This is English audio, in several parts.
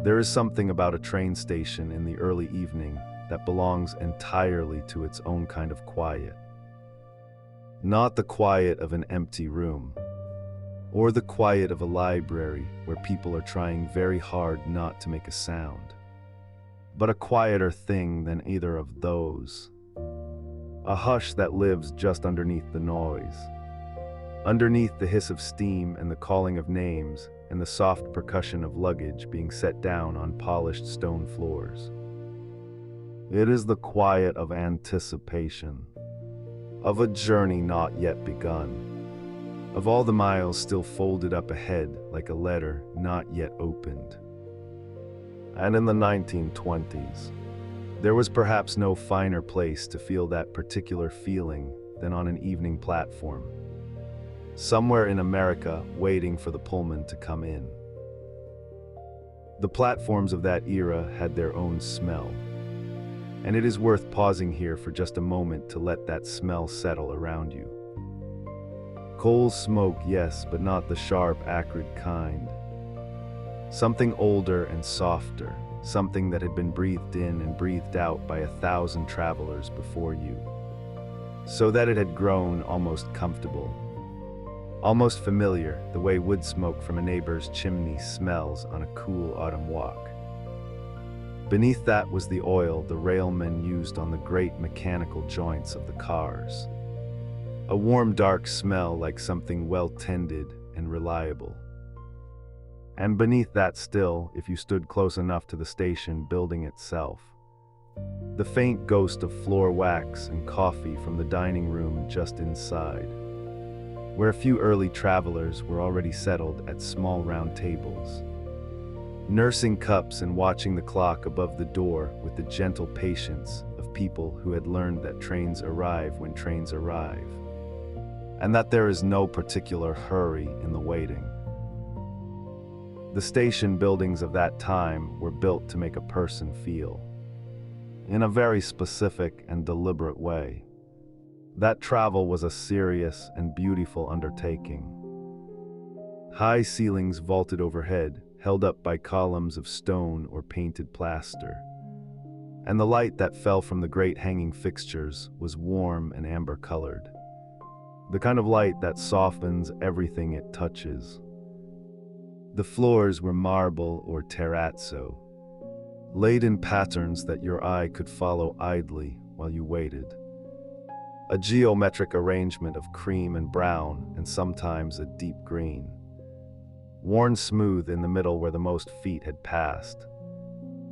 There is something about a train station in the early evening that belongs entirely to its own kind of quiet. Not the quiet of an empty room, or the quiet of a library where people are trying very hard not to make a sound, but a quieter thing than either of those. A hush that lives just underneath the noise, underneath the hiss of steam and the calling of names and the soft percussion of luggage being set down on polished stone floors. It is the quiet of anticipation, of a journey not yet begun, of all the miles still folded up ahead like a letter not yet opened. And in the 1920s, there was perhaps no finer place to feel that particular feeling than on an evening platform, somewhere in America waiting for the Pullman to come in. The platforms of that era had their own smell, and it is worth pausing here for just a moment to let that smell settle around you. Coal smoke, yes, but not the sharp, acrid kind. Something older and softer, something that had been breathed in and breathed out by 1,000 travelers before you, so that it had grown almost comfortable, almost familiar, the way wood smoke from a neighbor's chimney smells on a cool autumn walk. Beneath that was the oil the railmen used on the great mechanical joints of the cars. A warm, dark smell like something well-tended and reliable. And beneath that still, if you stood close enough to the station building itself, the faint ghost of floor wax and coffee from the dining room just inside, where a few early travelers were already settled at small round tables, nursing cups and watching the clock above the door with the gentle patience of people who had learned that trains arrive when trains arrive, and that there is no particular hurry in the waiting. The station buildings of that time were built to make a person feel, in a very specific and deliberate way, that travel was a serious and beautiful undertaking. High ceilings vaulted overhead, held up by columns of stone or painted plaster, and the light that fell from the great hanging fixtures was warm and amber-colored, the kind of light that softens everything it touches. The floors were marble or terrazzo, laid in patterns that your eye could follow idly while you waited. A geometric arrangement of cream and brown and sometimes a deep green, worn smooth in the middle where the most feet had passed,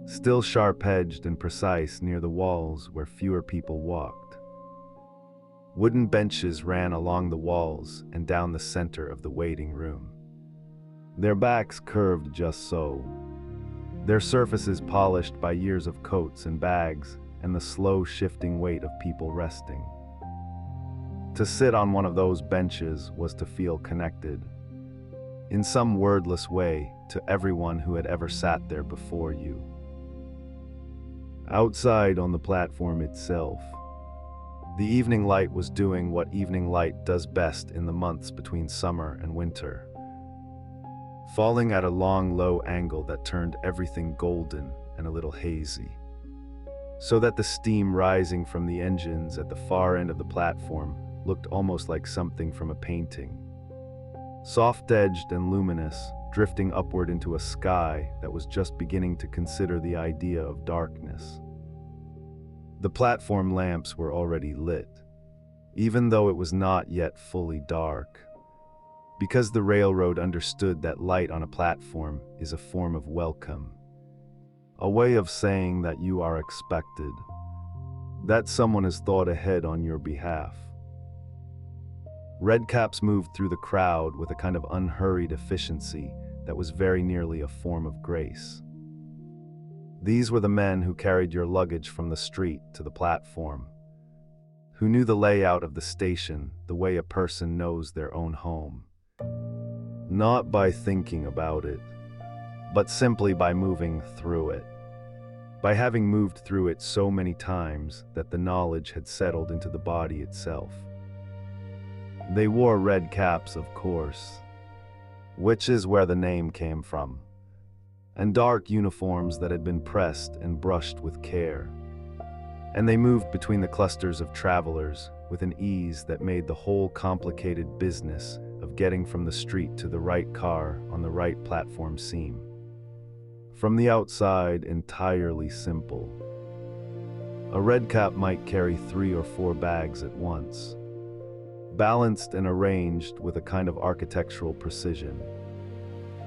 still sharp-edged and precise near the walls where fewer people walked. Wooden benches ran along the walls and down the center of the waiting room. Their backs curved just so, their surfaces polished by years of coats and bags and the slow shifting weight of people resting. To sit on one of those benches was to feel connected, in some wordless way, to everyone who had ever sat there before you. Outside on the platform itself, the evening light was doing what evening light does best in the months between summer and winter, falling at a long, low angle that turned everything golden and a little hazy, so that the steam rising from the engines at the far end of the platform looked almost like something from a painting, soft-edged and luminous, drifting upward into a sky that was just beginning to consider the idea of darkness. The platform lamps were already lit, even though it was not yet fully dark, because the railroad understood that light on a platform is a form of welcome, a way of saying that you are expected, that someone has thought ahead on your behalf. Redcaps moved through the crowd with a kind of unhurried efficiency that was very nearly a form of grace. These were the men who carried your luggage from the street to the platform, who knew the layout of the station the way a person knows their own home. Not by thinking about it, but simply by moving through it, by having moved through it so many times that the knowledge had settled into the body itself. They wore red caps, of course, which is where the name came from. and dark uniforms that had been pressed and brushed with care. And they moved between the clusters of travelers with an ease that made the whole complicated business of getting from the street to the right car on the right platform seem, from the outside, entirely simple. A redcap might carry 3 or 4 bags at once, balanced and arranged with a kind of architectural precision,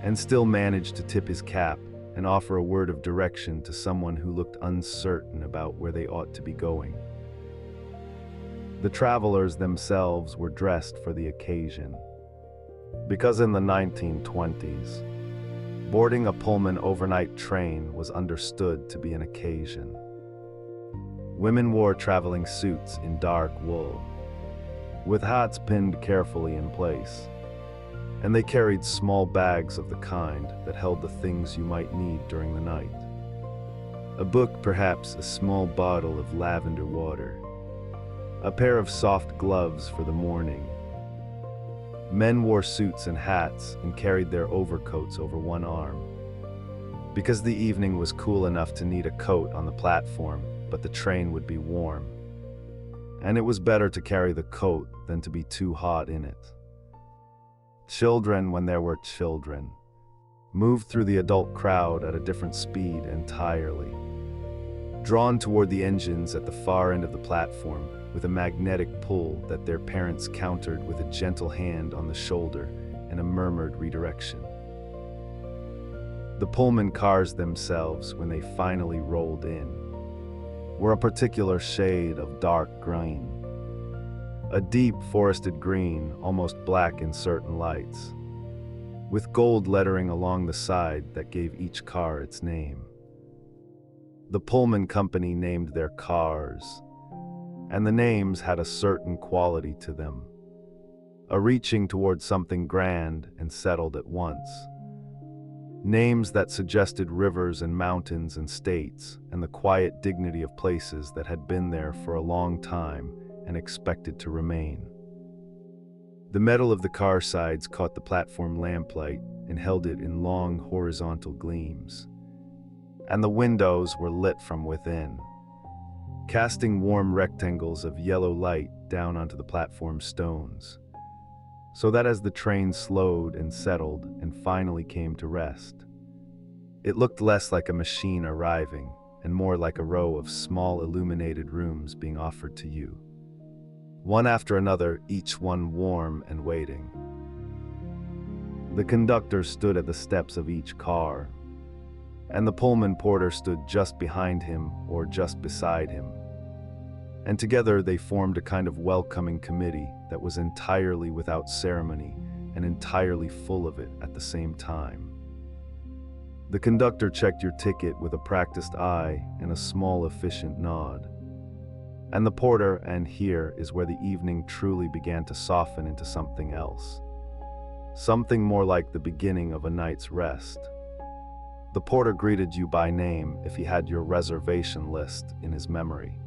and still manage to tip his cap and offer a word of direction to someone who looked uncertain about where they ought to be going. The travelers themselves were dressed for the occasion, because in the 1920s, boarding a Pullman overnight train was understood to be an occasion. Women wore traveling suits in dark wool, with hats pinned carefully in place, and they carried small bags of the kind that held the things you might need during the night. A book, perhaps a small bottle of lavender water, a pair of soft gloves for the morning. Men wore suits and hats and carried their overcoats over one arm, because the evening was cool enough to need a coat on the platform, but the train would be warm, and it was better to carry the coat than to be too hot in it. Children, when there were children, moved through the adult crowd at a different speed entirely, drawn toward the engines at the far end of the platform with a magnetic pull that their parents countered with a gentle hand on the shoulder and a murmured redirection. The Pullman cars themselves, when they finally rolled in, were a particular shade of dark green, a deep forested green, almost black in certain lights, with gold lettering along the side that gave each car its name. The Pullman company named their cars, and the names had a certain quality to them, a reaching toward something grand and settled at once. Names that suggested rivers and mountains and states and the quiet dignity of places that had been there for a long time and expected to remain. The metal of the car sides caught the platform lamplight and held it in long horizontal gleams, and the windows were lit from within, casting warm rectangles of yellow light down onto the platform stones, so that as the train slowed and settled and finally came to rest, it looked less like a machine arriving and more like a row of small illuminated rooms being offered to you, one after another, each one warm and waiting. The conductor stood at the steps of each car, and the Pullman porter stood just behind him or just beside him, and together they formed a kind of welcoming committee that was entirely without ceremony and entirely full of it at the same time. The conductor checked your ticket with a practiced eye and a small efficient nod, and the porter, and here is where the evening truly began to soften into something else, something more like the beginning of a night's rest. The porter greeted you by name if he had your reservation list in his memory,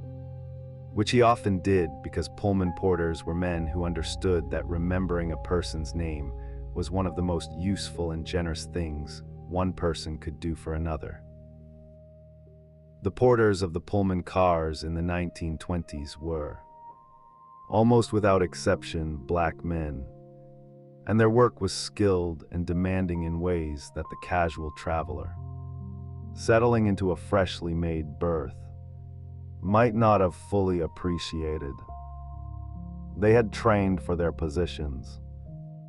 which he often did because Pullman porters were men who understood that remembering a person's name was one of the most useful and generous things one person could do for another. The porters of the Pullman cars in the 1920s were, almost without exception, black men, and their work was skilled and demanding in ways that the casual traveler, settling into a freshly made berth, might not have fully appreciated. They had trained for their positions,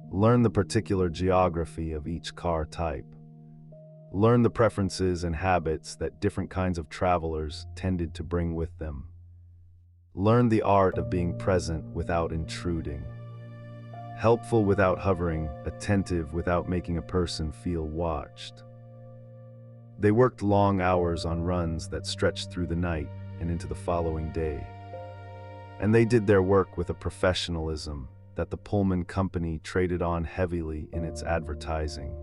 learned the particular geography of each car type, learned the preferences and habits that different kinds of travelers tended to bring with them, learned the art of being present without intruding, helpful without hovering, attentive without making a person feel watched. They worked long hours on runs that stretched through the night and into the following day, and they did their work with a professionalism that the Pullman company traded on heavily in its advertising,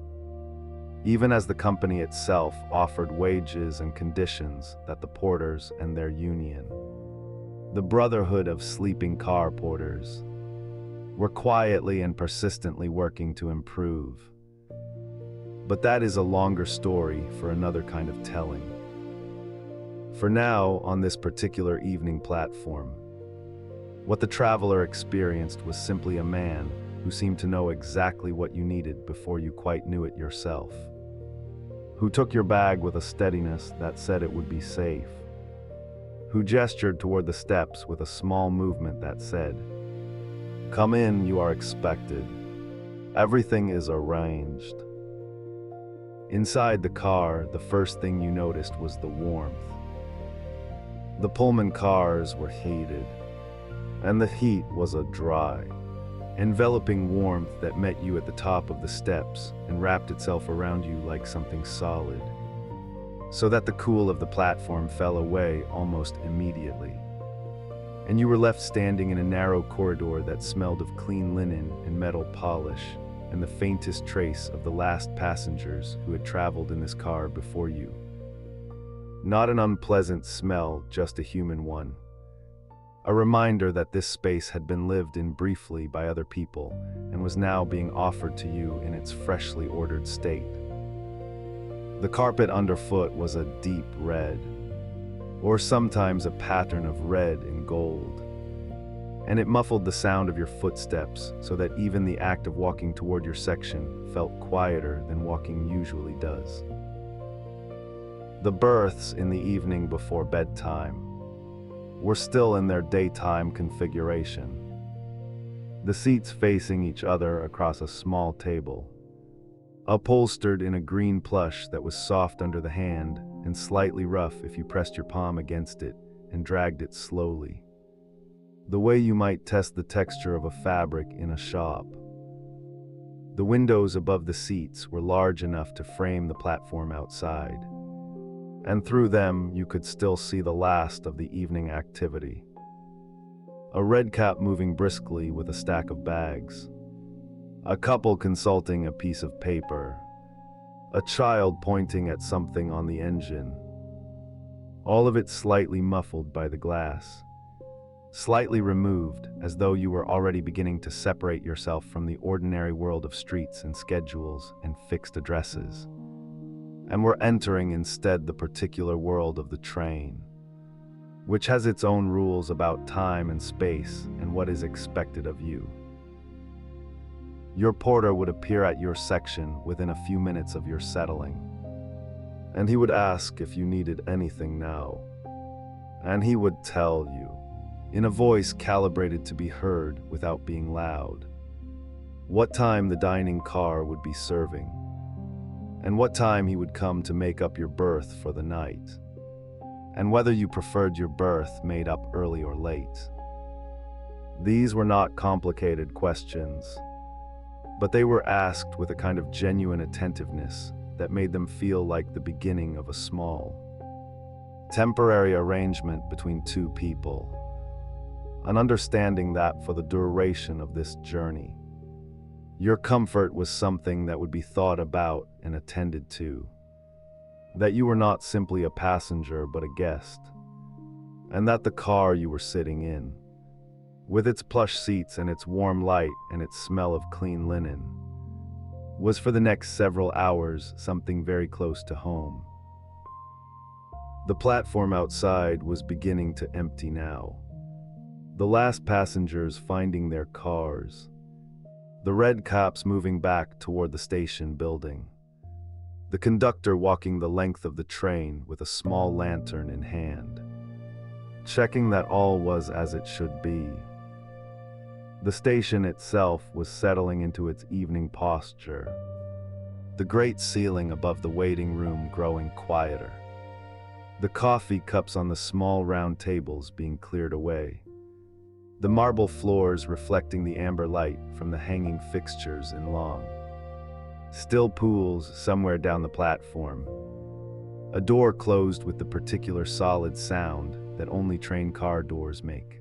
even as the company itself offered wages and conditions that the porters and their union, the Brotherhood of Sleeping Car Porters, were quietly and persistently working to improve. But that is a longer story for another kind of telling. For now, on this particular evening platform, what the traveler experienced was simply a man who seemed to know exactly what you needed before you quite knew it yourself, who took your bag with a steadiness that said it would be safe, who gestured toward the steps with a small movement that said, "Come in, you are expected. Everything is arranged." Inside the car, the first thing you noticed was the warmth. The Pullman cars were heated, and the heat was a dry, enveloping warmth that met you at the top of the steps and wrapped itself around you like something solid, so that the cool of the platform fell away almost immediately. And you were left standing in a narrow corridor that smelled of clean linen and metal polish, and the faintest trace of the last passengers who had traveled in this car before you. Not an unpleasant smell, just a human one. A reminder that this space had been lived in briefly by other people and was now being offered to you in its freshly ordered state. The carpet underfoot was a deep red, or sometimes a pattern of red and gold, and it muffled the sound of your footsteps so that even the act of walking toward your section felt quieter than walking usually does. The berths in the evening before bedtime were still in their daytime configuration. The seats facing each other across a small table, upholstered in a green plush that was soft under the hand and slightly rough if you pressed your palm against it and dragged it slowly, the way you might test the texture of a fabric in a shop. The windows above the seats were large enough to frame the platform outside, and through them you could still see the last of the evening activity. A redcap moving briskly with a stack of bags, a couple consulting a piece of paper, a child pointing at something on the engine, all of it slightly muffled by the glass, slightly removed as though you were already beginning to separate yourself from the ordinary world of streets and schedules and fixed addresses, and were entering instead the particular world of the train, which has its own rules about time and space and what is expected of you. Your porter would appear at your section within a few minutes of your settling, and he would ask if you needed anything now, and he would tell you, in a voice calibrated to be heard without being loud, what time the dining car would be serving, and what time he would come to make up your berth for the night, and whether you preferred your berth made up early or late. These were not complicated questions, but they were asked with a kind of genuine attentiveness that made them feel like the beginning of a small, temporary arrangement between two people, an understanding that for the duration of this journey, your comfort was something that would be thought about and attended to, that you were not simply a passenger but a guest, and that the car you were sitting in, with its plush seats and its warm light and its smell of clean linen, was for the next several hours something very close to home. The platform outside was beginning to empty now, the last passengers finding their cars, the red cops moving back toward the station building, the conductor walking the length of the train with a small lantern in hand, checking that all was as it should be. The station itself was settling into its evening posture, the great ceiling above the waiting room growing quieter, the coffee cups on the small round tables being cleared away, the marble floors reflecting the amber light from the hanging fixtures in long, still pools somewhere down the platform, a door closed with the particular solid sound that only train car doors make,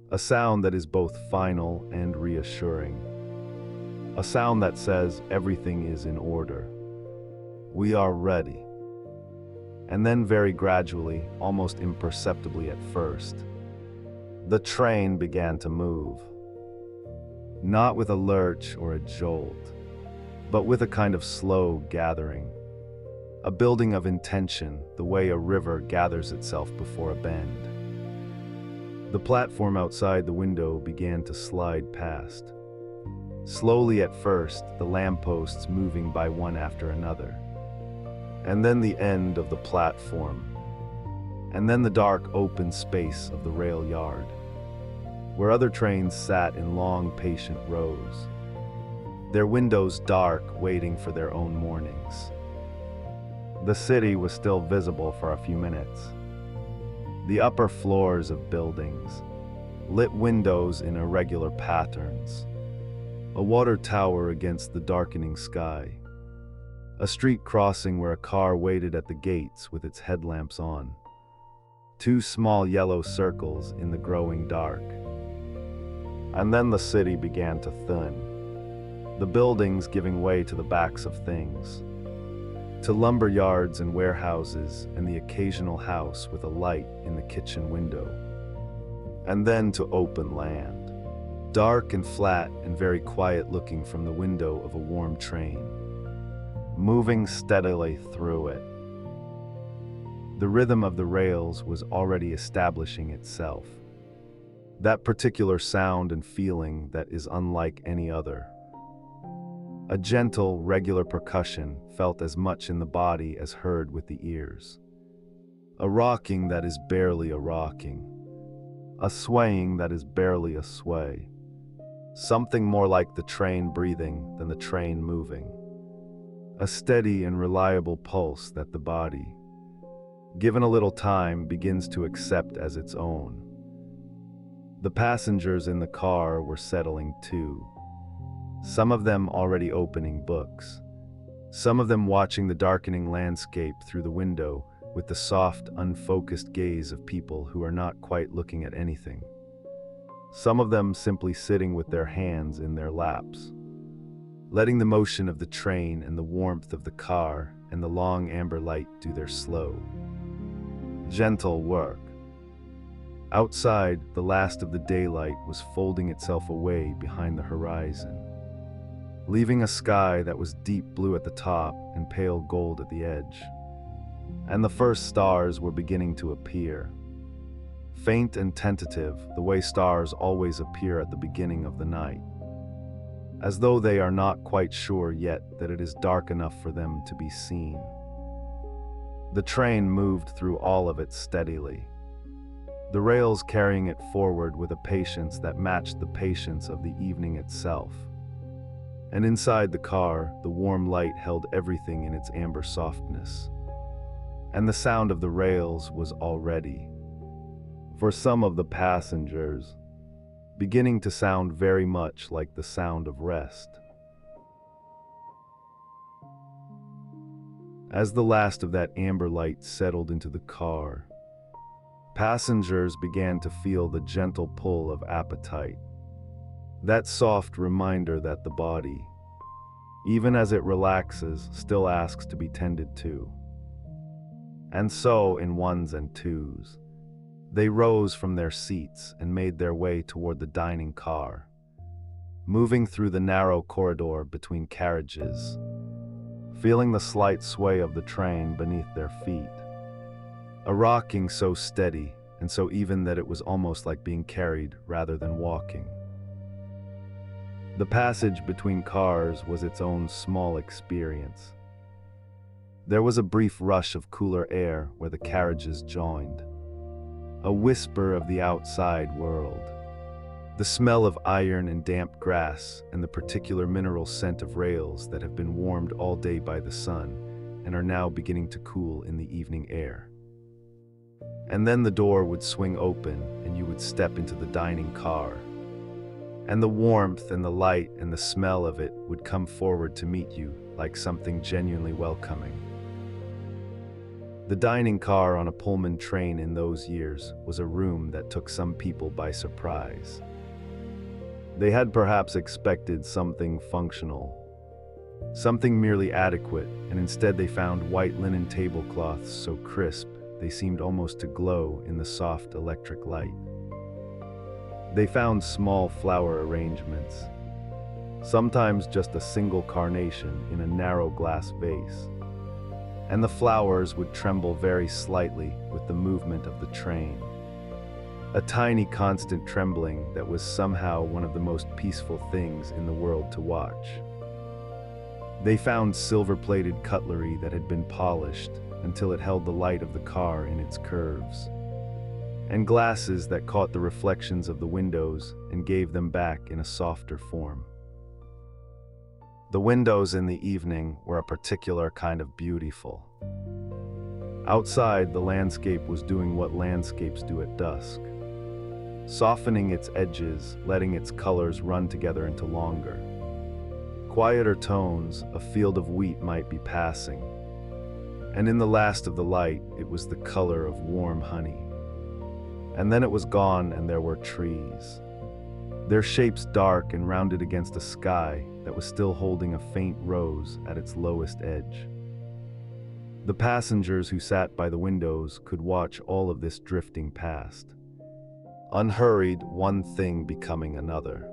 a sound that is both final and reassuring, a sound that says everything is in order. We are ready. And then very gradually, almost imperceptibly at first, the train began to move. Not with a lurch or a jolt, but with a kind of slow gathering. A building of intention, the way a river gathers itself before a bend. The platform outside the window began to slide past. Slowly at first, the lampposts moving by one after another. And then the end of the platform. And then the dark open space of the rail yard, where other trains sat in long, patient rows, their windows dark, waiting for their own mornings. The city was still visible for a few minutes. The upper floors of buildings, lit windows in irregular patterns, a water tower against the darkening sky, a street crossing where a car waited at the gates with its headlamps on, two small yellow circles in the growing dark. And then the city began to thin, the buildings giving way to the backs of things, to lumber yards and warehouses and the occasional house with a light in the kitchen window, and then to open land, dark and flat and very quiet looking from the window of a warm train, moving steadily through it. The rhythm of the rails was already establishing itself, that particular sound and feeling that is unlike any other. A gentle, regular percussion felt as much in the body as heard with the ears. A rocking that is barely a rocking. A swaying that is barely a sway. Something more like the train breathing than the train moving. A steady and reliable pulse that the body, given a little time, begins to accept as its own. The passengers in the car were settling too. Some of them already opening books, some of them watching the darkening landscape through the window with the soft, unfocused gaze of people who are not quite looking at anything. Some of them simply sitting with their hands in their laps, letting the motion of the train and the warmth of the car and the long amber light do their slow, gentle work. Outside, the last of the daylight was folding itself away behind the horizon, leaving a sky that was deep blue at the top and pale gold at the edge. And the first stars were beginning to appear, faint and tentative, the way stars always appear at the beginning of the night, as though they are not quite sure yet that it is dark enough for them to be seen. The train moved through all of it steadily, the rails carrying it forward with a patience that matched the patience of the evening itself. And inside the car, the warm light held everything in its amber softness. And the sound of the rails was already, for some of the passengers, beginning to sound very much like the sound of rest. As the last of that amber light settled into the car, passengers began to feel the gentle pull of appetite, that soft reminder that the body, even as it relaxes, still asks to be tended to. And so, in ones and twos, they rose from their seats and made their way toward the dining car, moving through the narrow corridor between carriages, feeling the slight sway of the train beneath their feet, a rocking so steady and so even that it was almost like being carried rather than walking. The passage between cars was its own small experience. There was a brief rush of cooler air where the carriages joined, a whisper of the outside world, the smell of iron and damp grass, and the particular mineral scent of rails that have been warmed all day by the sun and are now beginning to cool in the evening air. And then the door would swing open and you would step into the dining car, and the warmth and the light and the smell of it would come forward to meet you like something genuinely welcoming. The dining car on a Pullman train in those years was a room that took some people by surprise. They had perhaps expected something functional, something merely adequate, and instead they found white linen tablecloths so crisp they seemed almost to glow in the soft electric light. They found small flower arrangements, sometimes just a single carnation in a narrow glass vase. And the flowers would tremble very slightly with the movement of the train. A tiny constant trembling that was somehow one of the most peaceful things in the world to watch. They found silver-plated cutlery that had been polished until it held the light of the car in its curves, and glasses that caught the reflections of the windows and gave them back in a softer form. The windows in the evening were a particular kind of beautiful. Outside, the landscape was doing what landscapes do at dusk, softening its edges, letting its colors run together into longer, quieter tones. A field of wheat might be passing, and in the last of the light, it was the color of warm honey. And then it was gone, and there were trees, their shapes dark and rounded against a sky that was still holding a faint rose at its lowest edge. The passengers who sat by the windows could watch all of this drifting past, unhurried, one thing becoming another.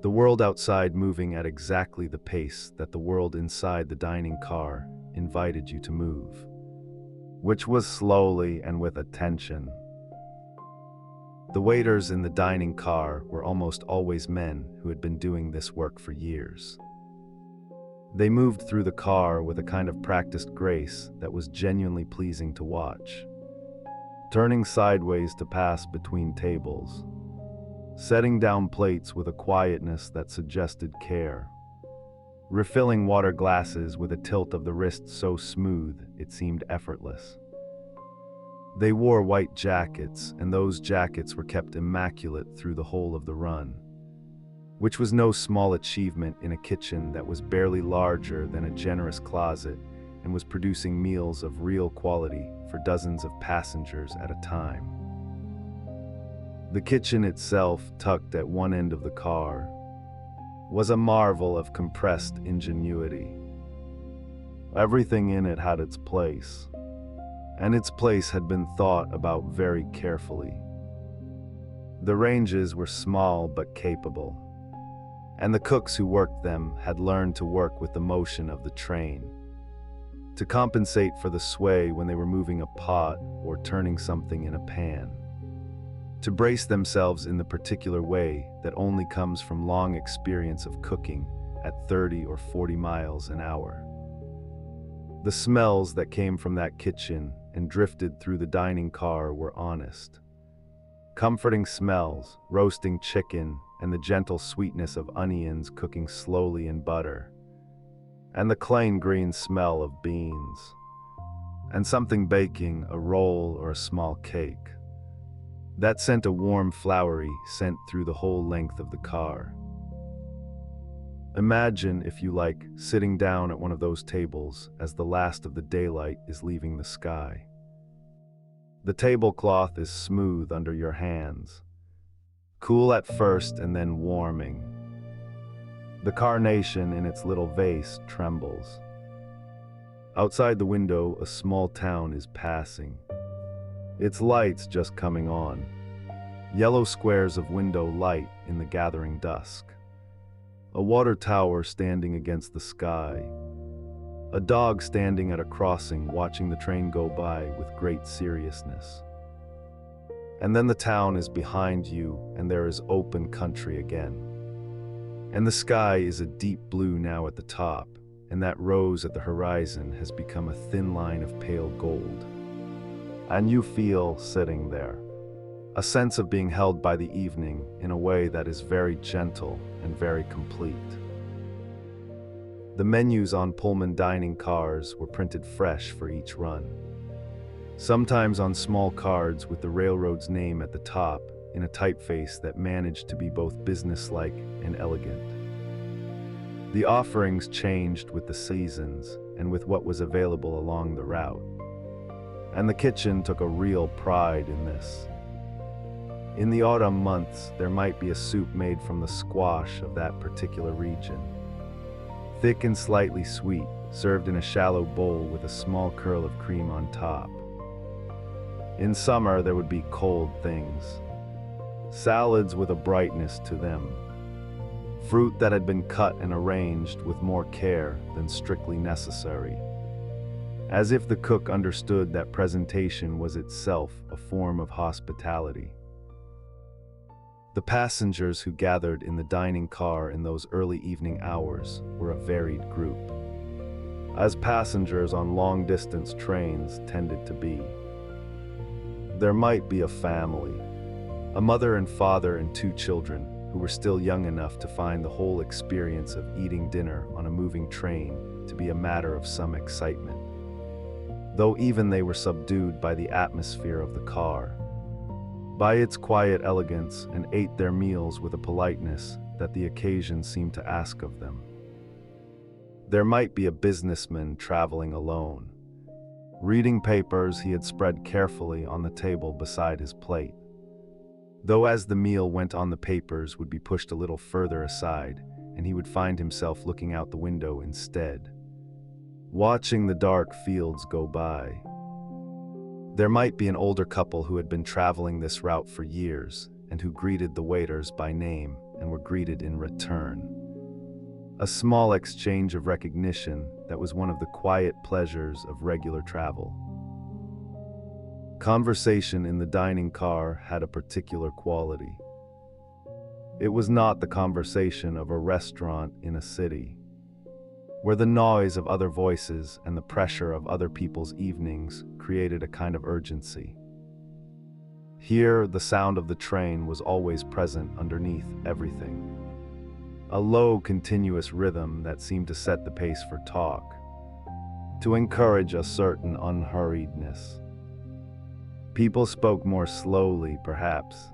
The world outside moving at exactly the pace that the world inside the dining car invited you to move, which was slowly and with attention. The waiters in the dining car were almost always men who had been doing this work for years. They moved through the car with a kind of practiced grace that was genuinely pleasing to watch, turning sideways to pass between tables, setting down plates with a quietness that suggested care, refilling water glasses with a tilt of the wrist so smooth it seemed effortless. They wore white jackets, and those jackets were kept immaculate through the whole of the run, which was no small achievement in a kitchen that was barely larger than a generous closet and was producing meals of real quality for dozens of passengers at a time. The kitchen itself, tucked at one end of the car, was a marvel of compressed ingenuity. Everything in it had its place, and its place had been thought about very carefully. The ranges were small but capable, and the cooks who worked them had learned to work with the motion of the train, to compensate for the sway when they were moving a pot or turning something in a pan, to brace themselves in the particular way that only comes from long experience of cooking at 30 or 40 miles an hour. The smells that came from that kitchen and drifted through the dining car were honest, comforting smells, roasting chicken and the gentle sweetness of onions cooking slowly in butter, and the plain green smell of beans, and something baking, a roll or a small cake, that sent a warm flowery scent through the whole length of the car. Imagine, if you like, sitting down at one of those tables as the last of the daylight is leaving the sky. The tablecloth is smooth under your hands, cool at first and then warming. The carnation in its little vase trembles. Outside the window, a small town is passing, its lights just coming on, yellow squares of window light in the gathering dusk. A water tower standing against the sky, a dog standing at a crossing watching the train go by with great seriousness. And then the town is behind you and there is open country again. And the sky is a deep blue now at the top, and that rose at the horizon has become a thin line of pale gold. And you feel, sitting there, a sense of being held by the evening in a way that is very gentle and very complete. The menus on Pullman dining cars were printed fresh for each run, sometimes on small cards with the railroad's name at the top in a typeface that managed to be both businesslike and elegant. The offerings changed with the seasons and with what was available along the route, and the kitchen took a real pride in this. In the autumn months, there might be a soup made from the squash of that particular region, thick and slightly sweet, served in a shallow bowl with a small curl of cream on top. In summer, there would be cold things, salads with a brightness to them, fruit that had been cut and arranged with more care than strictly necessary, as if the cook understood that presentation was itself a form of hospitality. The passengers who gathered in the dining car in those early evening hours were a varied group, as passengers on long-distance trains tended to be. There might be a family, a mother and father and 2 children who were still young enough to find the whole experience of eating dinner on a moving train to be a matter of some excitement, though even they were subdued by the atmosphere of the car, by its quiet elegance, and ate their meals with a politeness that the occasion seemed to ask of them. There might be a businessman traveling alone, reading papers he had spread carefully on the table beside his plate, though as the meal went on the papers would be pushed a little further aside, and he would find himself looking out the window instead, watching the dark fields go by. There might be an older couple who had been traveling this route for years and who greeted the waiters by name and were greeted in return. A small exchange of recognition that was one of the quiet pleasures of regular travel. Conversation in the dining car had a particular quality. It was not the conversation of a restaurant in a city, where the noise of other voices and the pressure of other people's evenings created a kind of urgency. Here, the sound of the train was always present underneath everything. A low, continuous rhythm that seemed to set the pace for talk, to encourage a certain unhurriedness. People spoke more slowly, perhaps.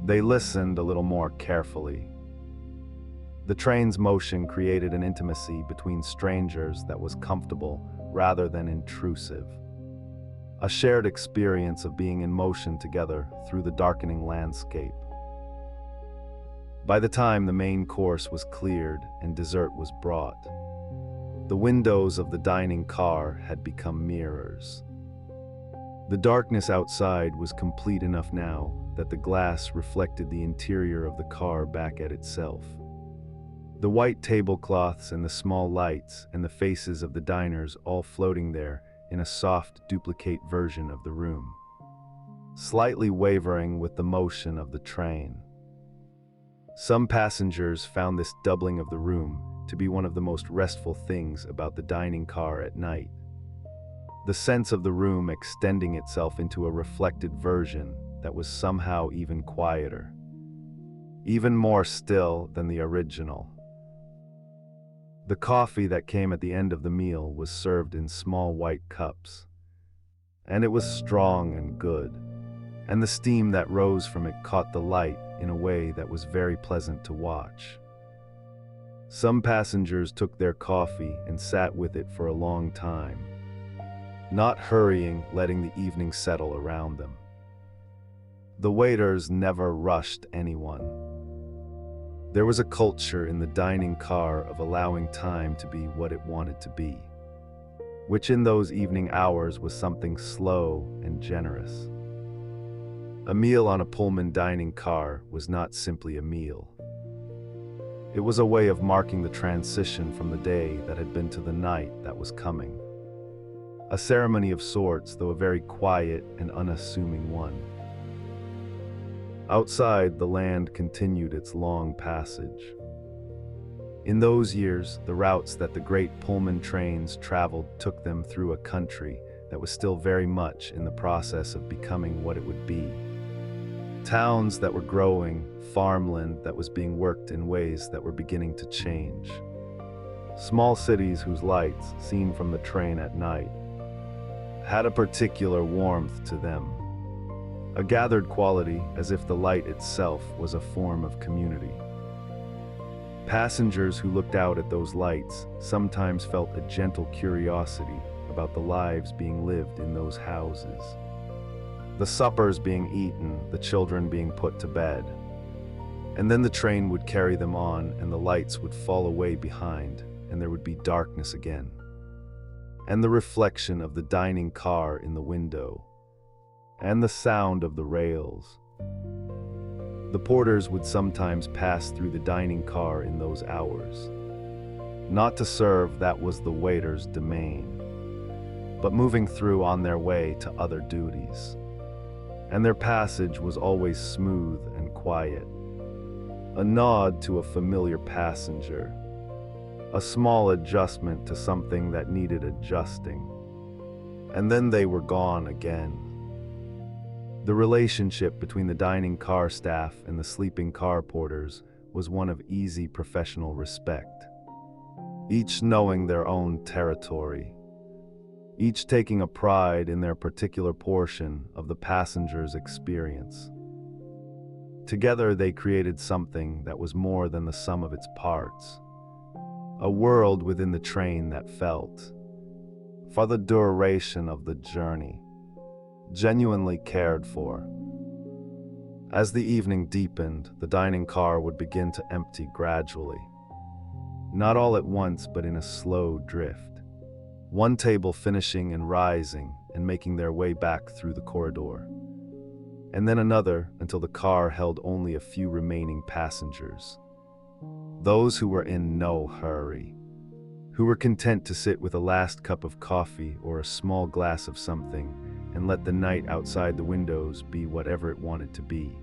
They listened a little more carefully. The train's motion created an intimacy between strangers that was comfortable rather than intrusive. A shared experience of being in motion together through the darkening landscape. By the time the main course was cleared and dessert was brought, the windows of the dining car had become mirrors. The darkness outside was complete enough now that the glass reflected the interior of the car back at itself. The white tablecloths and the small lights and the faces of the diners all floating there in a soft duplicate version of the room, slightly wavering with the motion of the train. Some passengers found this doubling of the room to be one of the most restful things about the dining car at night. The sense of the room extending itself into a reflected version that was somehow even quieter, even more still than the original. The coffee that came at the end of the meal was served in small white cups, and it was strong and good, and the steam that rose from it caught the light in a way that was very pleasant to watch. Some passengers took their coffee and sat with it for a long time, not hurrying, letting the evening settle around them. The waiters never rushed anyone. There was a culture in the dining car of allowing time to be what it wanted to be, which in those evening hours was something slow and generous. A meal on a Pullman dining car was not simply a meal. It was a way of marking the transition from the day that had been to the night that was coming. A ceremony of sorts, though a very quiet and unassuming one. Outside, the land continued its long passage. In those years, the routes that the great Pullman trains traveled took them through a country that was still very much in the process of becoming what it would be. Towns that were growing, farmland that was being worked in ways that were beginning to change. Small cities whose lights, seen from the train at night, had a particular warmth to them. A gathered quality, as if the light itself was a form of community. Passengers who looked out at those lights sometimes felt a gentle curiosity about the lives being lived in those houses. The suppers being eaten, the children being put to bed. And then the train would carry them on, and the lights would fall away behind, and there would be darkness again. And the reflection of the dining car in the window, and the sound of the rails. The porters would sometimes pass through the dining car in those hours. Not to serve, that was the waiter's domain, but moving through on their way to other duties. And their passage was always smooth and quiet. A nod to a familiar passenger. A small adjustment to something that needed adjusting. And then they were gone again. The relationship between the dining car staff and the sleeping car porters was one of easy professional respect. Each knowing their own territory. Each taking a pride in their particular portion of the passenger's experience. Together they created something that was more than the sum of its parts. A world within the train that felt, for the duration of the journey, genuinely cared for. As the evening deepened, the dining car would begin to empty gradually. Not all at once, but in a slow drift. One table finishing and rising and making their way back through the corridor. And then another until the car held only a few remaining passengers. Those who were in no hurry. Who were content to sit with a last cup of coffee or a small glass of something and let the night outside the windows be whatever it wanted to be.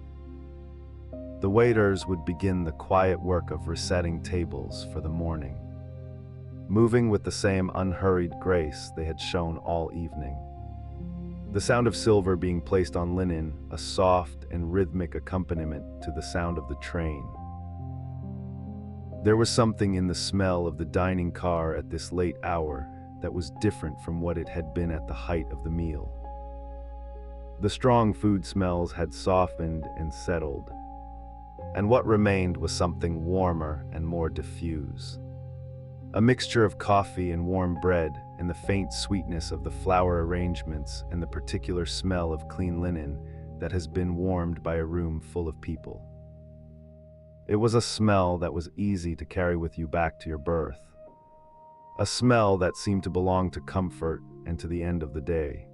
The waiters would begin the quiet work of resetting tables for the morning, moving with the same unhurried grace they had shown all evening. The sound of silver being placed on linen, a soft and rhythmic accompaniment to the sound of the train. There was something in the smell of the dining car at this late hour that was different from what it had been at the height of the meal. The strong food smells had softened and settled, and what remained was something warmer and more diffuse. A mixture of coffee and warm bread, and the faint sweetness of the flower arrangements and the particular smell of clean linen that has been warmed by a room full of people. It was a smell that was easy to carry with you back to your berth. A smell that seemed to belong to comfort and to the end of the day.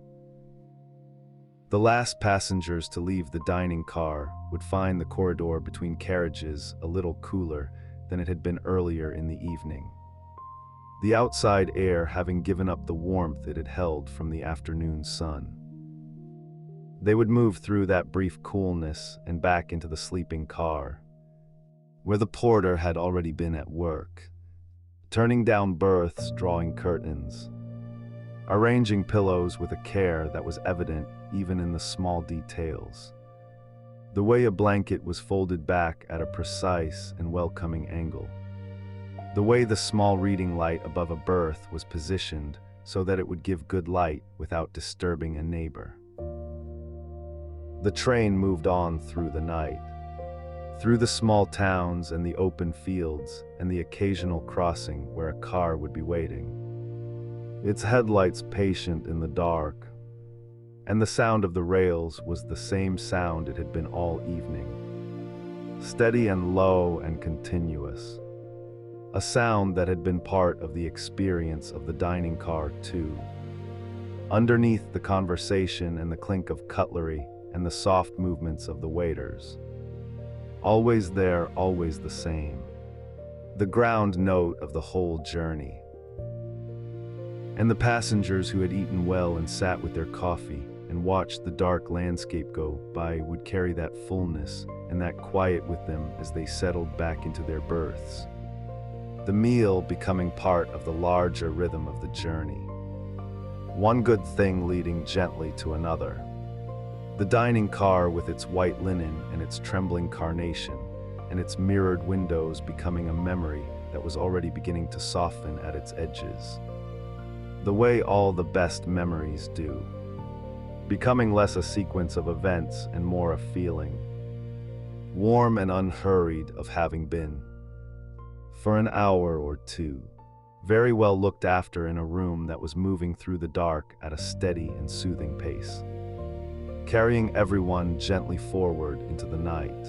The last passengers to leave the dining car would find the corridor between carriages a little cooler than it had been earlier in the evening. The outside air having given up the warmth it had held from the afternoon sun. They would move through that brief coolness and back into the sleeping car, where the porter had already been at work, turning down berths, drawing curtains, arranging pillows with a care that was evident even in the small details. The way a blanket was folded back at a precise and welcoming angle. The way the small reading light above a berth was positioned so that it would give good light without disturbing a neighbor. The train moved on through the night, through the small towns and the open fields and the occasional crossing where a car would be waiting. Its headlights patient in the dark, and the sound of the rails was the same sound it had been all evening. Steady and low and continuous. A sound that had been part of the experience of the dining car too. Underneath the conversation and the clink of cutlery and the soft movements of the waiters. Always there, always the same. The ground note of the whole journey. And the passengers who had eaten well and sat with their coffee and watched the dark landscape go by would carry that fullness and that quiet with them as they settled back into their berths. The meal becoming part of the larger rhythm of the journey. One good thing leading gently to another. The dining car with its white linen and its trembling carnation, and its mirrored windows becoming a memory that was already beginning to soften at its edges. The way all the best memories do. Becoming less a sequence of events and more a feeling. Warm and unhurried of having been, for an hour or two, very well looked after in a room that was moving through the dark at a steady and soothing pace, carrying everyone gently forward into the night.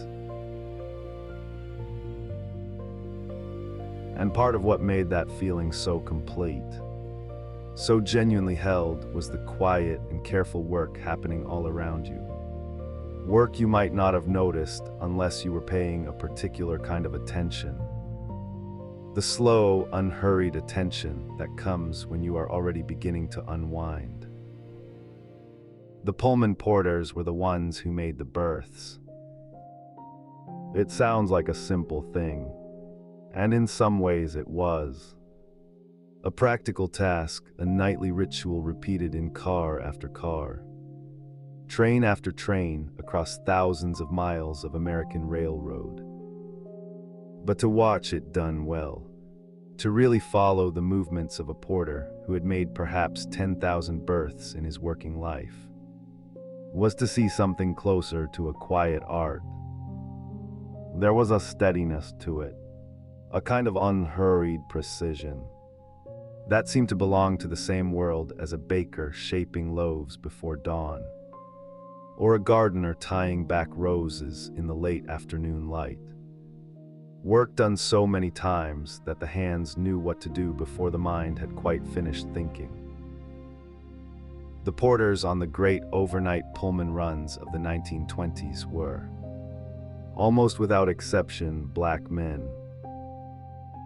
And part of what made that feeling so complete, so genuinely held, was the quiet and careful work happening all around you. work you might not have noticed unless you were paying a particular kind of attention. The slow, unhurried attention that comes when you are already beginning to unwind. The Pullman porters were the ones who made the berths. It sounds like a simple thing, and in some ways it was. A practical task, a nightly ritual repeated in car after car, train after train across thousands of miles of American railroad. But to watch it done well, to really follow the movements of a porter who had made perhaps 10,000 berths in his working life, was to see something closer to a quiet art. There was a steadiness to it, a kind of unhurried precision, that seemed to belong to the same world as a baker shaping loaves before dawn, or a gardener tying back roses in the late afternoon light. Work done so many times that the hands knew what to do before the mind had quite finished thinking. The porters on the great overnight Pullman runs of the 1920s were, almost without exception, black men.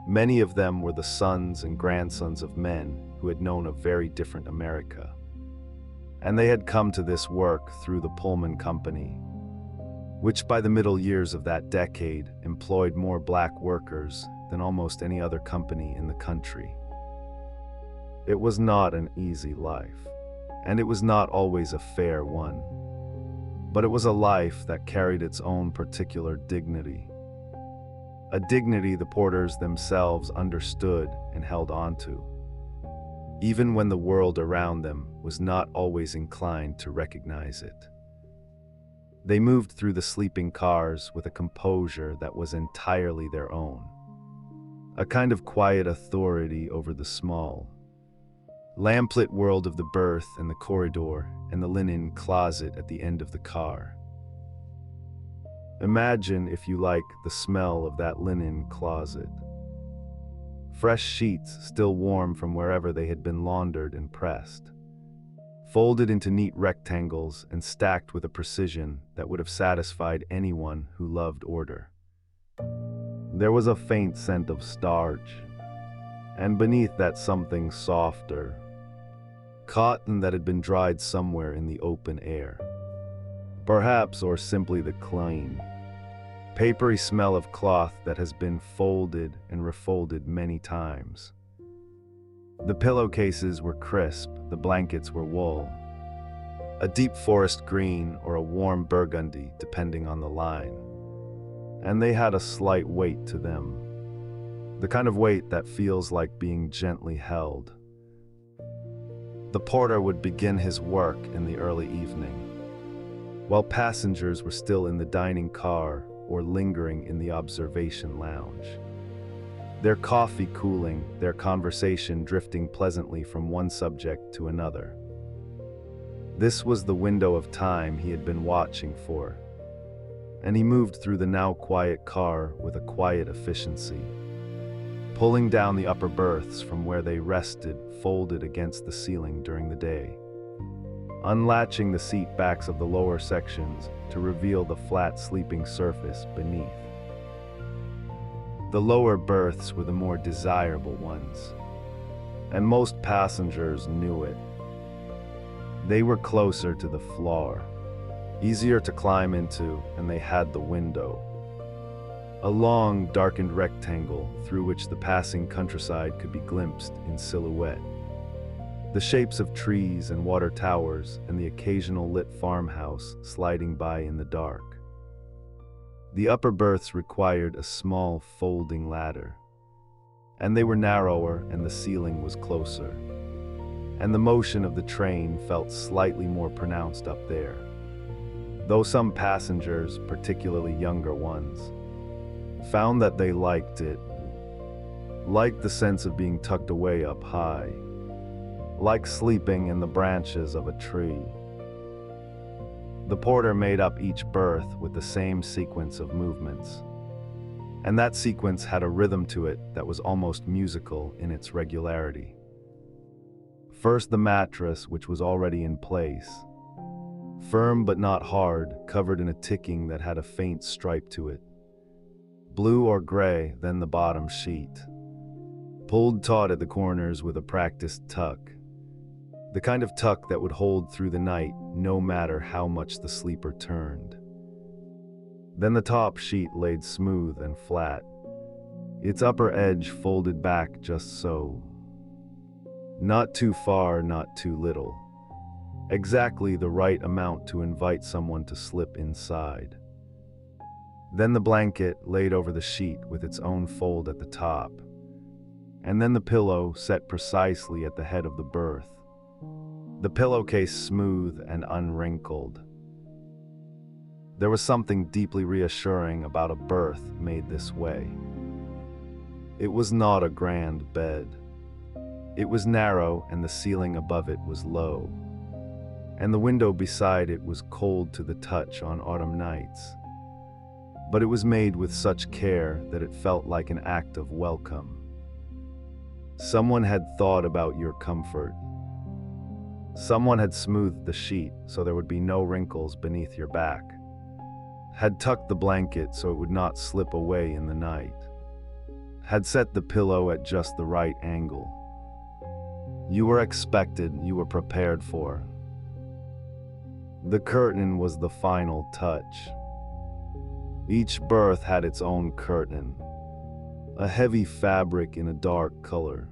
Many of them were the sons and grandsons of men who had known a very different America, and they had come to this work through the Pullman Company, which by the middle years of that decade employed more black workers than almost any other company in the country. It was not an easy life, and it was not always a fair one, but it was a life that carried its own particular dignity. A dignity the porters themselves understood and held on to, even when the world around them was not always inclined to recognize it. They moved through the sleeping cars with a composure that was entirely their own, a kind of quiet authority over the small, lamplit world of the berth and the corridor and the linen closet at the end of the car. Imagine, if you like, the smell of that linen closet. Fresh sheets still warm from wherever they had been laundered and pressed, folded into neat rectangles and stacked with a precision that would have satisfied anyone who loved order. There was a faint scent of starch, and beneath that something softer, cotton that had been dried somewhere in the open air, perhaps, or simply the clean, papery smell of cloth that has been folded and refolded many times. The pillowcases were crisp, the blankets were wool, a deep forest green or a warm burgundy depending on the line, and they had a slight weight to them, the kind of weight that feels like being gently held. The porter would begin his work in the early evening, while passengers were still in the dining car or lingering in the observation lounge, their coffee cooling, their conversation drifting pleasantly from one subject to another. This was the window of time he had been watching for, and he moved through the now quiet car with a quiet efficiency, pulling down the upper berths from where they rested folded against the ceiling during the day, unlatching the seat backs of the lower sections to reveal the flat sleeping surface beneath. The lower berths were the more desirable ones, and most passengers knew it. They were closer to the floor, easier to climb into, and they had the window, a long, darkened rectangle through which the passing countryside could be glimpsed in silhouette. The shapes of trees and water towers and the occasional lit farmhouse sliding by in the dark. The upper berths required a small folding ladder, and they were narrower and the ceiling was closer, and the motion of the train felt slightly more pronounced up there, though some passengers, particularly younger ones, found that they liked it, liked the sense of being tucked away up high, like sleeping in the branches of a tree. The porter made up each berth with the same sequence of movements, and that sequence had a rhythm to it that was almost musical in its regularity. First the mattress, which was already in place, firm but not hard, covered in a ticking that had a faint stripe to it. Blue or gray, then the bottom sheet. Pulled taut at the corners with a practiced tuck. The kind of tuck that would hold through the night, no matter how much the sleeper turned. Then the top sheet laid smooth and flat, its upper edge folded back just so. Not too far, not too little. Exactly the right amount to invite someone to slip inside. Then the blanket laid over the sheet with its own fold at the top. And then the pillow set precisely at the head of the berth. The pillowcase smooth and unwrinkled. There was something deeply reassuring about a berth made this way. It was not a grand bed. It was narrow and the ceiling above it was low. And the window beside it was cold to the touch on autumn nights. But it was made with such care that it felt like an act of welcome. Someone had thought about your comfort. Someone had smoothed the sheet so there would be no wrinkles beneath your back. Had tucked the blanket so it would not slip away in the night. Had set the pillow at just the right angle. You were expected, you were prepared for. The curtain was the final touch. Each berth had its own curtain, a heavy fabric in a dark color,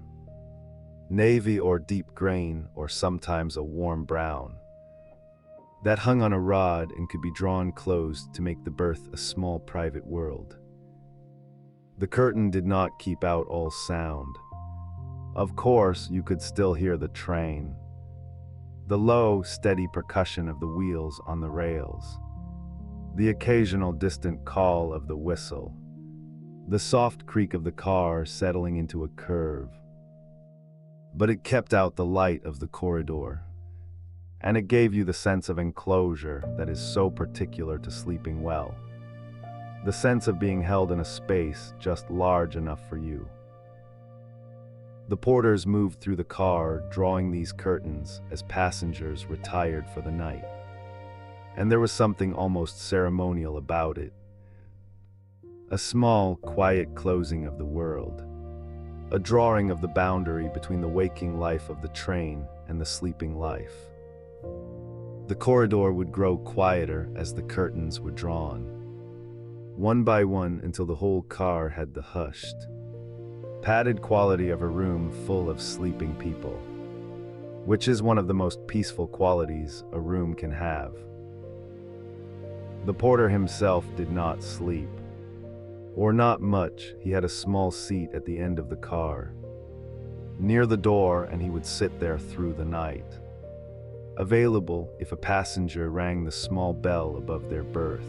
navy or deep grain or sometimes a warm brown, that hung on a rod and could be drawn closed to make the berth a small private world. The curtain did not keep out all sound. Of course, you could still hear the train, the low, steady percussion of the wheels on the rails, the occasional distant call of the whistle, the soft creak of the car settling into a curve. But it kept out the light of the corridor, and it gave you the sense of enclosure that is so particular to sleeping well, the sense of being held in a space just large enough for you. The porters moved through the car, drawing these curtains as passengers retired for the night. And there was something almost ceremonial about it. A small, quiet closing of the world. A drawing of the boundary between the waking life of the train and the sleeping life. The corridor would grow quieter as the curtains were drawn, one by one until the whole car had the hushed, padded quality of a room full of sleeping people, which is one of the most peaceful qualities a room can have. The porter himself did not sleep, or not much. He had a small seat at the end of the car, near the door, and he would sit there through the night, available if a passenger rang the small bell above their berth.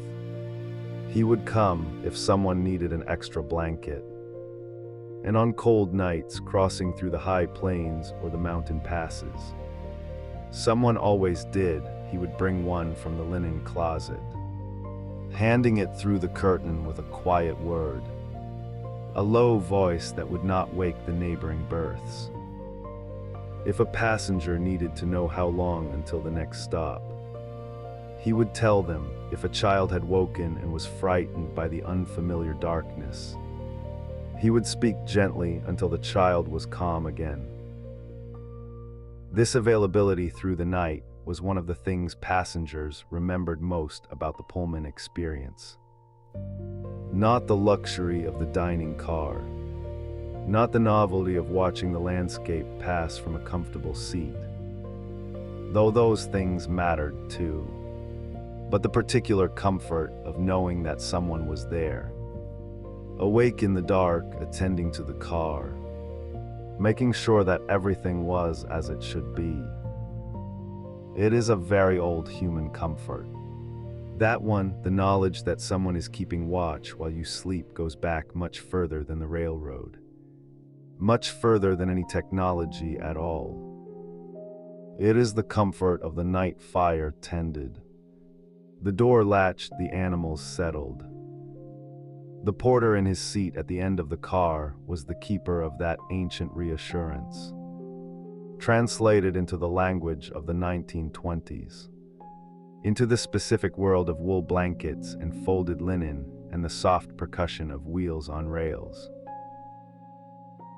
He would come if someone needed an extra blanket. And on cold nights, crossing through the high plains or the mountain passes, someone always did, he would bring one from the linen closet, handing it through the curtain with a quiet word, a low voice that would not wake the neighboring berths. If a passenger needed to know how long until the next stop, he would tell them. If a child had woken and was frightened by the unfamiliar darkness, he would speak gently until the child was calm again. This availability through the night was one of the things passengers remembered most about the Pullman experience. Not the luxury of the dining car, not the novelty of watching the landscape pass from a comfortable seat, though those things mattered too, but the particular comfort of knowing that someone was there, awake in the dark, attending to the car, making sure that everything was as it should be. It is a very old human comfort. That one, the knowledge that someone is keeping watch while you sleep, goes back much further than the railroad, much further than any technology at all. It is the comfort of the night fire tended, the door latched, the animals settled. The porter in his seat at the end of the car was the keeper of that ancient reassurance, translated into the language of the 1920s. into the specific world of wool blankets and folded linen and the soft percussion of wheels on rails.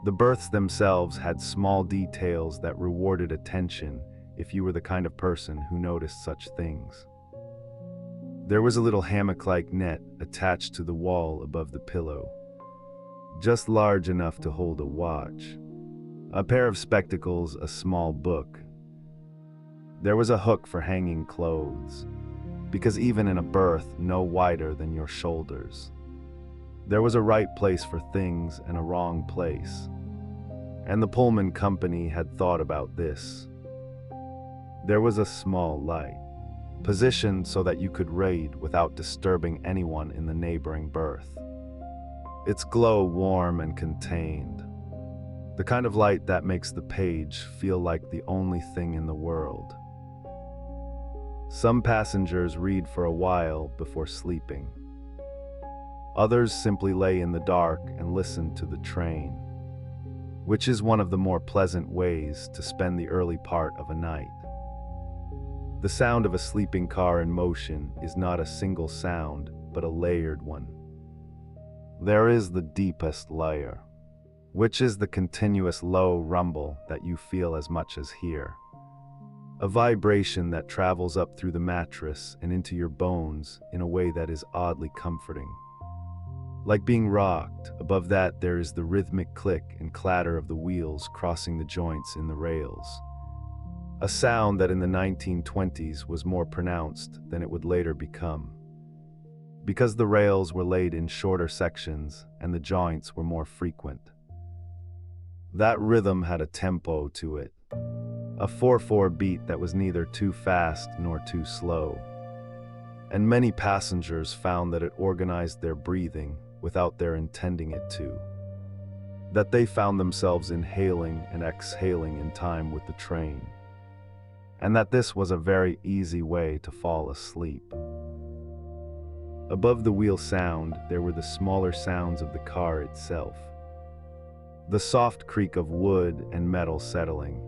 The berths themselves had small details that rewarded attention if you were the kind of person who noticed such things. There was a little hammock-like net attached to the wall above the pillow, just large enough to hold a watch, a pair of spectacles, a small book. There was a hook for hanging clothes, because even in a berth no wider than your shoulders, there was a right place for things and a wrong place. And the Pullman company had thought about this. There was a small light, positioned so that you could read without disturbing anyone in the neighboring berth. Its glow warm and contained, the kind of light that makes the page feel like the only thing in the world. Some passengers read for a while before sleeping. Others simply lay in the dark and listen to the train, which is one of the more pleasant ways to spend the early part of a night. The sound of a sleeping car in motion is not a single sound, but a layered one. There is the deepest layer, which is the continuous low rumble that you feel as much as hear. A vibration that travels up through the mattress and into your bones in a way that is oddly comforting. Like being rocked. Above that there is the rhythmic click and clatter of the wheels crossing the joints in the rails. A sound that in the 1920s was more pronounced than it would later become, because the rails were laid in shorter sections and the joints were more frequent. That rhythm had a tempo to it, a 4/4 beat that was neither too fast nor too slow. And many passengers found that it organized their breathing without their intending it to. That they found themselves inhaling and exhaling in time with the train. And that this was a very easy way to fall asleep. Above the wheel sound, there were the smaller sounds of the car itself. The soft creak of wood and metal settling.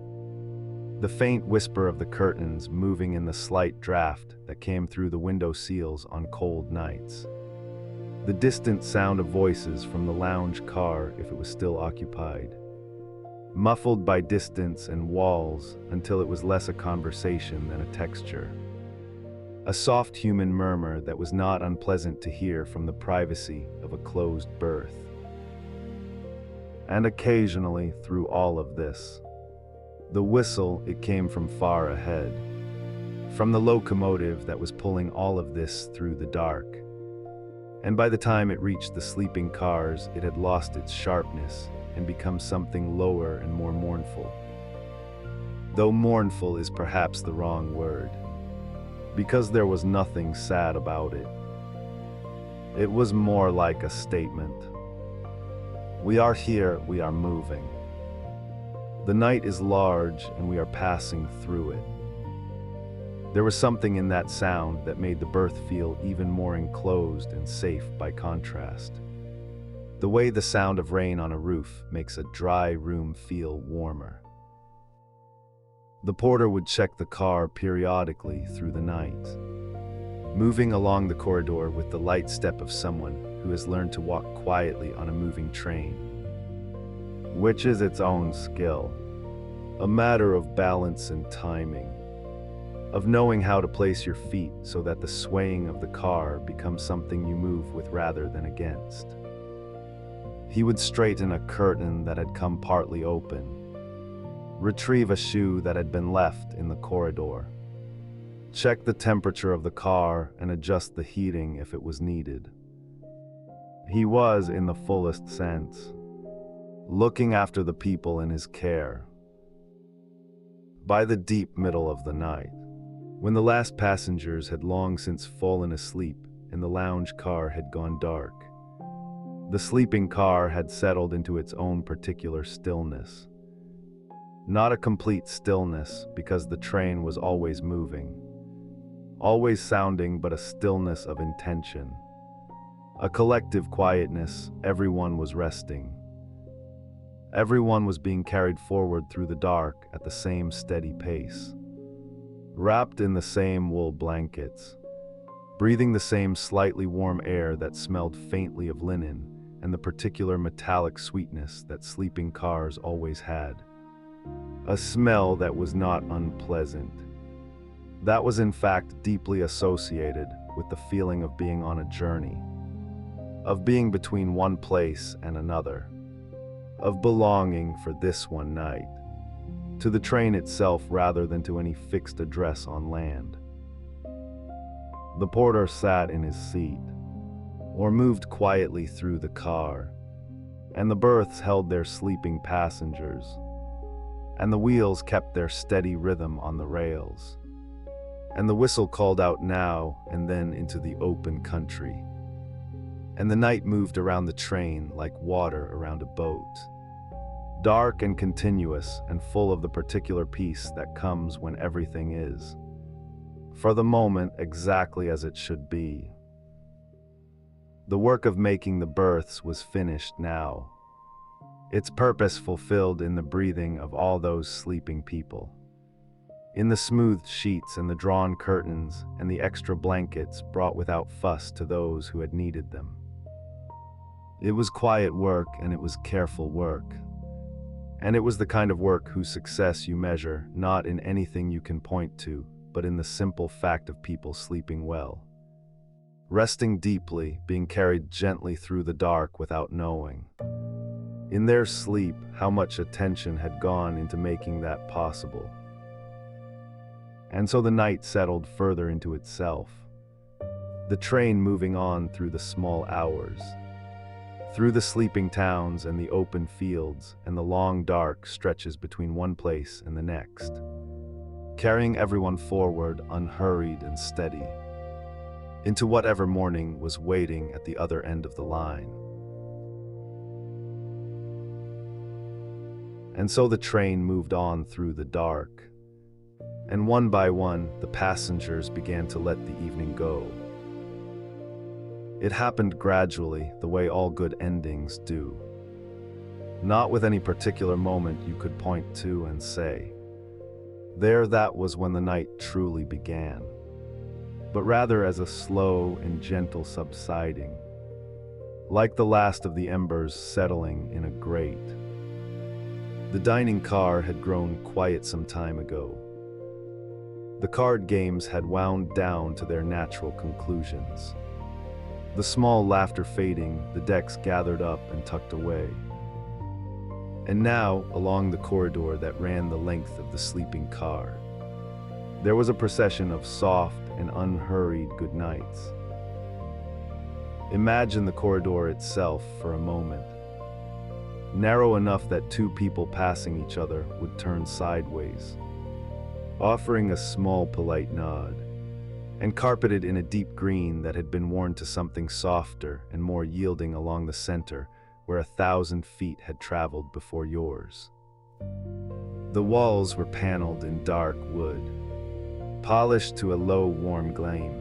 The faint whisper of the curtains moving in the slight draft that came through the window seals on cold nights. The distant sound of voices from the lounge car if it was still occupied, muffled by distance and walls until it was less a conversation than a texture. A soft human murmur that was not unpleasant to hear from the privacy of a closed berth. And occasionally, through all of this, the whistle, it came from far ahead, from the locomotive that was pulling all of this through the dark. And by the time it reached the sleeping cars, it had lost its sharpness and become something lower and more mournful. Though mournful is perhaps the wrong word, because there was nothing sad about it. It was more like a statement. We are here, we are moving. The night is large and we are passing through it. There was something in that sound that made the berth feel even more enclosed and safe by contrast. The way the sound of rain on a roof makes a dry room feel warmer. The porter would check the car periodically through the night, moving along the corridor with the light step of someone who has learned to walk quietly on a moving train, which is its own skill, a matter of balance and timing, of knowing how to place your feet so that the swaying of the car becomes something you move with rather than against. He would straighten a curtain that had come partly open, retrieve a shoe that had been left in the corridor, check the temperature of the car and adjust the heating if it was needed. He was, in the fullest sense, looking after the people in his care. By the deep middle of the night, when the last passengers had long since fallen asleep and the lounge car had gone dark, the sleeping car had settled into its own particular stillness. Not a complete stillness, because the train was always moving, always sounding, but a stillness of intention. A collective quietness, everyone was resting. Everyone was being carried forward through the dark at the same steady pace. wrapped in the same wool blankets, breathing the same slightly warm air that smelled faintly of linen and the particular metallic sweetness that sleeping cars always had. A smell that was not unpleasant. That was in fact deeply associated with the feeling of being on a journey, of being between one place and another, of belonging for this one night, to the train itself rather than to any fixed address on land. The porter sat in his seat, or moved quietly through the car, and the berths held their sleeping passengers, and the wheels kept their steady rhythm on the rails, and the whistle called out now and then into the open country, and the night moved around the train like water around a boat, dark and continuous and full of the particular peace that comes when everything is, for the moment, exactly as it should be. The work of making the berths was finished now, its purpose fulfilled in the breathing of all those sleeping people, in the smooth sheets and the drawn curtains and the extra blankets brought without fuss to those who had needed them. It was quiet work and it was careful work, and it was the kind of work whose success you measure not in anything you can point to, but in the simple fact of people sleeping well, resting deeply, being carried gently through the dark without knowing, in their sleep, how much attention had gone into making that possible. And so the night settled further into itself, the train moving on through the small hours, through the sleeping towns and the open fields and the long dark stretches between one place and the next, carrying everyone forward unhurried and steady, into whatever morning was waiting at the other end of the line. And so the train moved on through the dark, and one by one the passengers began to let the evening go. It happened gradually, the way all good endings do, not with any particular moment you could point to and say, "There, that was when the night truly began," but rather as a slow and gentle subsiding, like the last of the embers settling in a grate. The dining car had grown quiet some time ago. The card games had wound down to their natural conclusions. The small laughter fading, the decks gathered up and tucked away. And now, along the corridor that ran the length of the sleeping car, there was a procession of soft and unhurried goodnights. Imagine the corridor itself for a moment, narrow enough that two people passing each other would turn sideways, offering a small polite nod, and carpeted in a deep green that had been worn to something softer and more yielding along the center, where 1,000 feet had traveled before yours. The walls were paneled in dark wood, polished to a low, warm gleam,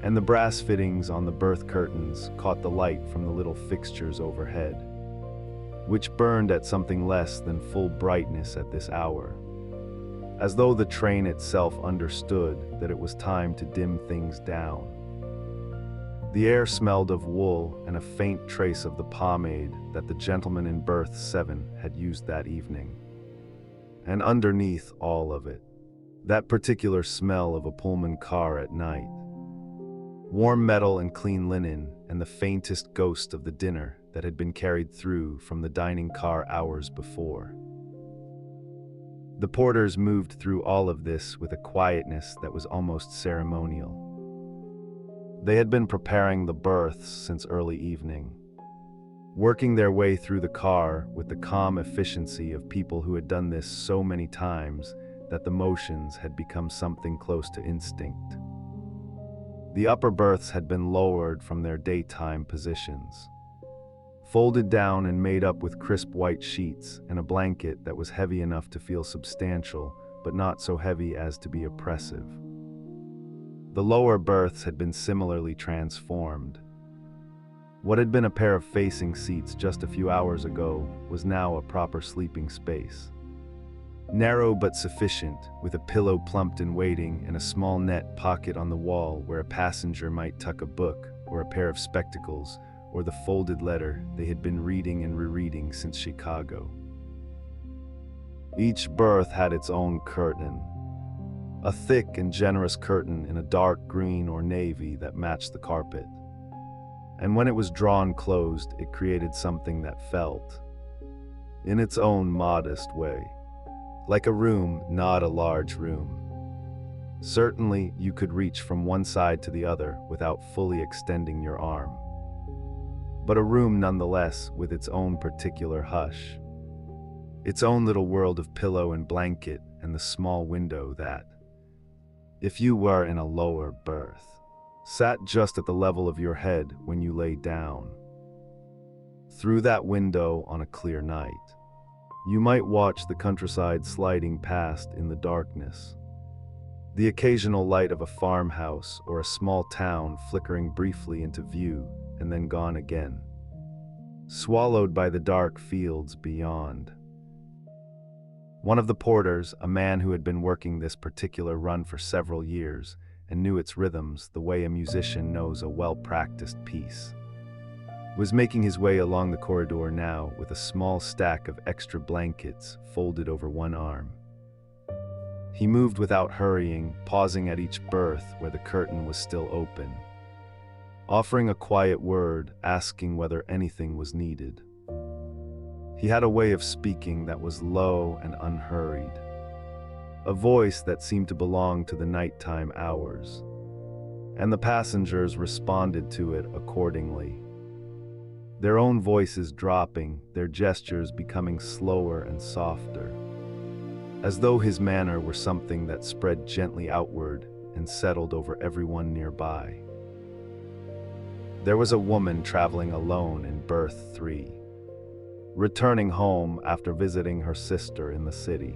and the brass fittings on the berth curtains caught the light from the little fixtures overhead, which burned at something less than full brightness at this hour, as though the train itself understood that it was time to dim things down. The air smelled of wool and a faint trace of the pomade that the gentleman in berth 7 had used that evening. And underneath all of it, that particular smell of a Pullman car at night, warm metal and clean linen, and the faintest ghost of the dinner that had been carried through from the dining car hours before. The porters moved through all of this with a quietness that was almost ceremonial. They had been preparing the berths since early evening, working their way through the car with the calm efficiency of people who had done this so many times that the motions had become something close to instinct. The upper berths had been lowered from their daytime positions, folded down and made up with crisp white sheets and a blanket that was heavy enough to feel substantial, but not so heavy as to be oppressive. The lower berths had been similarly transformed. What had been a pair of facing seats just a few hours ago was now a proper sleeping space. Narrow but sufficient, with a pillow plumped in waiting and a small net pocket on the wall where a passenger might tuck a book or a pair of spectacles or the folded letter they had been reading and rereading since Chicago. Each berth had its own curtain, a thick and generous curtain in a dark green or navy that matched the carpet. And when it was drawn closed, it created something that felt, in its own modest way, like a room, not a large room. Certainly, you could reach from one side to the other without fully extending your arm. But a room nonetheless, with its own particular hush. Its own little world of pillow and blanket and the small window that, if you were in a lower berth, sat just at the level of your head when you lay down. Through that window on a clear night, you might watch the countryside sliding past in the darkness, the occasional light of a farmhouse or a small town flickering briefly into view and then gone again, swallowed by the dark fields beyond. One of the porters, a man who had been working this particular run for several years and knew its rhythms the way a musician knows a well-practiced piece, was making his way along the corridor now with a small stack of extra blankets folded over one arm. He moved without hurrying, pausing at each berth where the curtain was still open, offering a quiet word, asking whether anything was needed. He had a way of speaking that was low and unhurried, a voice that seemed to belong to the nighttime hours, and the passengers responded to it accordingly. Their own voices dropping, their gestures becoming slower and softer, as though his manner were something that spread gently outward and settled over everyone nearby. There was a woman traveling alone in berth 3, returning home after visiting her sister in the city.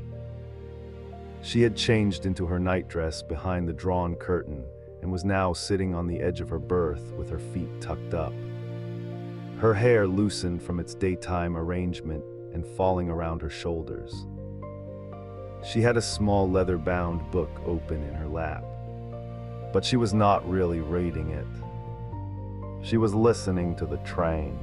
She had changed into her nightdress behind the drawn curtain and was now sitting on the edge of her berth with her feet tucked up, her hair loosened from its daytime arrangement and falling around her shoulders. She had a small leather-bound book open in her lap, but she was not really reading it. She was listening to the train,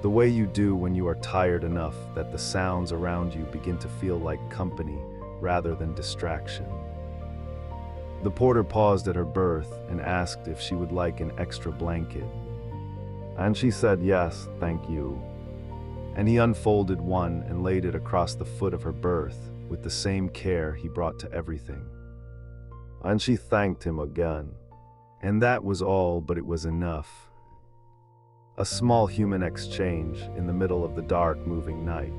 the way you do when you are tired enough that the sounds around you begin to feel like company rather than distraction. The porter paused at her berth and asked if she would like an extra blanket. And she said yes, thank you. And he unfolded one and laid it across the foot of her berth with the same care he brought to everything. And she thanked him again. And that was all, but it was enough. A small human exchange in the middle of the dark moving night.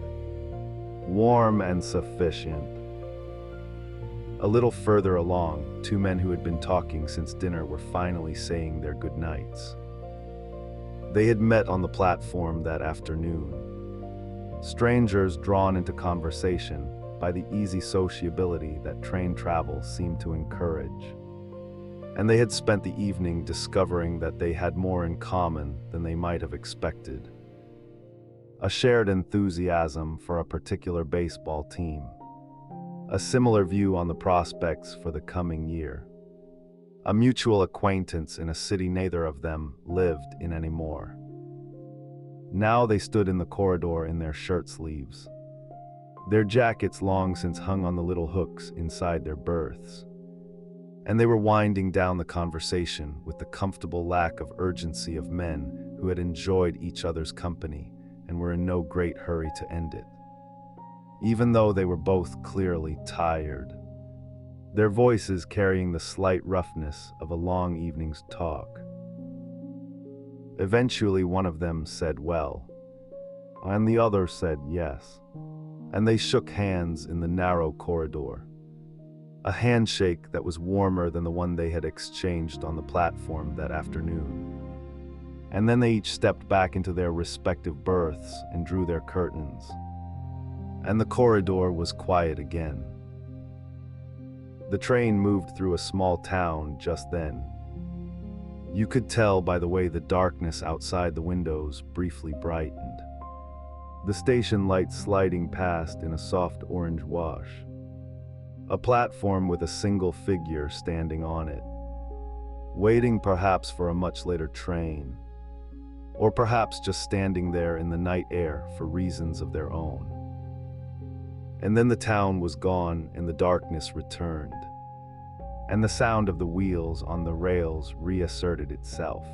Warm and sufficient. A little further along, two men who had been talking since dinner were finally saying their goodnights. They had met on the platform that afternoon. Strangers drawn into conversation by the easy sociability that train travel seemed to encourage. And they had spent the evening discovering that they had more in common than they might have expected. A shared enthusiasm for a particular baseball team. A similar view on the prospects for the coming year. A mutual acquaintance in a city neither of them lived in anymore. Now they stood in the corridor in their shirt sleeves, their jackets long since hung on the little hooks inside their berths, and they were winding down the conversation with the comfortable lack of urgency of men who had enjoyed each other's company and were in no great hurry to end it, even though they were both clearly tired, their voices carrying the slight roughness of a long evening's talk. Eventually one of them said well, and the other said yes, and they shook hands in the narrow corridor, a handshake that was warmer than the one they had exchanged on the platform that afternoon. And then they each stepped back into their respective berths and drew their curtains, and the corridor was quiet again. The train moved through a small town just then. You could tell by the way the darkness outside the windows briefly brightened. the station lights sliding past in a soft orange wash. A platform with a single figure standing on it, waiting perhaps for a much later train, or perhaps just standing there in the night air for reasons of their own. And then the town was gone and the darkness returned, and the sound of the wheels on the rails reasserted itself.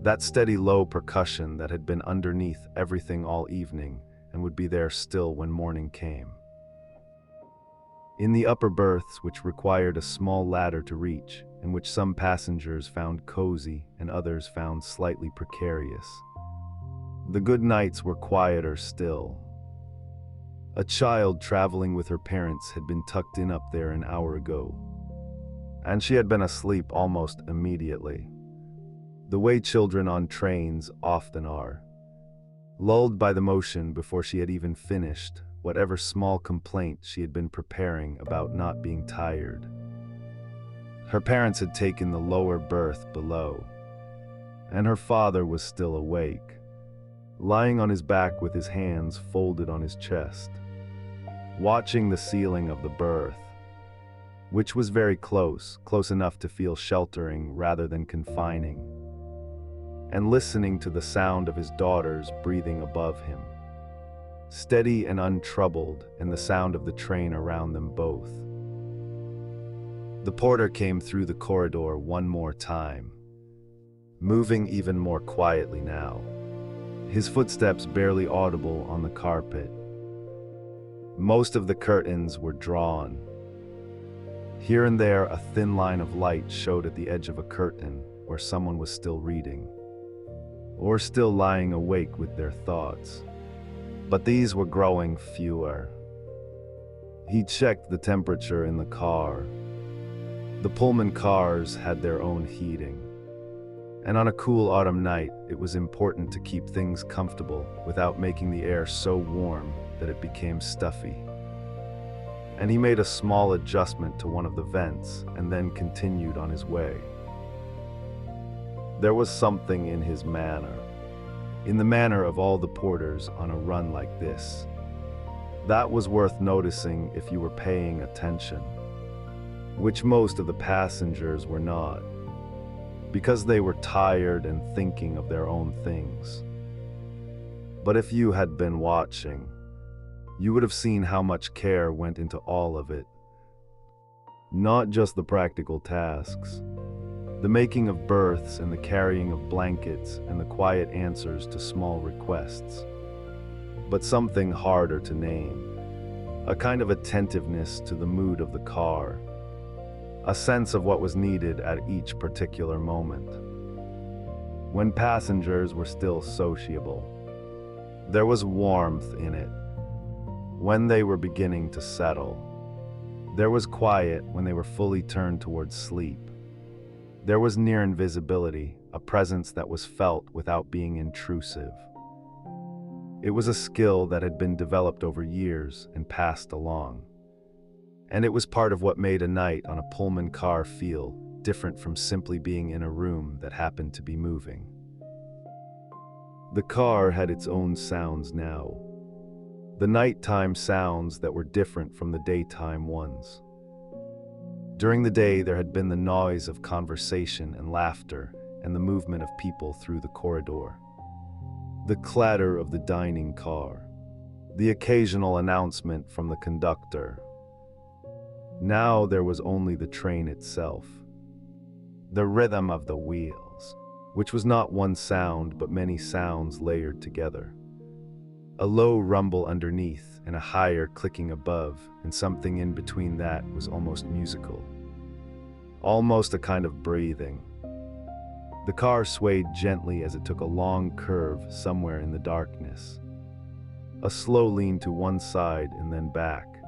That steady low percussion that had been underneath everything all evening and would be there still when morning came. In the upper berths, which required a small ladder to reach, and which some passengers found cozy and others found slightly precarious, the Goodnights were quieter still. A child traveling with her parents had been tucked in up there an hour ago, and she had been asleep almost immediately, the way children on trains often are, lulled by the motion before she had even finished whatever small complaint she had been preparing about not being tired. Her parents had taken the lower berth below, and her father was still awake, lying on his back with his hands folded on his chest, watching the ceiling of the berth, which was very close enough to feel sheltering rather than confining, and listening to the sound of his daughters breathing above him, steady and untroubled, and the sound of the train around them both. The porter came through the corridor one more time, moving even more quietly now, his footsteps barely audible on the carpet. Most of the curtains were drawn. Here and there, a thin line of light showed at the edge of a curtain where someone was still reading, or still lying awake with their thoughts. But these were growing fewer. He checked the temperature in the car. The Pullman cars had their own heating, and on a cool autumn night, it was important to keep things comfortable without making the air so warm that it became stuffy. And he made a small adjustment to one of the vents and then continued on his way. There was something in his manner, in the manner of all the porters on a run like this, that was worth noticing if you were paying attention, which most of the passengers were not, because they were tired and thinking of their own things. But if you had been watching, you would have seen how much care went into all of it. Not just the practical tasks, the making of berths and the carrying of blankets and the quiet answers to small requests, but something harder to name, a kind of attentiveness to the mood of the car, a sense of what was needed at each particular moment. When passengers were still sociable, there was warmth in it. When they were beginning to settle, there was quiet. When they were fully turned towards sleep, there was near invisibility, a presence that was felt without being intrusive. It was a skill that had been developed over years and passed along, and it was part of what made a night on a Pullman car feel different from simply being in a room that happened to be moving. The car had its own sounds now, the nighttime sounds that were different from the daytime ones. During the day, there had been the noise of conversation and laughter and the movement of people through the corridor, the clatter of the dining car, the occasional announcement from the conductor. Now there was only the train itself, the rhythm of the wheels, which was not one sound but many sounds layered together. A low rumble underneath and a higher clicking above, and something in between that was almost musical, almost a kind of breathing. The car swayed gently as it took a long curve somewhere in the darkness, a slow lean to one side and then back.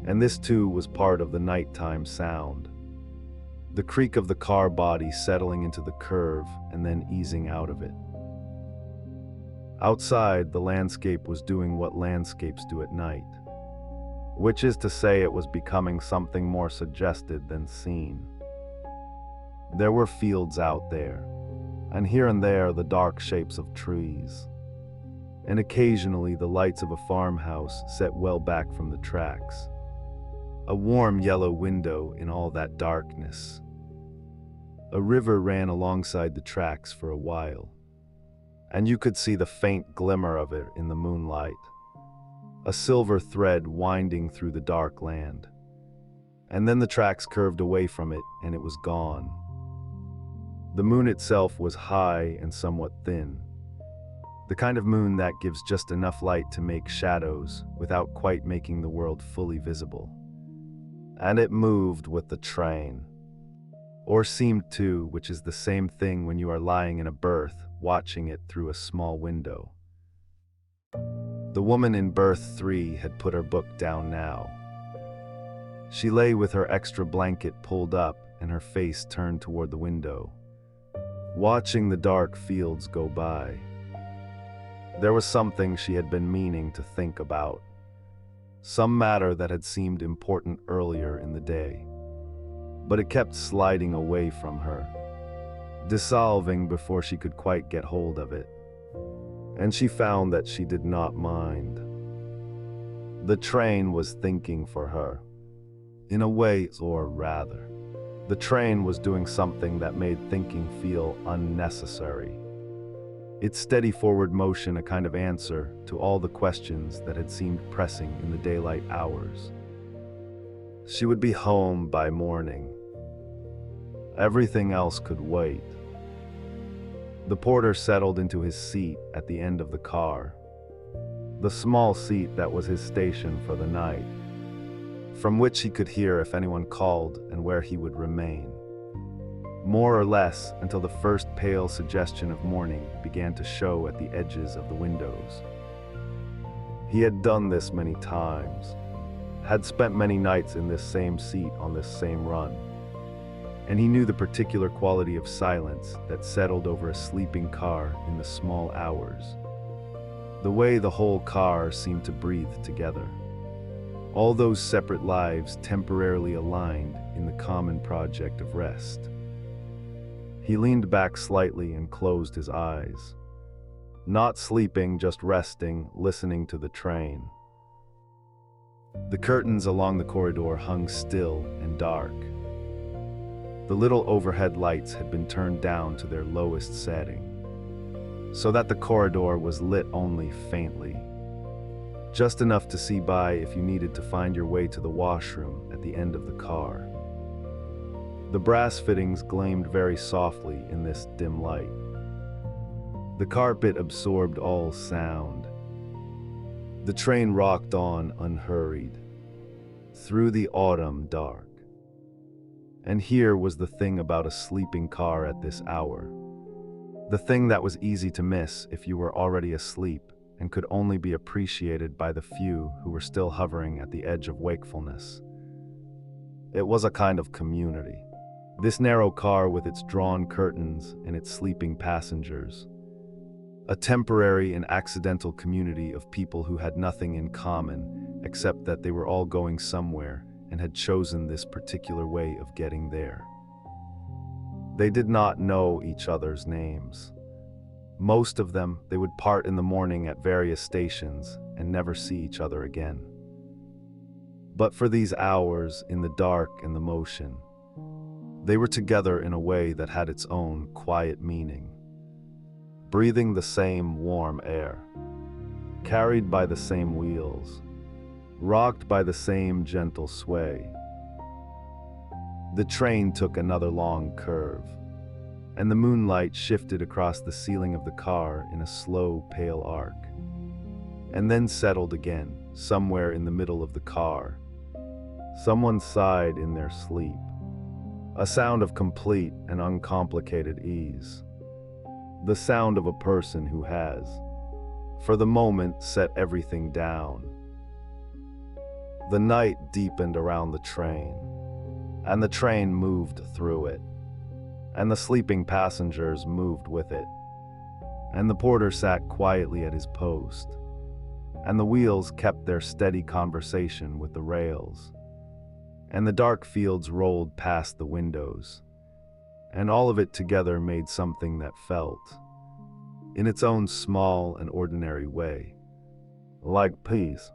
And this too was part of the nighttime sound, the creak of the car body settling into the curve and then easing out of it. Outside, the landscape was doing what landscapes do at night, which is to say it was becoming something more suggested than seen. There were fields out there, and here and there the dark shapes of trees. and occasionally the lights of a farmhouse set well back from the tracks. A warm yellow window in all that darkness. A river ran alongside the tracks for a while, and you could see the faint glimmer of it in the moonlight, a silver thread winding through the dark land. And then the tracks curved away from it, and it was gone. The moon itself was high and somewhat thin, the kind of moon that gives just enough light to make shadows without quite making the world fully visible. And it moved with the train. Or seemed to, which is the same thing when you are lying in a berth, watching it through a small window. The woman in berth 3 had put her book down now. She lay with her extra blanket pulled up and her face turned toward the window, watching the dark fields go by. There was something she had been meaning to think about, some matter that had seemed important earlier in the day, but it kept sliding away from her, dissolving before she could quite get hold of it. And she found that she did not mind. The train was thinking for her, in a way, or rather, the train was doing something that made thinking feel unnecessary. Its steady forward motion a kind of answer to all the questions that had seemed pressing in the daylight hours. She would be home by morning. Everything else could wait. The porter settled into his seat at the end of the car, the small seat that was his station for the night, from which he could hear if anyone called and where he would remain, more or less until the first pale suggestion of morning began to show at the edges of the windows. He had done this many times, had spent many nights in this same seat on this same run, and he knew the particular quality of silence that settled over a sleeping car in the small hours, the way the whole car seemed to breathe together, all those separate lives temporarily aligned in the common project of rest. He leaned back slightly and closed his eyes. Not sleeping, just resting, listening to the train. The curtains along the corridor hung still and dark. The little overhead lights had been turned down to their lowest setting, so that the corridor was lit only faintly, just enough to see by if you needed to find your way to the washroom at the end of the car. The brass fittings gleamed very softly in this dim light. The carpet absorbed all sound. The train rocked on unhurried, through the autumn dark. And here was the thing about a sleeping car at this hour. The thing that was easy to miss if you were already asleep and could only be appreciated by the few who were still hovering at the edge of wakefulness. It was a kind of community. This narrow car with its drawn curtains and its sleeping passengers. A temporary and accidental community of people who had nothing in common except that they were all going somewhere and had chosen this particular way of getting there. They did not know each other's names. Most of them, they would part in the morning at various stations and never see each other again. But for these hours in the dark and the motion, they were together in a way that had its own quiet meaning, breathing the same warm air, carried by the same wheels, rocked by the same gentle sway. The train took another long curve, and the moonlight shifted across the ceiling of the car in a slow, pale arc, and then settled again, somewhere in the middle of the car. Someone sighed in their sleep, a sound of complete and uncomplicated ease, the sound of a person who has, for the moment, set everything down. The night deepened around the train, and the train moved through it, and the sleeping passengers moved with it, and the porter sat quietly at his post, and the wheels kept their steady conversation with the rails, and the dark fields rolled past the windows, and all of it together made something that felt, in its own small and ordinary way, like peace.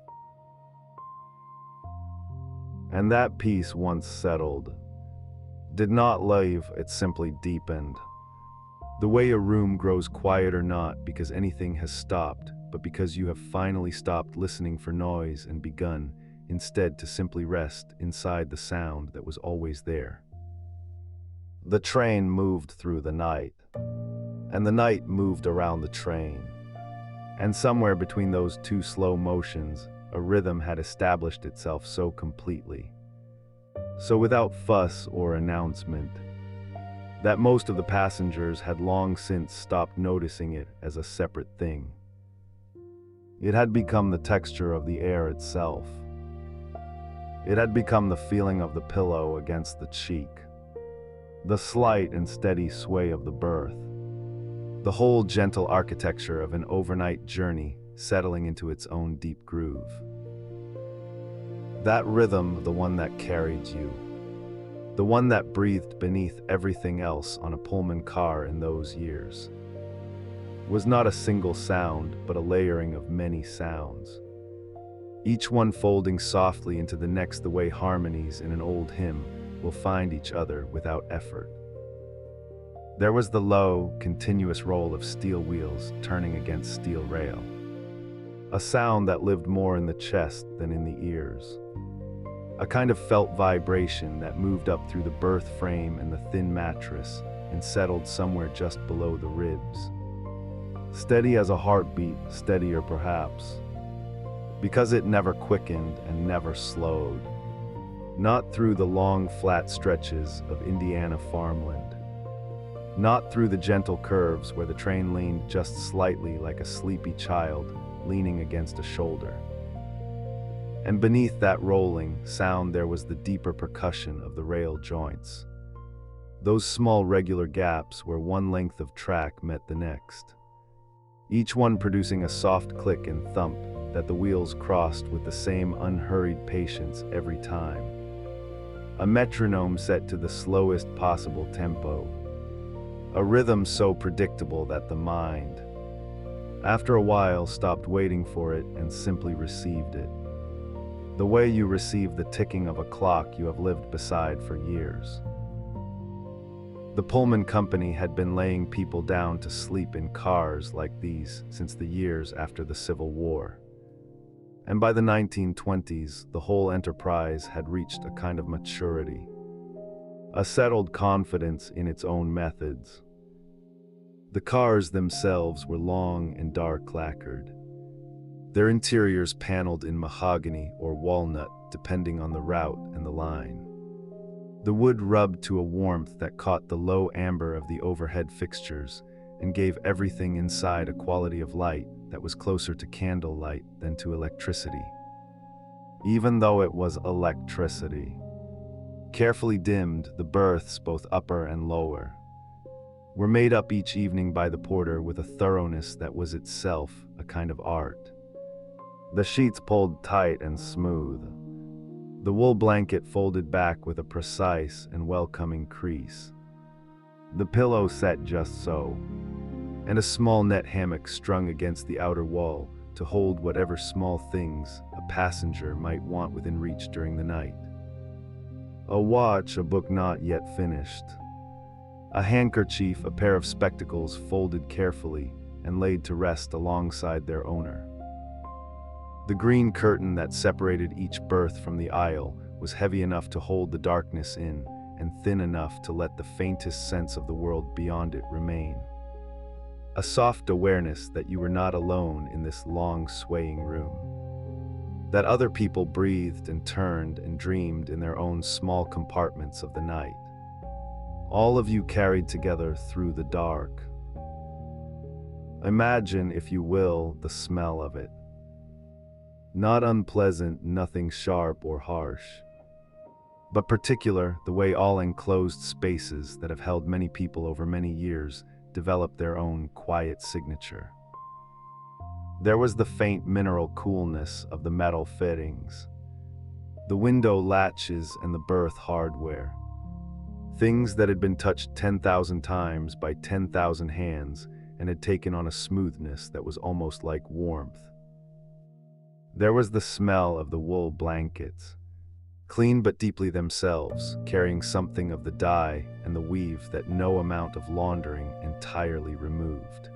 And that peace, once settled, did not leave, it simply deepened. The way a room grows quieter not because anything has stopped, but because you have finally stopped listening for noise and begun, instead, to simply rest inside the sound that was always there. The train moved through the night, and the night moved around the train. And somewhere between those two slow motions, a rhythm had established itself so completely, so without fuss or announcement, that most of the passengers had long since stopped noticing it as a separate thing. It had become the texture of the air itself. It had become the feeling of the pillow against the cheek, the slight and steady sway of the berth, the whole gentle architecture of an overnight journey settling into its own deep groove. That rhythm, the one that carried you, the one that breathed beneath everything else on a Pullman car in those years, was not a single sound, but a layering of many sounds, each one folding softly into the next, the way harmonies in an old hymn will find each other without effort. There was the low, continuous roll of steel wheels turning against steel rail, a sound that lived more in the chest than in the ears, a kind of felt vibration that moved up through the berth frame and the thin mattress and settled somewhere just below the ribs. Steady as a heartbeat, steadier perhaps, because it never quickened and never slowed, not through the long flat stretches of Indiana farmland, not through the gentle curves where the train leaned just slightly like a sleepy child leaning against a shoulder. And beneath that rolling sound there was the deeper percussion of the rail joints, those small regular gaps where one length of track met the next, each one producing a soft click and thump that the wheels crossed with the same unhurried patience every time. A metronome set to the slowest possible tempo, a rhythm so predictable that the mind, after a while, stopped waiting for it and simply received it, the way you receive the ticking of a clock you have lived beside for years. The Pullman Company had been laying people down to sleep in cars like these since the years after the Civil War. And by the 1920s, the whole enterprise had reached a kind of maturity, a settled confidence in its own methods. The cars themselves were long and dark lacquered, their interiors paneled in mahogany or walnut depending on the route and the line. The wood rubbed to a warmth that caught the low amber of the overhead fixtures and gave everything inside a quality of light that was closer to candlelight than to electricity. Even though it was electricity. Carefully dimmed, the berths, both upper and lower, were made up each evening by the porter with a thoroughness that was itself a kind of art. The sheets pulled tight and smooth, the wool blanket folded back with a precise and welcoming crease, the pillow set just so, and a small net hammock strung against the outer wall to hold whatever small things a passenger might want within reach during the night. A watch, a book not yet finished, a handkerchief, a pair of spectacles folded carefully and laid to rest alongside their owner. The green curtain that separated each berth from the aisle was heavy enough to hold the darkness in and thin enough to let the faintest sense of the world beyond it remain. A soft awareness that you were not alone in this long swaying room, that other people breathed and turned and dreamed in their own small compartments of the night, all of you carried together through the dark. Imagine, if you will, the smell of it. Not unpleasant, nothing sharp or harsh, but particular, the way all enclosed spaces that have held many people over many years develop their own quiet signature. There was the faint mineral coolness of the metal fittings, the window latches and the berth hardware, things that had been touched 10,000 times by 10,000 hands and had taken on a smoothness that was almost like warmth. There was the smell of the wool blankets, clean but deeply themselves, carrying something of the dye and the weave that no amount of laundering entirely removed.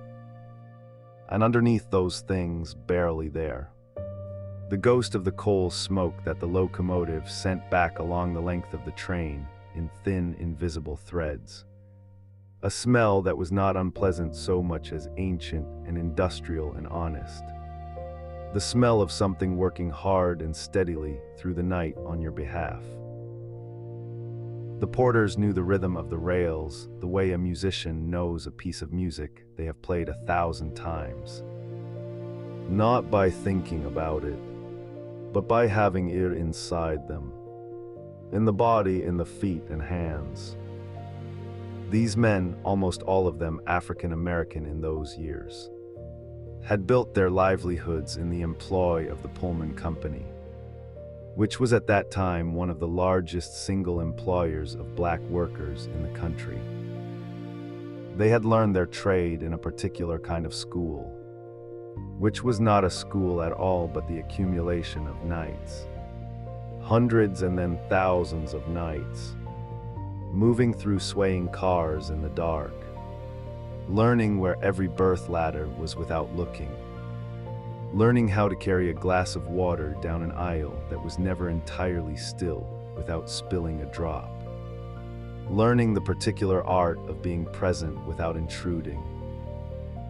And underneath those things, barely there, the ghost of the coal smoke that the locomotive sent back along the length of the train in thin, invisible threads. A smell that was not unpleasant so much as ancient and industrial and honest. The smell of something working hard and steadily through the night on your behalf. The porters knew the rhythm of the rails the way a musician knows a piece of music they have played 1,000 times. Not by thinking about it, but by having it inside them, in the body, in the feet and hands. These men, almost all of them African American in those years, had built their livelihoods in the employ of the Pullman Company, which was at that time one of the largest single employers of black workers in the country. They had learned their trade in a particular kind of school, which was not a school at all but the accumulation of nights. Hundreds and then thousands of nights, moving through swaying cars in the dark, learning where every berth ladder was without looking, learning how to carry a glass of water down an aisle that was never entirely still without spilling a drop, learning the particular art of being present without intruding,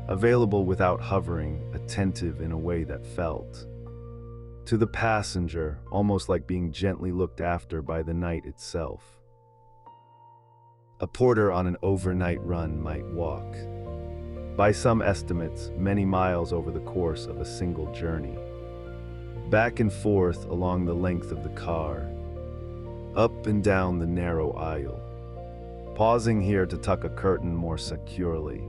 available without hovering, attentive in a way that felt, to the passenger, almost like being gently looked after by the night itself. A porter on an overnight run might walk, by some estimates, many miles over the course of a single journey, back and forth along the length of the car, up and down the narrow aisle, pausing here to tuck a curtain more securely,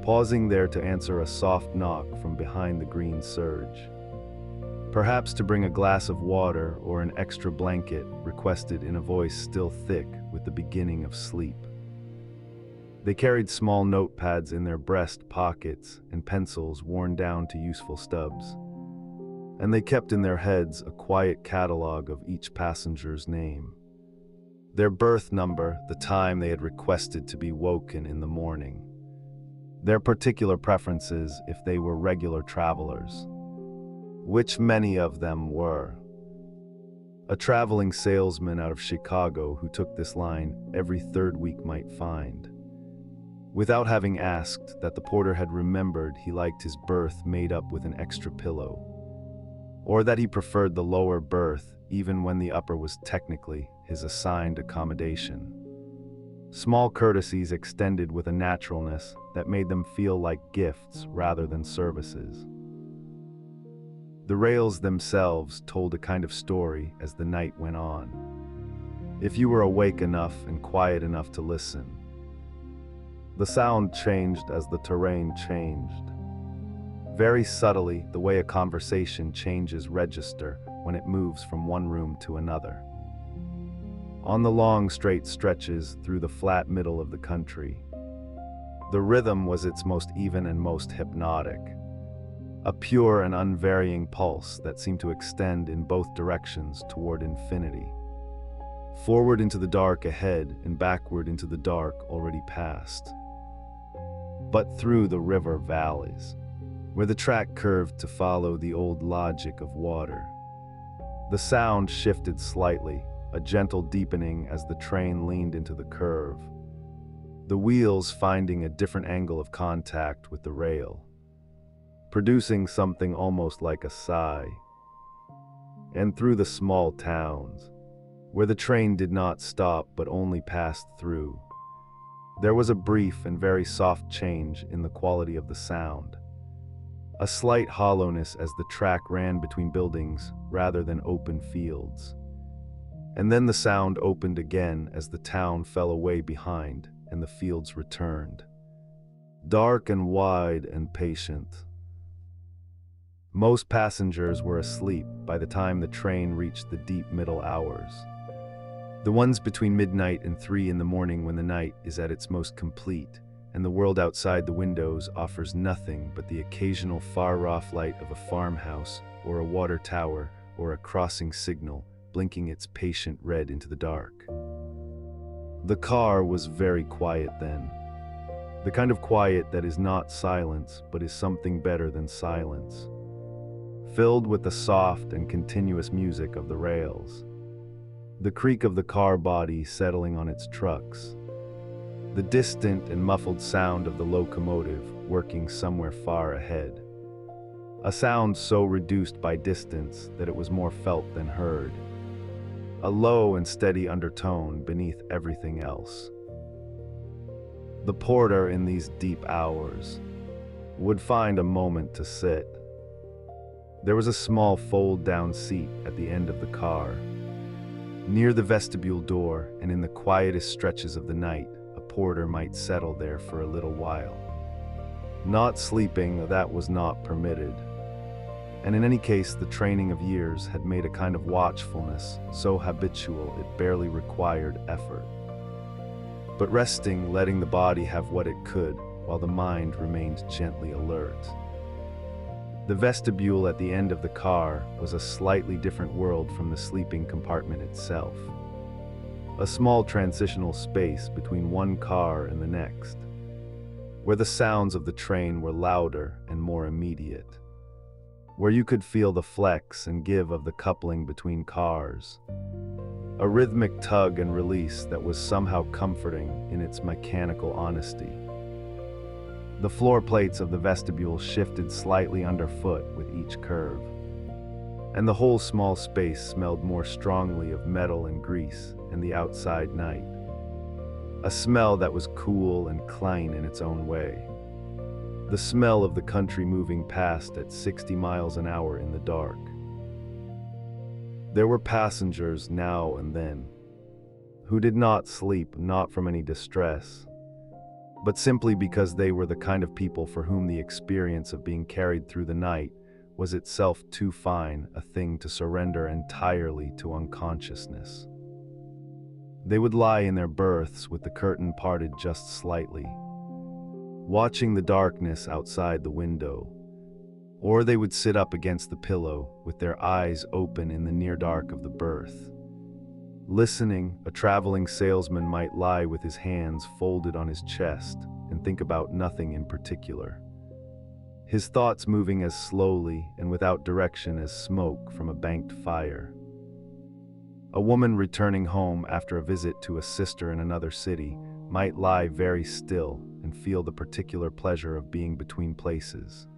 pausing there to answer a soft knock from behind the green serge, perhaps to bring a glass of water or an extra blanket requested in a voice still thick with the beginning of sleep. They carried small notepads in their breast pockets and pencils worn down to useful stubs, and they kept in their heads a quiet catalog of each passenger's name, their berth number, the time they had requested to be woken in the morning, their particular preferences if they were regular travelers, which many of them were. A traveling salesman out of Chicago who took this line every third week might find, without having asked, that the porter had remembered he liked his berth made up with an extra pillow, or that he preferred the lower berth even when the upper was technically his assigned accommodation. Small courtesies extended with a naturalness that made them feel like gifts rather than services. The rails themselves told a kind of story as the night went on, if you were awake enough and quiet enough to listen. The sound changed as the terrain changed, very subtly, the way a conversation changes register when it moves from one room to another. On the long straight stretches through the flat middle of the country, the rhythm was its most even and most hypnotic, a pure and unvarying pulse that seemed to extend in both directions toward infinity, forward into the dark ahead and backward into the dark already past, but through the river valleys, where the track curved to follow the old logic of water. The sound shifted slightly, a gentle deepening as the train leaned into the curve, the wheels finding a different angle of contact with the rail, producing something almost like a sigh. And through the small towns, where the train did not stop but only passed through, there was a brief and very soft change in the quality of the sound, a slight hollowness as the track ran between buildings rather than open fields. And then the sound opened again as the town fell away behind and the fields returned, dark and wide and patient. Most passengers were asleep by the time the train reached the deep middle hours, the ones between midnight and 3 in the morning, when the night is at its most complete and the world outside the windows offers nothing but the occasional far-off light of a farmhouse or a water tower or a crossing signal blinking its patient red into the dark. The car was very quiet then. The kind of quiet that is not silence, but is something better than silence. Filled with the soft and continuous music of the rails. The creak of the car body settling on its trucks. The distant and muffled sound of the locomotive working somewhere far ahead. A sound so reduced by distance that it was more felt than heard. A low and steady undertone beneath everything else. The porter in these deep hours would find a moment to sit. There was a small fold-down seat at the end of the car. Near the vestibule door and in the quietest stretches of the night, a porter might settle there for a little while. Not sleeping, that was not permitted. And in any case, the training of years had made a kind of watchfulness so habitual it barely required effort. But resting, letting the body have what it could, while the mind remained gently alert. The vestibule at the end of the car was a slightly different world from the sleeping compartment itself. A small transitional space between one car and the next, where the sounds of the train were louder and more immediate, where you could feel the flex and give of the coupling between cars, a rhythmic tug and release that was somehow comforting in its mechanical honesty. The floor plates of the vestibule shifted slightly underfoot with each curve, and the whole small space smelled more strongly of metal and grease and the outside night. A smell that was cool and clean in its own way. The smell of the country moving past at 60 miles an hour in the dark. There were passengers now and then who did not sleep, not from any distress, but simply because they were the kind of people for whom the experience of being carried through the night was itself too fine a thing to surrender entirely to unconsciousness. They would lie in their berths with the curtain parted just slightly, watching the darkness outside the window, or they would sit up against the pillow with their eyes open in the near dark of the berth. Listening, a traveling salesman might lie with his hands folded on his chest and think about nothing in particular. His thoughts moving as slowly and without direction as smoke from a banked fire. A woman returning home after a visit to a sister in another city might lie very still and feel the particular pleasure of being between places.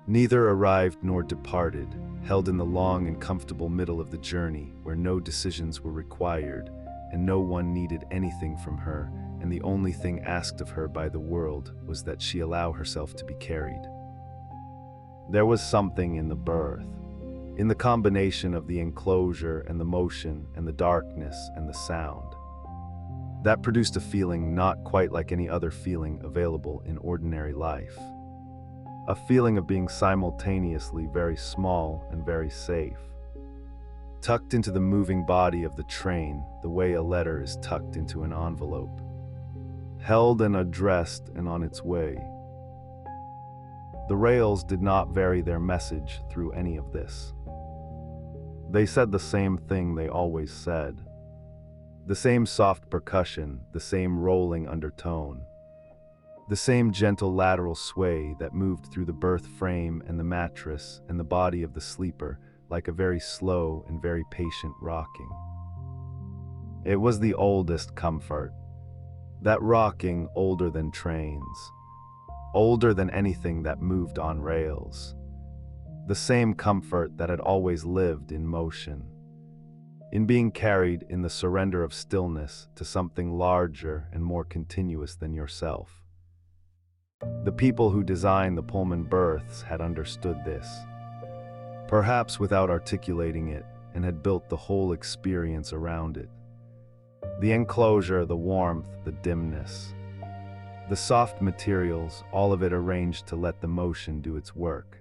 Neither arrived nor departed, held in the long and comfortable middle of the journey where no decisions were required and no one needed anything from her, and the only thing asked of her by the world was that she allow herself to be carried. There was something in the berth, in the combination of the enclosure and the motion and the darkness and the sound, that produced a feeling not quite like any other feeling available in ordinary life. A feeling of being simultaneously very small and very safe. Tucked into the moving body of the train, the way a letter is tucked into an envelope. Held and addressed and on its way. The rails did not vary their message through any of this. They said the same thing they always said. The same soft percussion, the same rolling undertone. The same gentle lateral sway that moved through the berth frame and the mattress and the body of the sleeper like a very slow and very patient rocking. It was the oldest comfort. That rocking older than trains. Older than anything that moved on rails. The same comfort that had always lived in motion. In being carried in the surrender of stillness to something larger and more continuous than yourself. The people who designed the Pullman berths had understood this, perhaps without articulating it, and had built the whole experience around it. The enclosure, the warmth, the dimness, the soft materials, all of it arranged to let the motion do its work,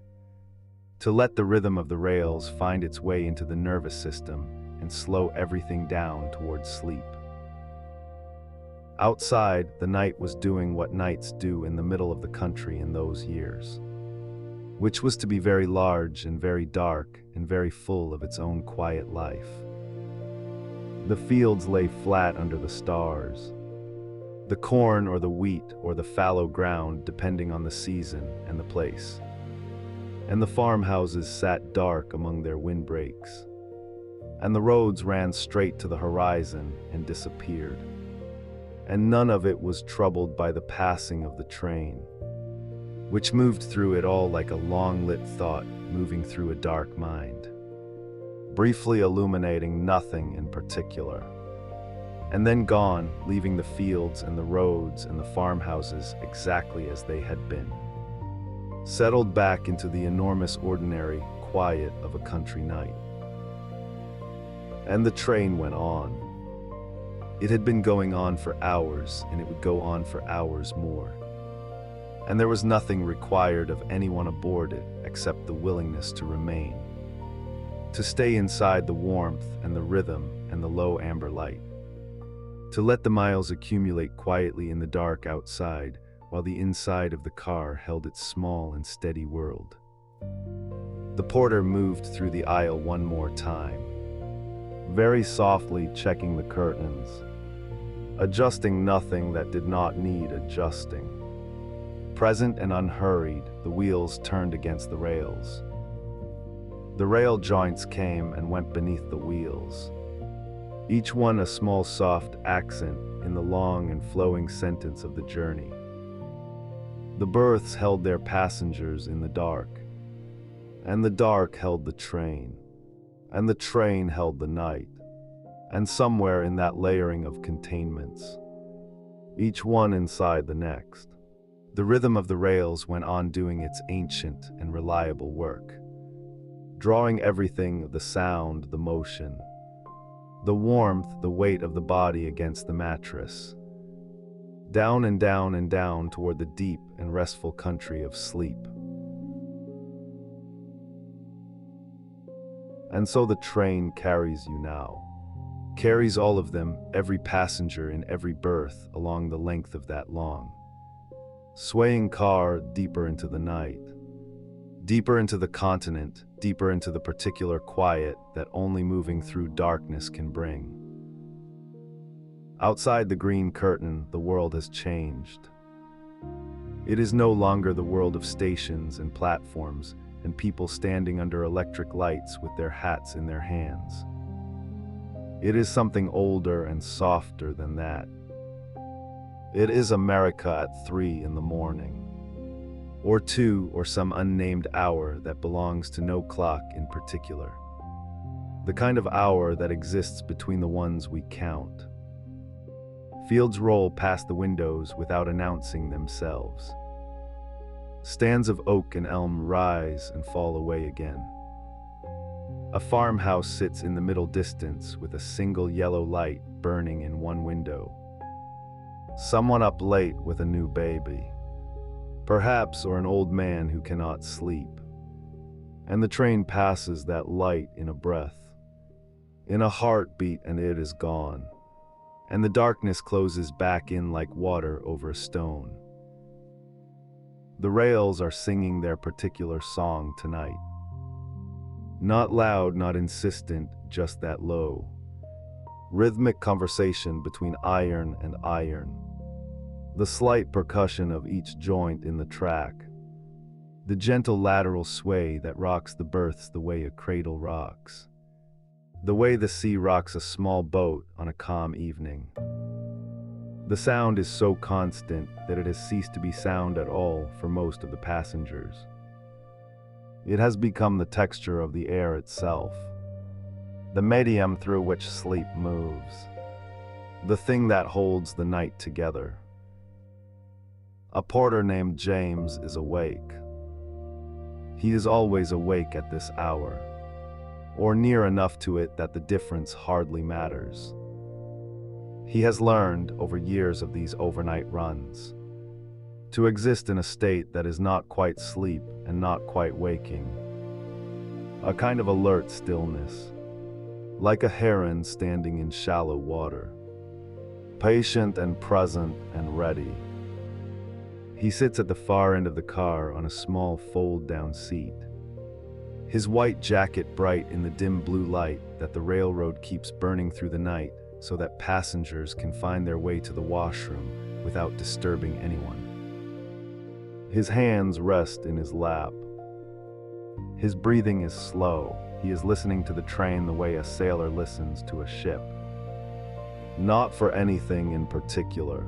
to let the rhythm of the rails find its way into the nervous system and slow everything down towards sleep. Outside, the night was doing what nights do in the middle of the country in those years, which was to be very large and very dark and very full of its own quiet life. The fields lay flat under the stars. The corn or the wheat or the fallow ground, depending on the season and the place. And the farmhouses sat dark among their windbreaks. And the roads ran straight to the horizon and disappeared. And none of it was troubled by the passing of the train, which moved through it all like a long-lit thought moving through a dark mind, briefly illuminating nothing in particular, and then gone, leaving the fields and the roads and the farmhouses exactly as they had been, settled back into the enormous ordinary quiet of a country night. And the train went on. It had been going on for hours, and it would go on for hours more. And there was nothing required of anyone aboard it except the willingness to remain, to stay inside the warmth and the rhythm and the low amber light, to let the miles accumulate quietly in the dark outside while the inside of the car held its small and steady world. The porter moved through the aisle one more time, very softly checking the curtains, adjusting nothing that did not need adjusting. Present and unhurried, the wheels turned against the rails. The rail joints came and went beneath the wheels, each one a small soft accent in the long and flowing sentence of the journey. The berths held their passengers in the dark, and the dark held the train, and the train held the night, and somewhere in that layering of containments, each one inside the next, the rhythm of the rails went on doing its ancient and reliable work, drawing everything, the sound, the motion, the warmth, the weight of the body against the mattress, down and down and down toward the deep and restful country of sleep. And so the train carries you now, carries all of them, every passenger in every berth along the length of that long, swaying car deeper into the night, deeper into the continent, deeper into the particular quiet that only moving through darkness can bring. Outside the green curtain, the world has changed. It is no longer the world of stations and platforms and people standing under electric lights with their hats in their hands. It is something older and softer than that. It is America at 3 in the morning, or 2 or some unnamed hour that belongs to no clock in particular. The kind of hour that exists between the ones we count. Fields roll past the windows without announcing themselves. Stands of oak and elm rise and fall away again. A farmhouse sits in the middle distance with a single yellow light burning in one window. Someone up late with a new baby, perhaps, or an old man who cannot sleep. And the train passes that light in a breath, in a heartbeat, and it is gone. And the darkness closes back in like water over a stone. The rails are singing their particular song tonight. Not loud, not insistent, just that low, rhythmic conversation between iron and iron. The slight percussion of each joint in the track. The gentle lateral sway that rocks the berths the way a cradle rocks. The way the sea rocks a small boat on a calm evening. The sound is so constant that it has ceased to be sound at all for most of the passengers. It has become the texture of the air itself, the medium through which sleep moves, the thing that holds the night together. A porter named James is awake. He is always awake at this hour, or near enough to it that the difference hardly matters. He has learned, over years of these overnight runs, to exist in a state that is not quite sleep and not quite waking. A kind of alert stillness, like a heron standing in shallow water. patient and present and ready. He sits at the far end of the car on a small fold-down seat. His white jacket bright in the dim blue light that the railroad keeps burning through the night so that passengers can find their way to the washroom without disturbing anyone. His hands rest in his lap. His breathing is slow. He is listening to the train the way a sailor listens to a ship. Not for anything in particular.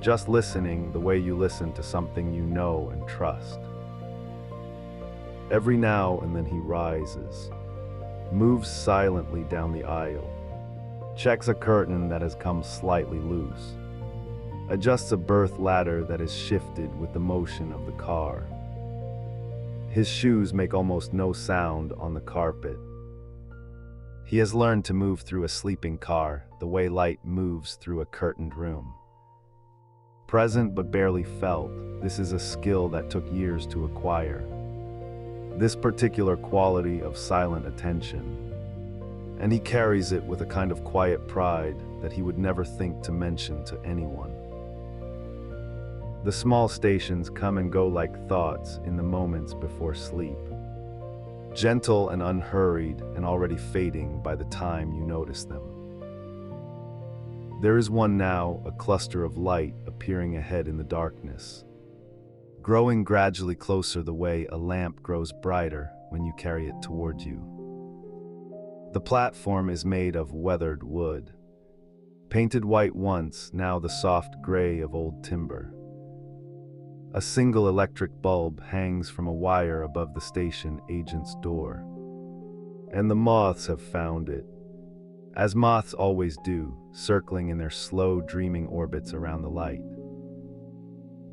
Just listening the way you listen to something you know and trust. Every now and then he rises, moves silently down the aisle, checks a curtain that has come slightly loose, adjusts a berth ladder that is shifted with the motion of the car. His shoes make almost no sound on the carpet. He has learned to move through a sleeping car the way light moves through a curtained room. Present but barely felt, this is a skill that took years to acquire. This particular quality of silent attention. And he carries it with a kind of quiet pride that he would never think to mention to anyone. The small stations come and go like thoughts in the moments before sleep. Gentle and unhurried and already fading by the time you notice them. There is one now, a cluster of light appearing ahead in the darkness, growing gradually closer the way a lamp grows brighter when you carry it toward you. The platform is made of weathered wood, painted white once, now the soft gray of old timber. A single electric bulb hangs from a wire above the station agent's door. And the moths have found it, as moths always do, circling in their slow, dreaming orbits around the light.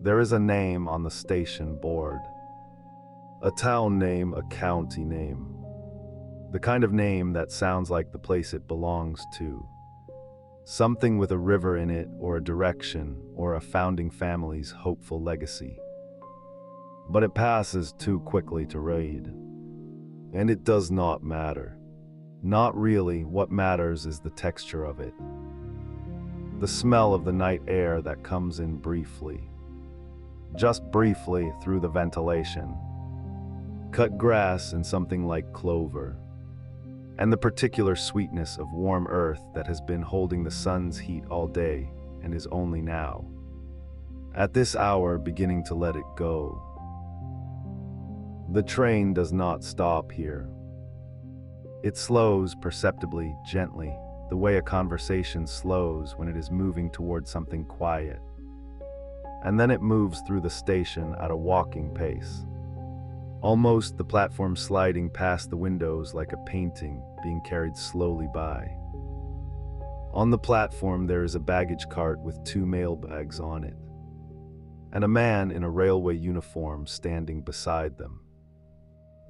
There is a name on the station board. A town name, a county name. The kind of name that sounds like the place it belongs to. Something with a river in it, or a direction, or a founding family's hopeful legacy. But it passes too quickly to read. And it does not matter. Not really. What matters is the texture of it. The smell of the night air that comes in briefly. Just briefly through the ventilation. Cut grass and something like clover. And the particular sweetness of warm earth that has been holding the sun's heat all day and is only now, at this hour, beginning to let it go. The train does not stop here. It slows perceptibly, gently, the way a conversation slows when it is moving toward something quiet. And then it moves through the station at a walking pace. Almost the platform sliding past the windows like a painting being carried slowly by. On the platform there is a baggage cart with 2 mailbags on it, and a man in a railway uniform standing beside them.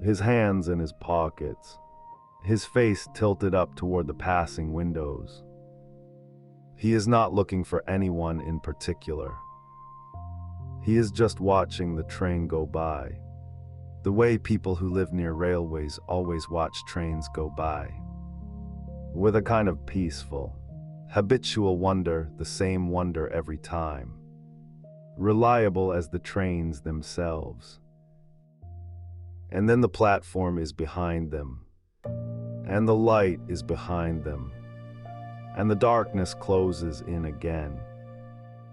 His hands in his pockets, his face tilted up toward the passing windows. He is not looking for anyone in particular. He is just watching the train go by. The way people who live near railways always watch trains go by. With a kind of peaceful, habitual wonder, the same wonder every time. Reliable as the trains themselves. And then the platform is behind them. And the light is behind them. And the darkness closes in again.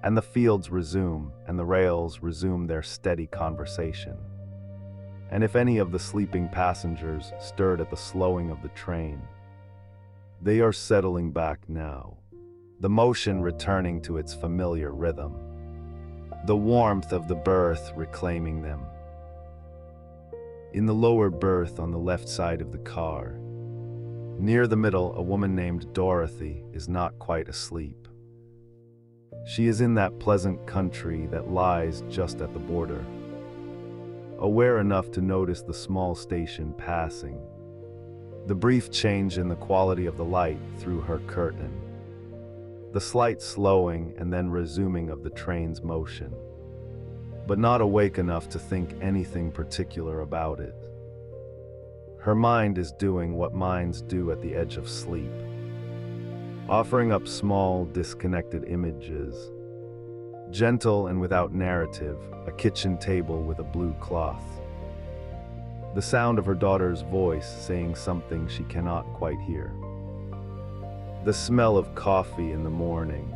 And the fields resume, and the rails resume their steady conversation. And if any of the sleeping passengers stirred at the slowing of the train, they are settling back now, the motion returning to its familiar rhythm, the warmth of the berth reclaiming them. In the lower berth on the left side of the car, near the middle, a woman named Dorothy is not quite asleep. She is in that pleasant country that lies just at the border, aware enough to notice the small station passing, the brief change in the quality of the light through her curtain, the slight slowing and then resuming of the train's motion, but not awake enough to think anything particular about it. Her mind is doing what minds do at the edge of sleep. offering up small, disconnected images. Gentle and without narrative, a kitchen table with a blue cloth. The sound of her daughter's voice saying something she cannot quite hear. The smell of coffee in the morning.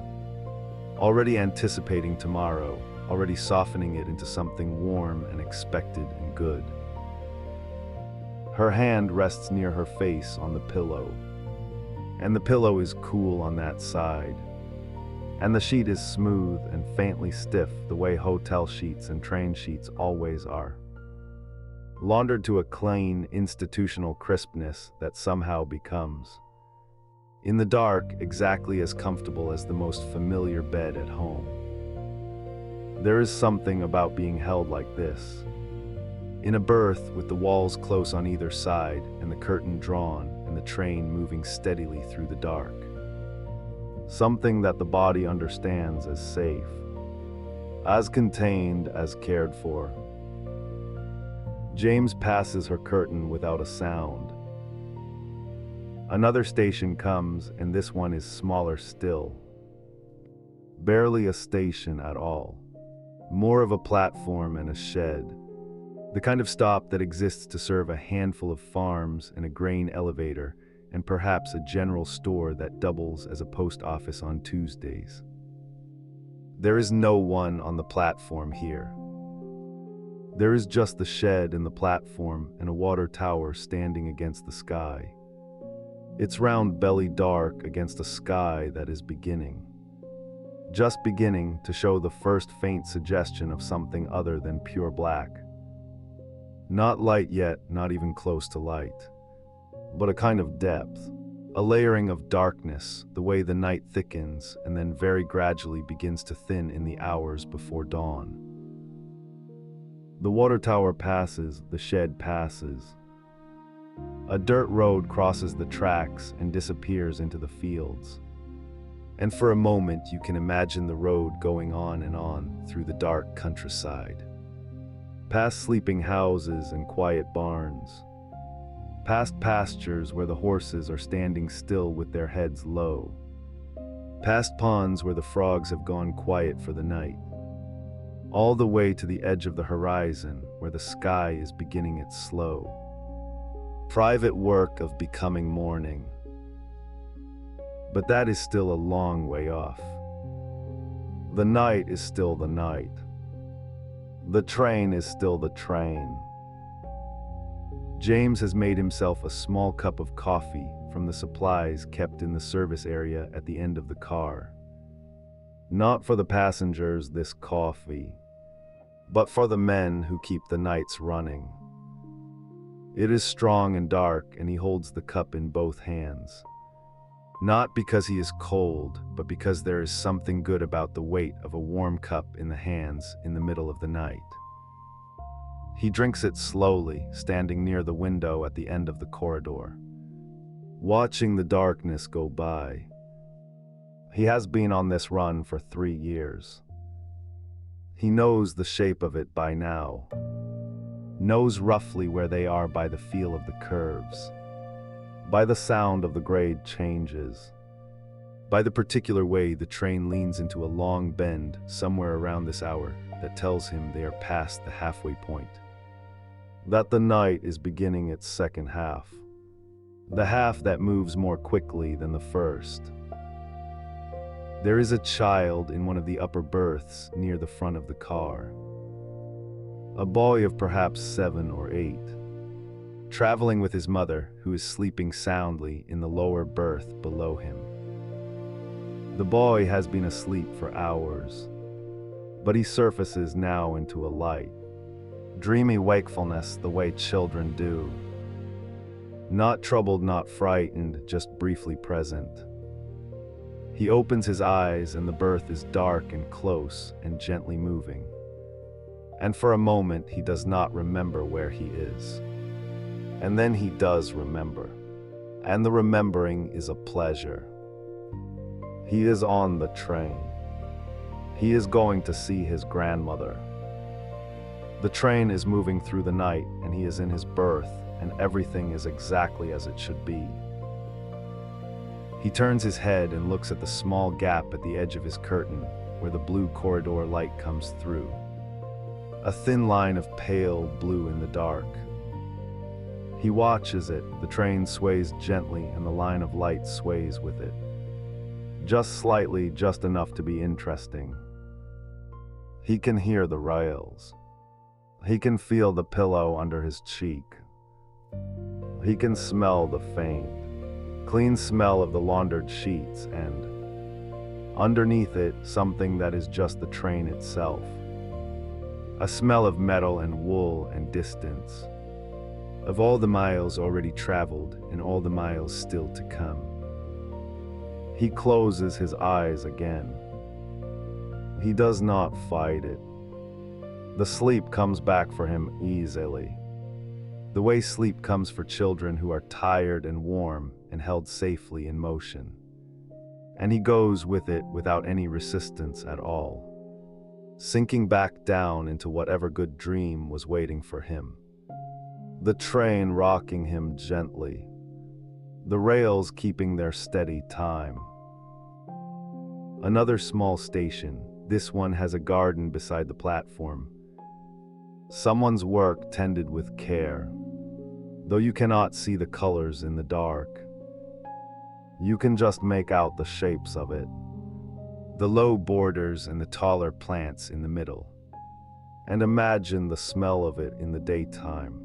Already anticipating tomorrow, already softening it into something warm and expected and good. Her hand rests near her face on the pillow, and the pillow is cool on that side, and the sheet is smooth and faintly stiff the way hotel sheets and train sheets always are. Laundered to a clean, institutional crispness that somehow becomes, in the dark, exactly as comfortable as the most familiar bed at home. There is something about being held like this, in a berth with the walls close on either side and the curtain drawn and the train moving steadily through the dark. Something that the body understands as safe, as contained, as cared for. James passes her curtain without a sound. Another station comes, and this one is smaller still. Barely a station at all. More of a platform and a shed. The kind of stop that exists to serve a handful of farms and a grain elevator, and perhaps a general store that doubles as a post office on Tuesdays. There is no one on the platform here. There is just the shed and the platform and a water tower standing against the sky. Its round belly dark against a sky that is beginning. Just beginning to show the first faint suggestion of something other than pure black. Not light yet, not even close to light, but a kind of depth, a layering of darkness, the way the night thickens and then very gradually begins to thin in the hours before dawn. The water tower passes, the shed passes. A dirt road crosses the tracks and disappears into the fields. And for a moment you can imagine the road going on and on through the dark countryside. Past sleeping houses and quiet barns. Past pastures where the horses are standing still with their heads low. Past ponds where the frogs have gone quiet for the night. All the way to the edge of the horizon where the sky is beginning its slow, private work of becoming morning. But that is still a long way off. The night is still the night. The train is still the train. James has made himself a small cup of coffee from the supplies kept in the service area at the end of the car. Not for the passengers, this coffee, but for the men who keep the nights running. It is strong and dark, and he holds the cup in both hands. Not because he is cold, but because there is something good about the weight of a warm cup in the hands in the middle of the night. He drinks it slowly, standing near the window at the end of the corridor, watching the darkness go by. He has been on this run for 3 years. He knows the shape of it by now, knows roughly where they are by the feel of the curves, by the sound of the grade changes, by the particular way the train leans into a long bend somewhere around this hour that tells him they are past the halfway point, that the night is beginning its second half, the half that moves more quickly than the first. There is a child in one of the upper berths near the front of the car, a boy of perhaps 7 or 8, traveling with his mother, who is sleeping soundly in the lower berth below him. The boy has been asleep for hours, but he surfaces now into a light, dreamy wakefulness the way children do. Not troubled, not frightened, just briefly present. He opens his eyes and the berth is dark and close and gently moving. And for a moment he does not remember where he is. And then he does remember. And the remembering is a pleasure. He is on the train. He is going to see his grandmother. The train is moving through the night and he is in his berth and everything is exactly as it should be. He turns his head and looks at the small gap at the edge of his curtain where the blue corridor light comes through. A thin line of pale blue in the dark. He watches it. The train sways gently and the line of light sways with it. Just slightly, just enough to be interesting. He can hear the rails. He can feel the pillow under his cheek. He can smell the faint, clean smell of the laundered sheets and, underneath it, something that is just the train itself. A smell of metal and wool and distance. Of all the miles already traveled and all the miles still to come. He closes his eyes again. He does not fight it. The sleep comes back for him easily. The way sleep comes for children who are tired and warm and held safely in motion. And he goes with it without any resistance at all, sinking back down into whatever good dream was waiting for him. The train rocking him gently, the rails keeping their steady time. Another small station. This one has a garden beside the platform. Someone's work tended with care, though you cannot see the colors in the dark. You can just make out the shapes of it, the low borders and the taller plants in the middle, and imagine the smell of it in the daytime.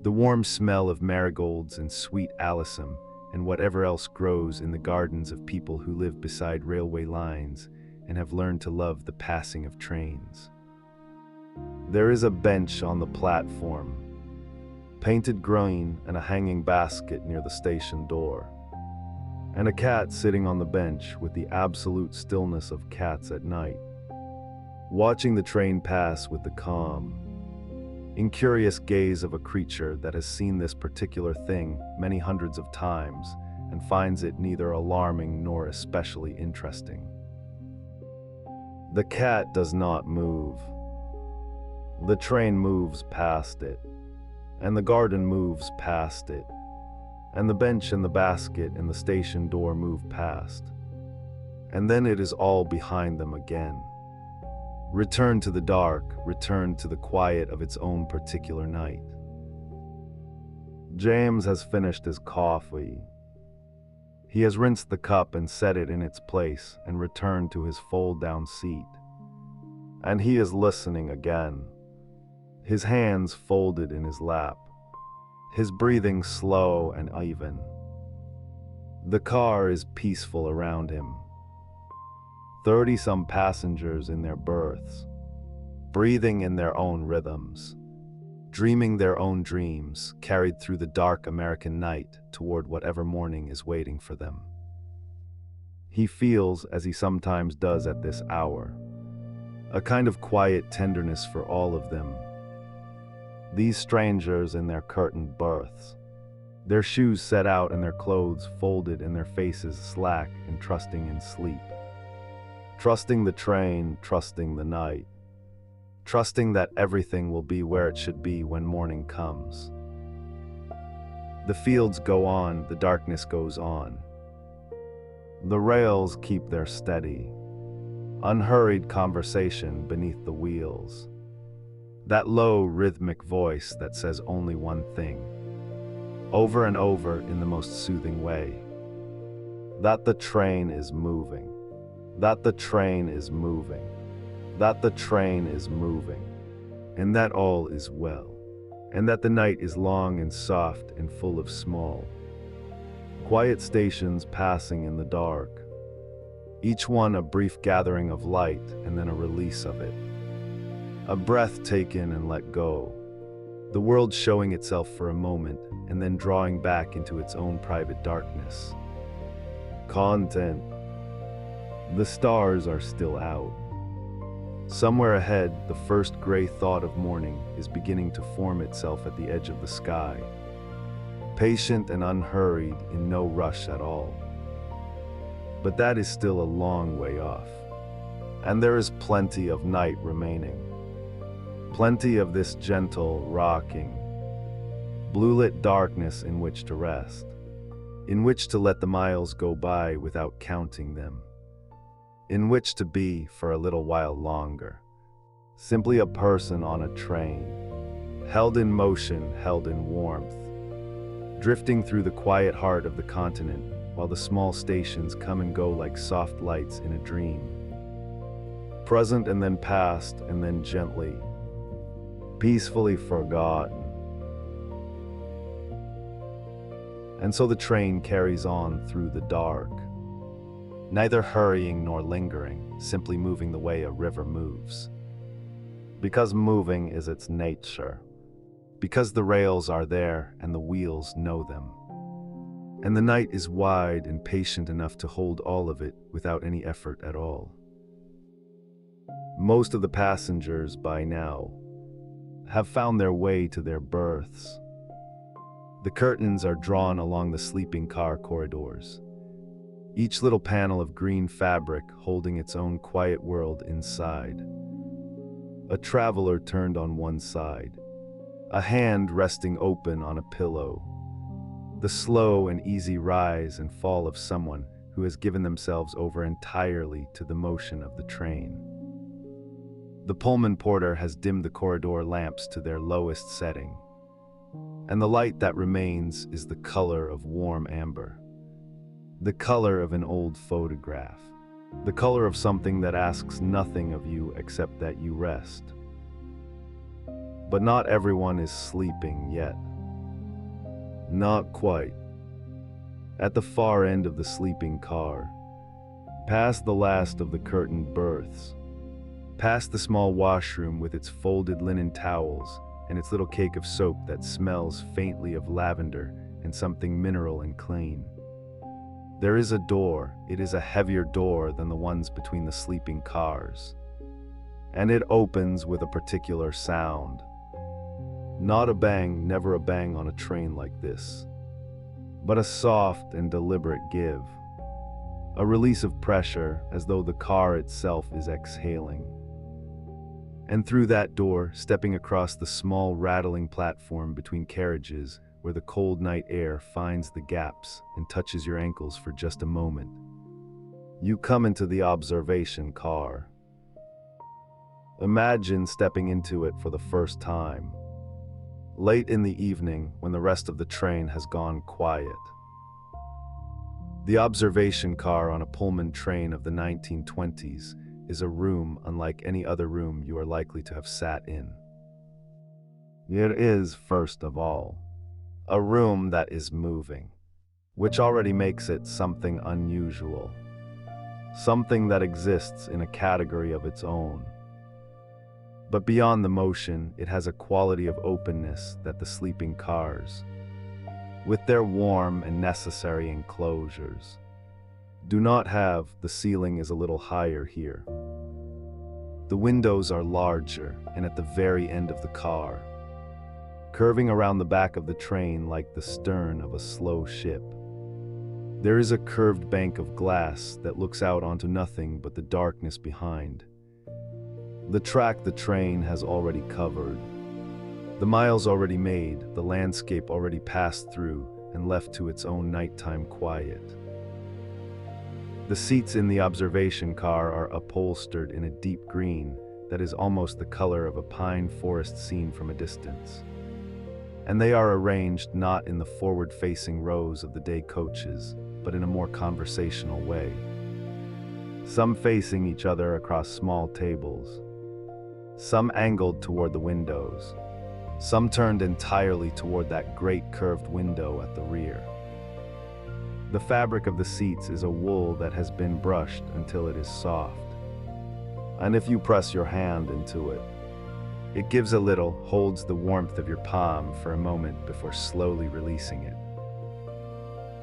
The warm smell of marigolds and sweet alyssum and whatever else grows in the gardens of people who live beside railway lines and have learned to love the passing of trains. There is a bench on the platform, painted green, and a hanging basket near the station door, and a cat sitting on the bench with the absolute stillness of cats at night, watching the train pass with the calm, incurious gaze of a creature that has seen this particular thing many hundreds of times and finds it neither alarming nor especially interesting. The cat does not move. The train moves past it, and the garden moves past it, and the bench and the basket and the station door move past. And then it is all behind them again. Return to the dark, return to the quiet of its own particular night. James has finished his coffee. He has rinsed the cup and set it in its place and returned to his fold-down seat. And he is listening again, his hands folded in his lap, his breathing slow and even. The car is peaceful around him. 30-some passengers in their berths, breathing in their own rhythms, dreaming their own dreams, carried through the dark American night toward whatever morning is waiting for them. He feels, as he sometimes does at this hour, a kind of quiet tenderness for all of them. These strangers in their curtained berths, their shoes set out and their clothes folded and their faces slack and trusting in sleep. Trusting the train, trusting the night, trusting that everything will be where it should be when morning comes. The fields go on, the darkness goes on. The rails keep their steady, unhurried conversation beneath the wheels. That low, rhythmic voice that says only one thing, over and over in the most soothing way. That the train is moving. That the train is moving. That the train is moving. And that all is well. And that the night is long and soft and full of small, quiet stations passing in the dark. Each one a brief gathering of light and then a release of it. A breath taken and let go. The world showing itself for a moment and then drawing back into its own private darkness. Content. The stars are still out. Somewhere ahead, the first gray thought of morning is beginning to form itself at the edge of the sky. Patient and unhurried, in no rush at all. But that is still a long way off. And there is plenty of night remaining. Plenty of this gentle, rocking, blue-lit darkness in which to rest. in which to let the miles go by without counting them, in which to be for a little while longer, simply a person on a train, held in motion, held in warmth, drifting through the quiet heart of the continent while the small stations come and go like soft lights in a dream, present and then past and then gently, peacefully forgotten. And so the train carries on through the dark, neither hurrying nor lingering, simply moving the way a river moves. Because moving is its nature. Because the rails are there and the wheels know them. And the night is wide and patient enough to hold all of it without any effort at all. Most of the passengers by now have found their way to their berths. The curtains are drawn along the sleeping car corridors, each little panel of green fabric holding its own quiet world inside. A traveler turned on one side, a hand resting open on a pillow, the slow and easy rise and fall of someone who has given themselves over entirely to the motion of the train. The Pullman porter has dimmed the corridor lamps to their lowest setting, and the light that remains is the color of warm amber, the color of an old photograph, the color of something that asks nothing of you except that you rest. But not everyone is sleeping yet. Not quite. At the far end of the sleeping car, past the last of the curtained berths, past the small washroom with its folded linen towels and its little cake of soap that smells faintly of lavender and something mineral and clean. There is a door. It is a heavier door than the ones between the sleeping cars, and it opens with a particular sound. Not a bang, never a bang on a train like this, but a soft and deliberate give, a release of pressure as though the car itself is exhaling. And through that door, stepping across the small rattling platform between carriages where the cold night air finds the gaps and touches your ankles for just a moment, you come into the observation car. Imagine stepping into it for the first time, late in the evening when the rest of the train has gone quiet. The observation car on a Pullman train of the 1920s is a room unlike any other room you are likely to have sat in. It is, first of all, a room that is moving, which already makes it something unusual, something that exists in a category of its own. But beyond the motion, it has a quality of openness that the sleeping cars, with their warm and necessary enclosures, do not have. The ceiling is a little higher here. The windows are larger and at the very end of the car, curving around the back of the train like the stern of a slow ship. There is a curved bank of glass that looks out onto nothing but the darkness behind. The track the train has already covered, the miles already made, the landscape already passed through and left to its own nighttime quiet. The seats in the observation car are upholstered in a deep green that is almost the color of a pine forest seen from a distance. And they are arranged not in the forward-facing rows of the day coaches, but in a more conversational way. Some facing each other across small tables, some angled toward the windows, some turned entirely toward that great curved window at the rear. The fabric of the seats is a wool that has been brushed until it is soft. And if you press your hand into it, it gives a little, holds the warmth of your palm for a moment before slowly releasing it.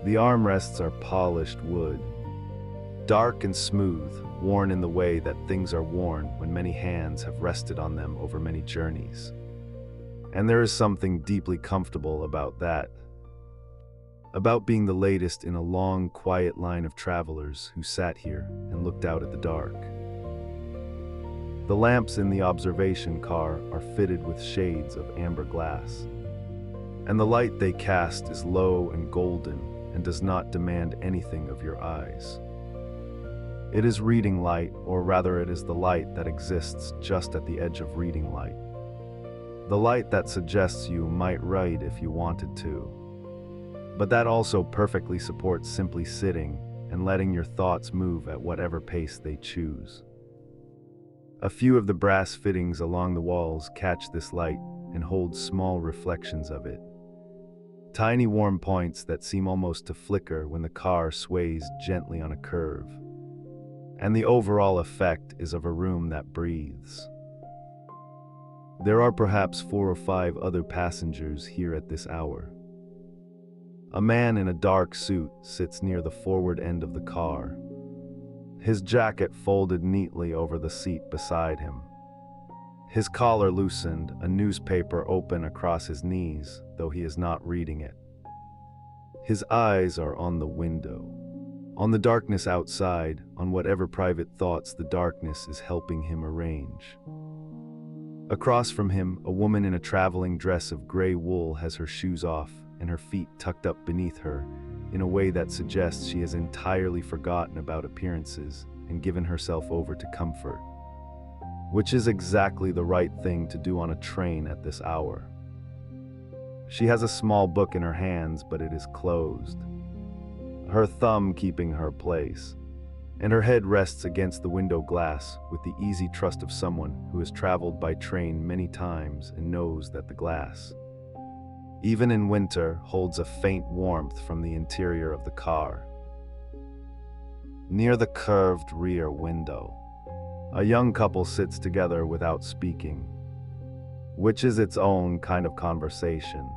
The armrests are polished wood, dark and smooth, worn in the way that things are worn when many hands have rested on them over many journeys. And there is something deeply comfortable about that, about being the latest in a long, quiet line of travelers who sat here and looked out at the dark. The lamps in the observation car are fitted with shades of amber glass, and the light they cast is low and golden and does not demand anything of your eyes. It is reading light, or rather it is the light that exists just at the edge of reading light. The light that suggests you might write if you wanted to, but that also perfectly supports simply sitting and letting your thoughts move at whatever pace they choose. A few of the brass fittings along the walls catch this light and hold small reflections of it. Tiny warm points that seem almost to flicker when the car sways gently on a curve. And the overall effect is of a room that breathes. There are perhaps 4 or 5 other passengers here at this hour. A man in a dark suit sits near the forward end of the car, his jacket folded neatly over the seat beside him. His collar loosened, a newspaper open across his knees, though he is not reading it. His eyes are on the window, on the darkness outside, on whatever private thoughts the darkness is helping him arrange. Across from him, a woman in a traveling dress of gray wool has her shoes off and her feet tucked up beneath her in a way that suggests she has entirely forgotten about appearances and given herself over to comfort, which is exactly the right thing to do on a train at this hour. She has a small book in her hands, but it is closed, her thumb keeping her place, and her head rests against the window glass with the easy trust of someone who has traveled by train many times and knows that the glass, even in winter, holds a faint warmth from the interior of the car. Near the curved rear window, a young couple sits together without speaking, which is its own kind of conversation.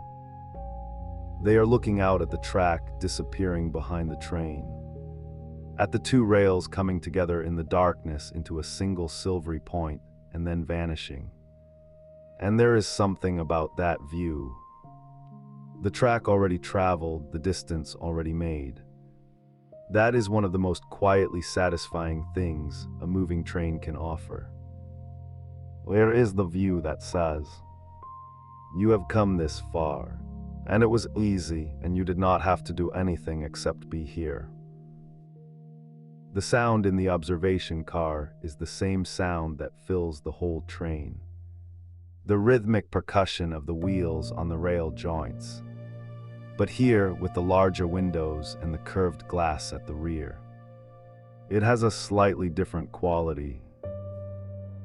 They are looking out at the track disappearing behind the train, at the 2 rails coming together in the darkness into a single silvery point and then vanishing. And there is something about that view. The track already traveled, the distance already made. That is one of the most quietly satisfying things a moving train can offer. Where is the view that says, "You have come this far, and it was easy, and you did not have to do anything except be here"? The sound in the observation car is the same sound that fills the whole train. The rhythmic percussion of the wheels on the rail joints. But here, with the larger windows and the curved glass at the rear, it has a slightly different quality.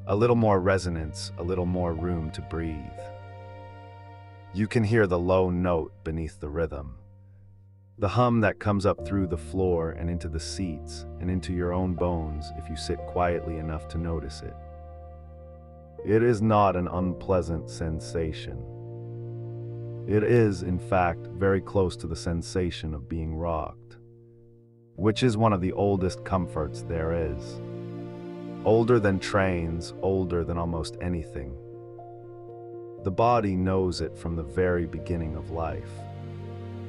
A little more resonance, a little more room to breathe. You can hear the low note beneath the rhythm. The hum that comes up through the floor and into the seats and into your own bones if you sit quietly enough to notice it. It is not an unpleasant sensation. It is, in fact, very close to the sensation of being rocked, which is one of the oldest comforts there is. Older than trains, older than almost anything. The body knows it from the very beginning of life,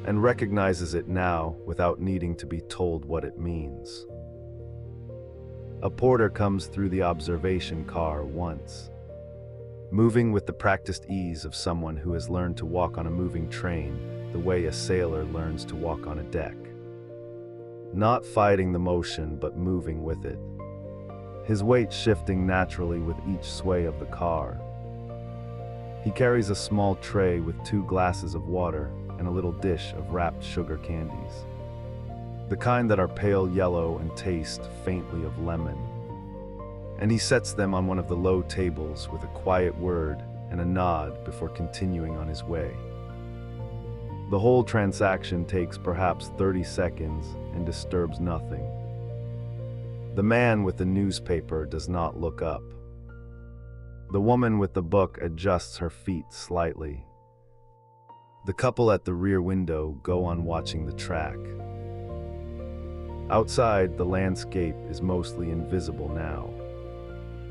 and recognizes it now without needing to be told what it means. A porter comes through the observation car once, moving with the practiced ease of someone who has learned to walk on a moving train the way a sailor learns to walk on a deck. Not fighting the motion, but moving with it. His weight shifting naturally with each sway of the car. He carries a small tray with 2 glasses of water and a little dish of wrapped sugar candies. The kind that are pale yellow and taste faintly of lemon. And he sets them on one of the low tables with a quiet word and a nod before continuing on his way. The whole transaction takes perhaps 30 seconds and disturbs nothing. The man with the newspaper does not look up. The woman with the book adjusts her feet slightly. The couple at the rear window go on watching the track. Outside, the landscape is mostly invisible now,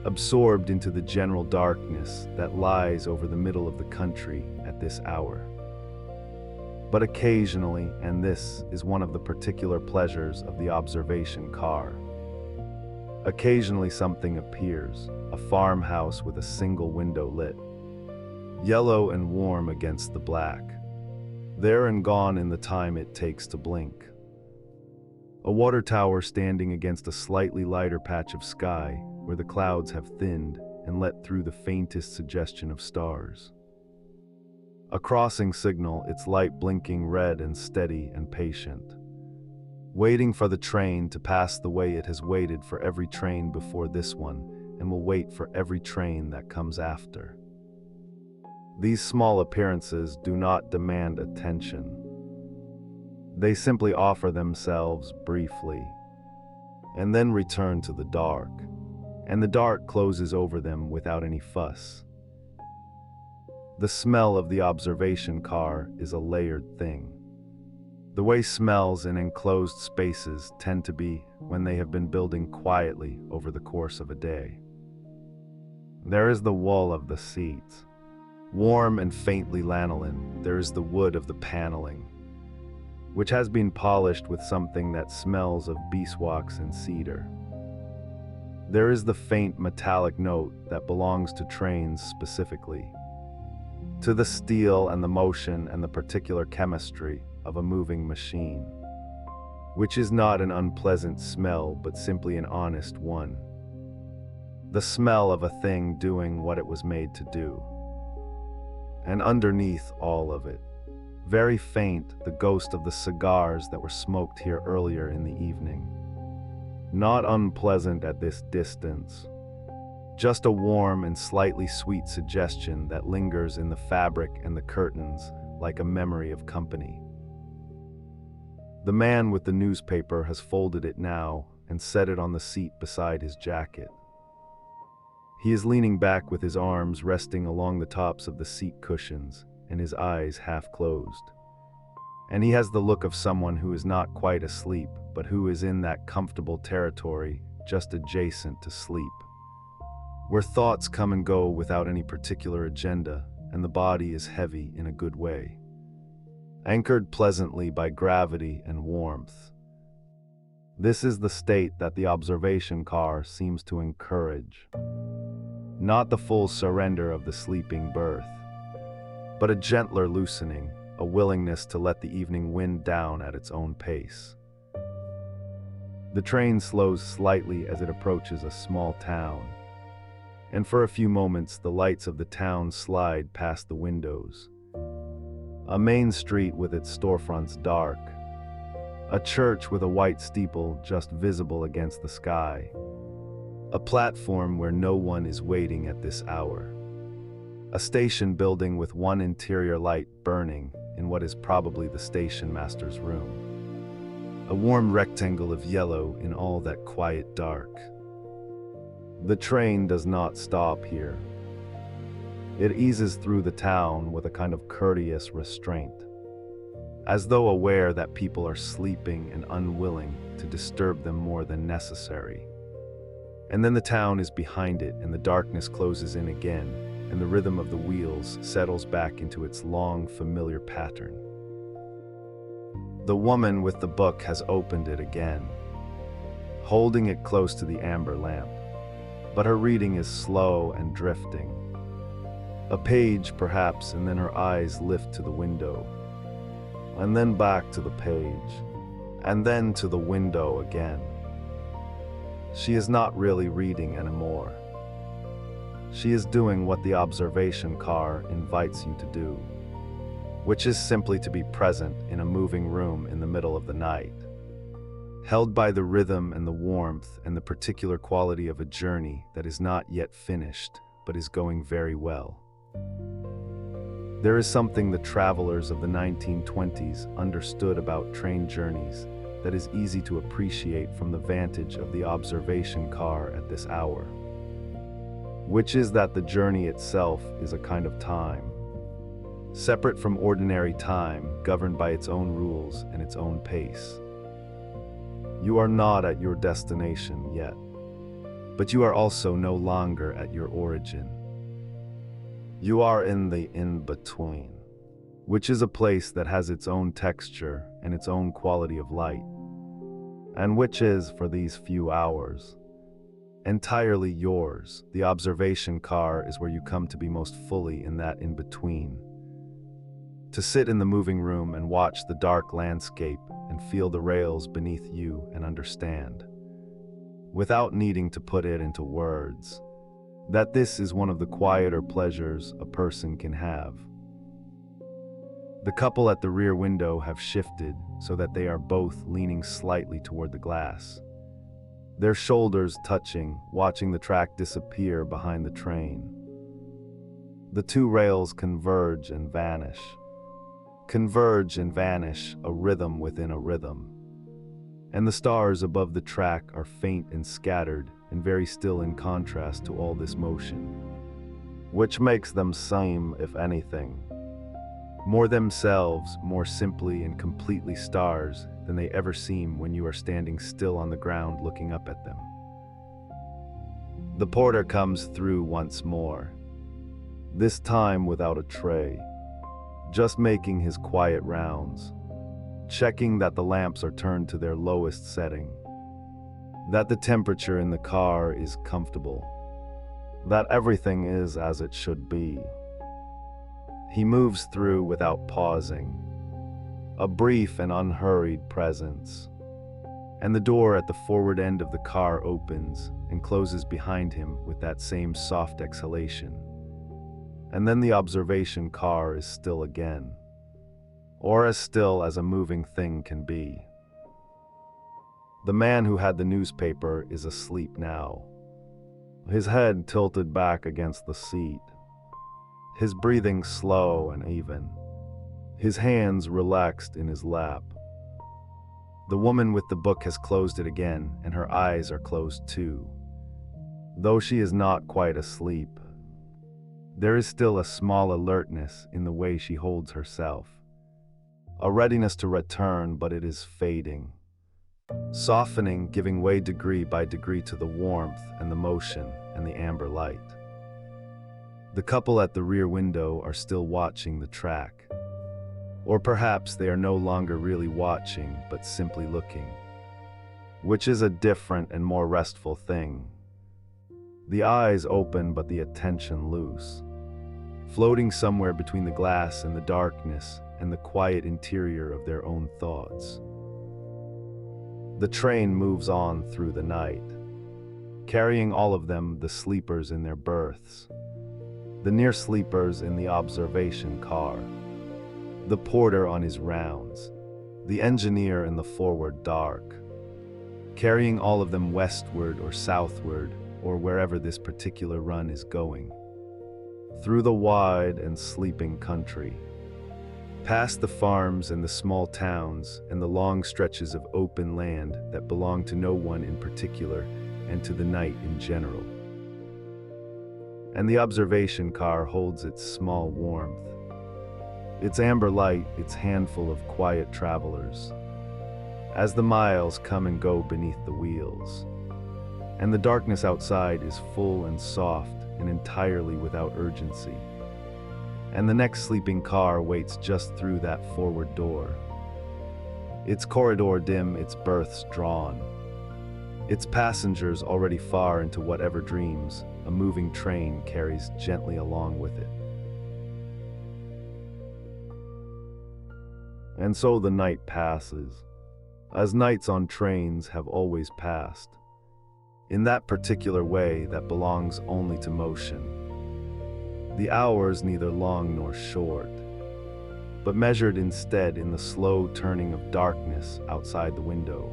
absorbed into the general darkness that lies over the middle of the country at this hour. But occasionally, and this is one of the particular pleasures of the observation car, occasionally something appears, a farmhouse with a single window lit, yellow and warm against the black. there and gone in the time it takes to blink. A water tower standing against a slightly lighter patch of sky where the clouds have thinned and let through the faintest suggestion of stars. A crossing signal, its light blinking red and steady and patient, waiting for the train to pass the way it has waited for every train before this one and will wait for every train that comes after. These small appearances do not demand attention. They simply offer themselves briefly, and then return to the dark, and the dark closes over them without any fuss. The smell of the observation car is a layered thing. The way smells in enclosed spaces tend to be when they have been building quietly over the course of a day. There is the wool of the seats, warm and faintly lanolin. There is the wood of the paneling, which has been polished with something that smells of beeswax and cedar. There is the faint metallic note that belongs to trains specifically, to the steel and the motion and the particular chemistry of a moving machine, which is not an unpleasant smell but simply an honest one. The smell of a thing doing what it was made to do. And underneath all of it, very faint, the ghost of the cigars that were smoked here earlier in the evening. Not unpleasant at this distance, just a warm and slightly sweet suggestion that lingers in the fabric and the curtains like a memory of company. The man with the newspaper has folded it now and set it on the seat beside his jacket. He is leaning back with his arms resting along the tops of the seat cushions and his eyes half closed. And he has the look of someone who is not quite asleep, but who is in that comfortable territory just adjacent to sleep, where thoughts come and go without any particular agenda, and the body is heavy in a good way, anchored pleasantly by gravity and warmth. This is the state that the observation car seems to encourage. Not the full surrender of the sleeping berth, but a gentler loosening, a willingness to let the evening wind down at its own pace. The train slows slightly as it approaches a small town, and for a few moments the lights of the town slide past the windows. A main street with its storefronts dark, a church with a white steeple just visible against the sky, a platform where no one is waiting at this hour, a station building with one interior light burning in what is probably the station master's room, a warm rectangle of yellow in all that quiet dark. The train does not stop here. It eases through the town with a kind of courteous restraint, as though aware that people are sleeping and unwilling to disturb them more than necessary. And then the town is behind it, and the darkness closes in again, and the rhythm of the wheels settles back into its long, familiar pattern. The woman with the book has opened it again, holding it close to the amber lamp, but her reading is slow and drifting. A page, perhaps, and then her eyes lift to the window, and then back to the page, and then to the window again. She is not really reading anymore. She is doing what the observation car invites you to do, which is simply to be present in a moving room in the middle of the night, held by the rhythm and the warmth and the particular quality of a journey that is not yet finished, but is going very well. There is something the travelers of the 1920s understood about train journeys that is easy to appreciate from the vantage of the observation car at this hour, which is that the journey itself is a kind of time, separate from ordinary time, governed by its own rules and its own pace. You are not at your destination yet, but you are also no longer at your origin. You are in the in-between, which is a place that has its own texture and its own quality of light, and which is, for these few hours, entirely yours. The observation car is where you come to be most fully in that in-between, to sit in the moving room and watch the dark landscape and feel the rails beneath you and understand, without needing to put it into words, that this is one of the quieter pleasures a person can have. The couple at the rear window have shifted so that they are both leaning slightly toward the glass, their shoulders touching, watching the track disappear behind the train. The two rails converge and vanish. Converge and vanish, a rhythm within a rhythm. And the stars above the track are faint and scattered and very still in contrast to all this motion, which makes them seem, if anything, more themselves, more simply and completely stars than they ever seem when you are standing still on the ground looking up at them. The porter comes through once more, this time without a tray, just making his quiet rounds, checking that the lamps are turned to their lowest setting, that the temperature in the car is comfortable, that everything is as it should be. He moves through without pausing, a brief and unhurried presence, and the door at the forward end of the car opens and closes behind him with that same soft exhalation. And then the observation car is still again, or as still as a moving thing can be. The man who had the newspaper is asleep now, his head tilted back against the seat, his breathing slow and even, his hands relaxed in his lap. The woman with the book has closed it again, and her eyes are closed too. Though she is not quite asleep, there is still a small alertness in the way she holds herself, a readiness to return, but it is fading, softening, giving way degree by degree to the warmth and the motion and the amber light. The couple at the rear window are still watching the track. Or perhaps they are no longer really watching, but simply looking, which is a different and more restful thing. The eyes open, but the attention loose, floating somewhere between the glass and the darkness and the quiet interior of their own thoughts. The train moves on through the night, carrying all of them, the sleepers in their berths, the near sleepers in the observation car, the porter on his rounds, the engineer in the forward dark, carrying all of them westward or southward or wherever this particular run is going, through the wide and sleeping country, past the farms and the small towns and the long stretches of open land that belong to no one in particular and to the night in general. And the observation car holds its small warmth, its amber light, its handful of quiet travelers, as the miles come and go beneath the wheels. And the darkness outside is full and soft and entirely without urgency. And the next sleeping car waits just through that forward door, its corridor dim, its berths drawn, its passengers already far into whatever dreams a moving train carries gently along with it. And so the night passes, as nights on trains have always passed, in that particular way that belongs only to motion. The hours neither long nor short, but measured instead in the slow turning of darkness outside the window,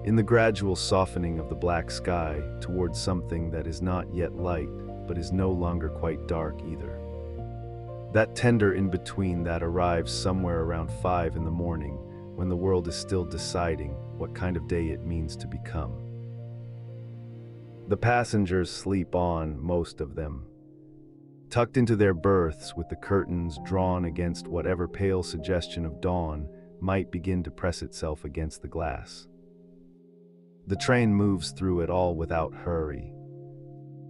in the gradual softening of the black sky towards something that is not yet light, but is no longer quite dark either. That tender in-between that arrives somewhere around 5 in the morning, when the world is still deciding what kind of day it means to become. The passengers sleep on, most of them, tucked into their berths with the curtains drawn against whatever pale suggestion of dawn might begin to press itself against the glass. The train moves through it all without hurry,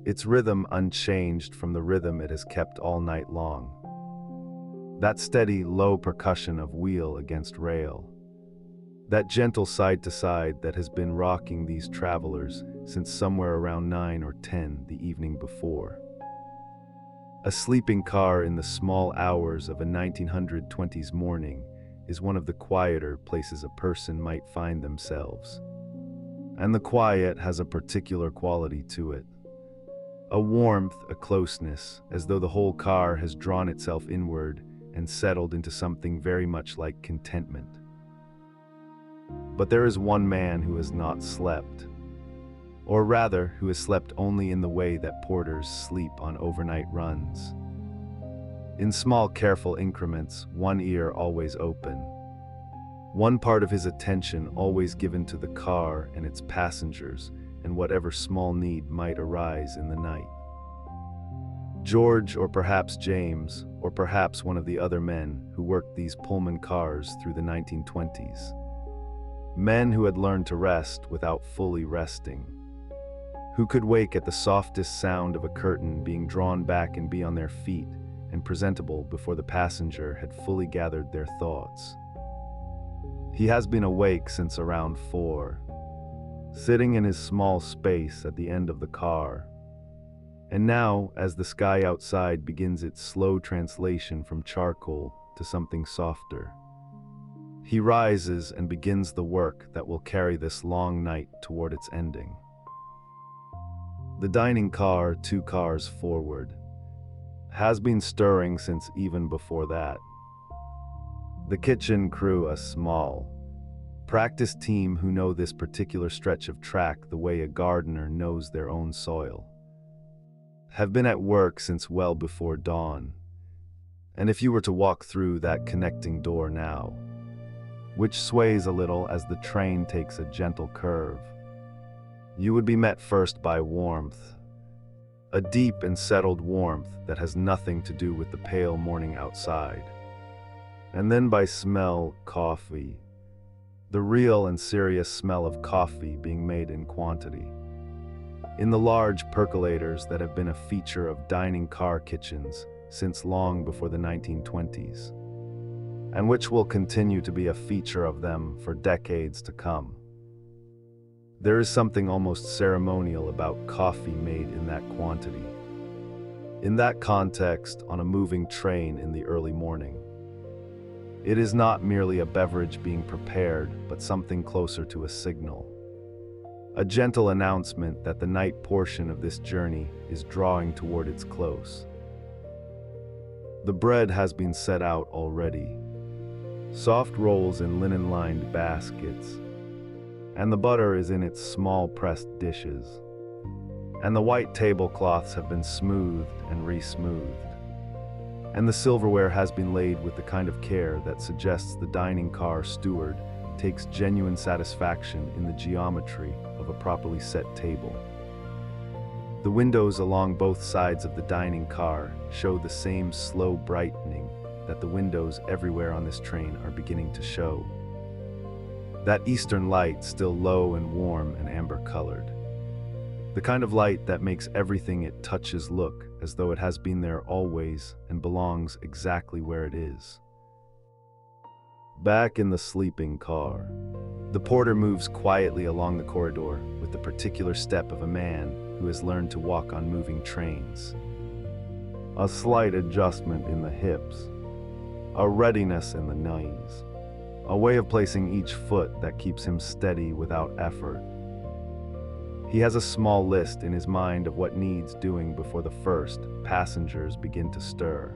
its rhythm unchanged from the rhythm it has kept all night long. That steady, low percussion of wheel against rail, that gentle side to side that has been rocking these travelers since somewhere around 9 or 10 the evening before. A sleeping car in the small hours of a 1920s morning is one of the quieter places a person might find themselves. And the quiet has a particular quality to it. A warmth, a closeness, as though the whole car has drawn itself inward and settled into something very much like contentment. But there is one man who has not slept. Or rather, who has slept only in the way that porters sleep on overnight runs. In small, careful increments, one ear always open. One part of his attention always given to the car and its passengers and whatever small need might arise in the night. George, or perhaps James, or perhaps one of the other men who worked these Pullman cars through the 1920s. Men who had learned to rest without fully resting. Who could wake at the softest sound of a curtain being drawn back and be on their feet and presentable before the passenger had fully gathered their thoughts. He has been awake since around 4, sitting in his small space at the end of the car. And now, as the sky outside begins its slow translation from charcoal to something softer, he rises and begins the work that will carry this long night toward its ending. The dining car, 2 cars forward, has been stirring since even before that. The kitchen crew, a small, practiced team who know this particular stretch of track the way a gardener knows their own soil, have been at work since well before dawn. And if you were to walk through that connecting door now, which sways a little as the train takes a gentle curve, you would be met first by warmth, a deep and settled warmth that has nothing to do with the pale morning outside, and then by smell, coffee, the real and serious smell of coffee being made in quantity. In the large percolators that have been a feature of dining car kitchens since long before the 1920s, and which will continue to be a feature of them for decades to come. There is something almost ceremonial about coffee made in that quantity. In that context, on a moving train in the early morning, it is not merely a beverage being prepared, but something closer to a signal. A gentle announcement that the night portion of this journey is drawing toward its close. The bread has been set out already. Soft rolls in linen-lined baskets, and the butter is in its small pressed dishes, and the white tablecloths have been smoothed and re-smoothed, and the silverware has been laid with the kind of care that suggests the dining car steward takes genuine satisfaction in the geometry of a properly set table. The windows along both sides of the dining car show the same slow brightening that the windows everywhere on this train are beginning to show. That eastern light, still low and warm and amber-colored. The kind of light that makes everything it touches look as though it has been there always and belongs exactly where it is. Back in the sleeping car, the porter moves quietly along the corridor with the particular step of a man who has learned to walk on moving trains. A slight adjustment in the hips, a readiness in the knees, a way of placing each foot that keeps him steady without effort. He has a small list in his mind of what needs doing before the first passengers begin to stir.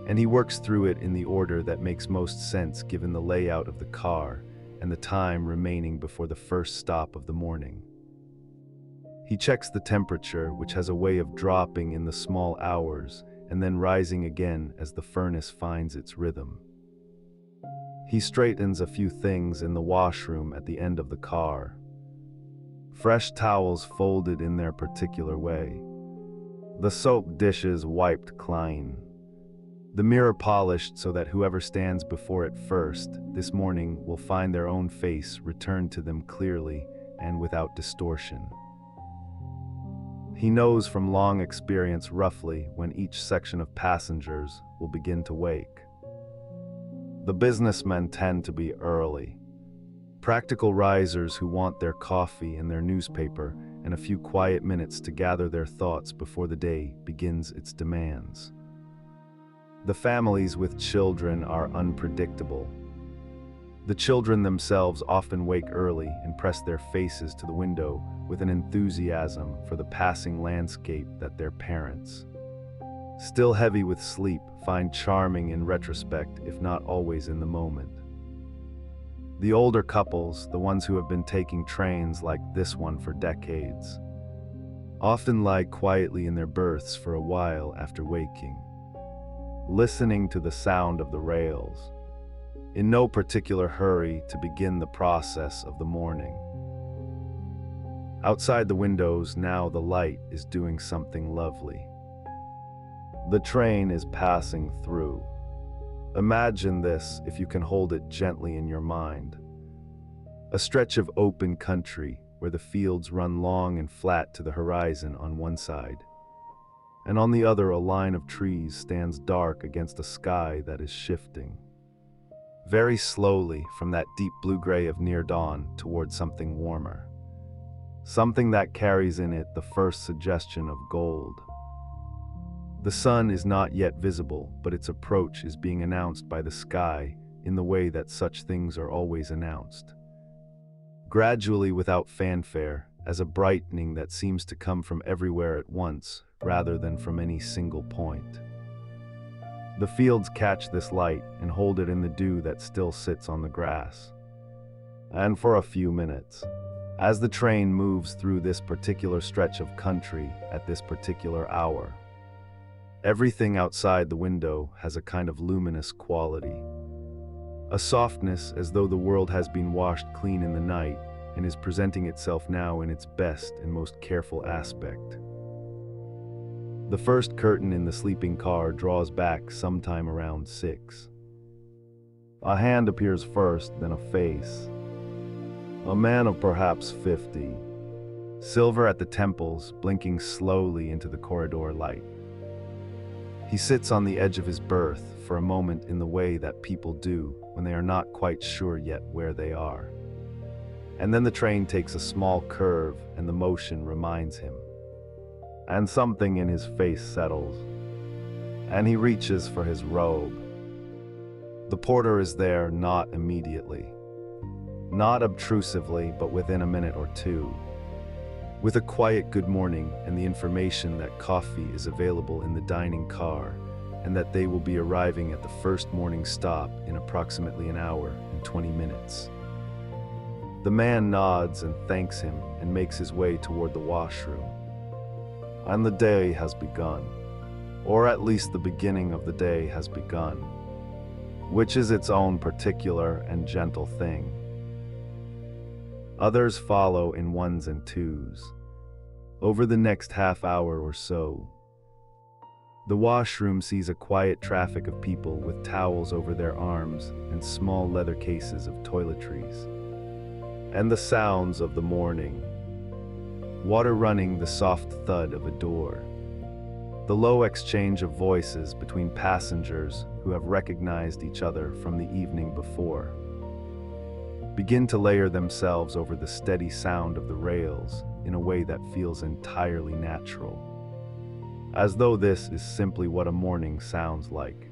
And he works through it in the order that makes most sense given the layout of the car and the time remaining before the first stop of the morning. He checks the temperature, which has a way of dropping in the small hours and then rising again as the furnace finds its rhythm. He straightens a few things in the washroom at the end of the car. Fresh towels folded in their particular way. The soap dishes wiped clean. The mirror polished so that whoever stands before it first this morning will find their own face returned to them clearly and without distortion. He knows from long experience roughly when each section of passengers will begin to wake. The businessmen tend to be early. Practical risers who want their coffee and their newspaper and a few quiet minutes to gather their thoughts before the day begins its demands. The families with children are unpredictable. The children themselves often wake early and press their faces to the window with an enthusiasm for the passing landscape that their parents, still heavy with sleep, find charming in retrospect, if not always in the moment. The older couples, the ones who have been taking trains like this one for decades, often lie quietly in their berths for a while after waking, listening to the sound of the rails, in no particular hurry to begin the process of the morning. Outside the windows now the light is doing something lovely. The train is passing through. Imagine this, if you can hold it gently in your mind. A stretch of open country where the fields run long and flat to the horizon on one side, and on the other a line of trees stands dark against a sky that is shifting very slowly from that deep blue-gray of near dawn towards something warmer, something that carries in it the first suggestion of gold. The sun is not yet visible, but its approach is being announced by the sky in the way that such things are always announced, gradually without fanfare, as a brightening that seems to come from everywhere at once rather than from any single point. The fields catch this light and hold it in the dew that still sits on the grass. And for a few minutes, as the train moves through this particular stretch of country at this particular hour, everything outside the window has a kind of luminous quality, a softness as though the world has been washed clean in the night and is presenting itself now in its best and most careful aspect. The first curtain in the sleeping car draws back sometime around 6. A hand appears first, then a face. A man of perhaps 50, silver at the temples, blinking slowly into the corridor light. He sits on the edge of his berth for a moment in the way that people do when they are not quite sure yet where they are. And then the train takes a small curve and the motion reminds him. And something in his face settles, and he reaches for his robe. The porter is there, not immediately, not obtrusively, but within a minute or two, with a quiet good morning and the information that coffee is available in the dining car and that they will be arriving at the first morning stop in approximately an hour and 20 minutes. The man nods and thanks him and makes his way toward the washroom. And the day has begun, or at least the beginning of the day has begun, which is its own particular and gentle thing. Others follow in ones and twos. Over the next half hour or so, the washroom sees a quiet traffic of people with towels over their arms and small leather cases of toiletries, and the sounds of the morning. Water running, the soft thud of a door, the low exchange of voices between passengers who have recognized each other from the evening before, begin to layer themselves over the steady sound of the rails in a way that feels entirely natural, as though this is simply what a morning sounds like,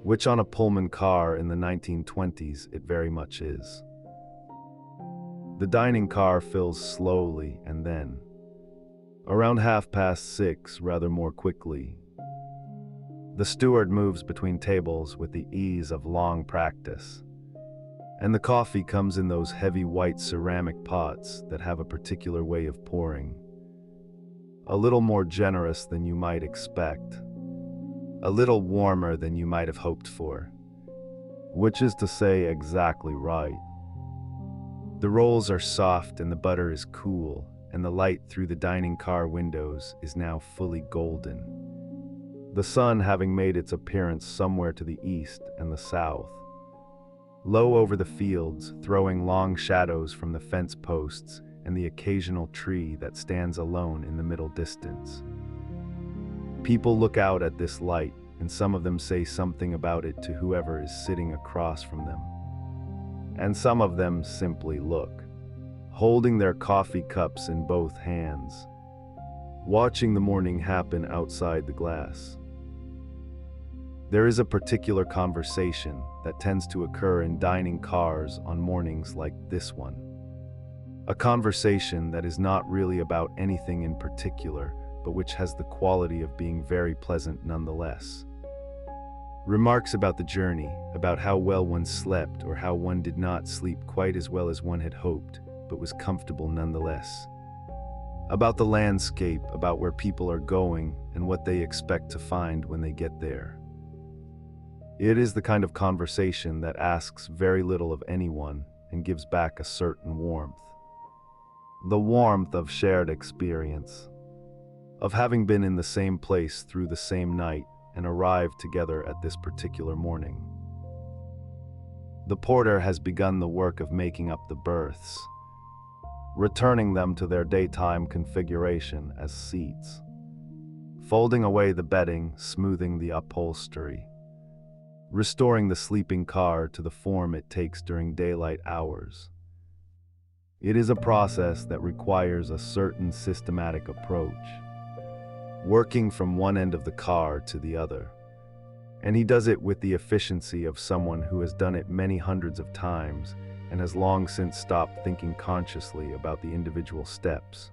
which on a Pullman car in the 1920s it very much is. The dining car fills slowly and then, around 6:30, rather more quickly, the steward moves between tables with the ease of long practice, and the coffee comes in those heavy white ceramic pots that have a particular way of pouring, a little more generous than you might expect, a little warmer than you might have hoped for, which is to say exactly right. The rolls are soft and the butter is cool, and the light through the dining car windows is now fully golden, the sun having made its appearance somewhere to the east and the south, low over the fields, throwing long shadows from the fence posts and the occasional tree that stands alone in the middle distance. People look out at this light, and some of them say something about it to whoever is sitting across from them. And some of them simply look, holding their coffee cups in both hands, watching the morning happen outside the glass. There is a particular conversation that tends to occur in dining cars on mornings like this one. A conversation that is not really about anything in particular, but which has the quality of being very pleasant nonetheless. Remarks about the journey, about how well one slept or how one did not sleep quite as well as one had hoped, but was comfortable nonetheless. About the landscape, about where people are going and what they expect to find when they get there. It is the kind of conversation that asks very little of anyone and gives back a certain warmth. The warmth of shared experience, of having been in the same place through the same night and arrived together at this particular morning. The porter has begun the work of making up the berths, returning them to their daytime configuration as seats, folding away the bedding, smoothing the upholstery, restoring the sleeping car to the form it takes during daylight hours. It is a process that requires a certain systematic approach, working from one end of the car to the other. And he does it with the efficiency of someone who has done it many hundreds of times and has long since stopped thinking consciously about the individual steps.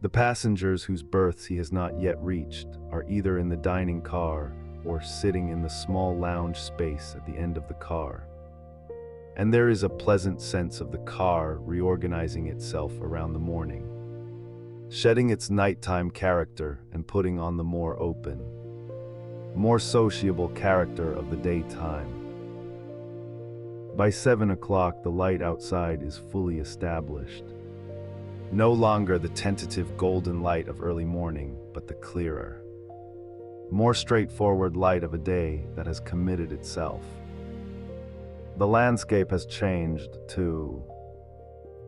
The passengers whose berths he has not yet reached are either in the dining car or sitting in the small lounge space at the end of the car. And there is a pleasant sense of the car reorganizing itself around the morning, shedding its nighttime character and putting on the more open, more sociable character of the daytime. By 7 o'clock, the light outside is fully established. No longer the tentative golden light of early morning, but the clearer, more straightforward light of a day that has committed itself. The landscape has changed too.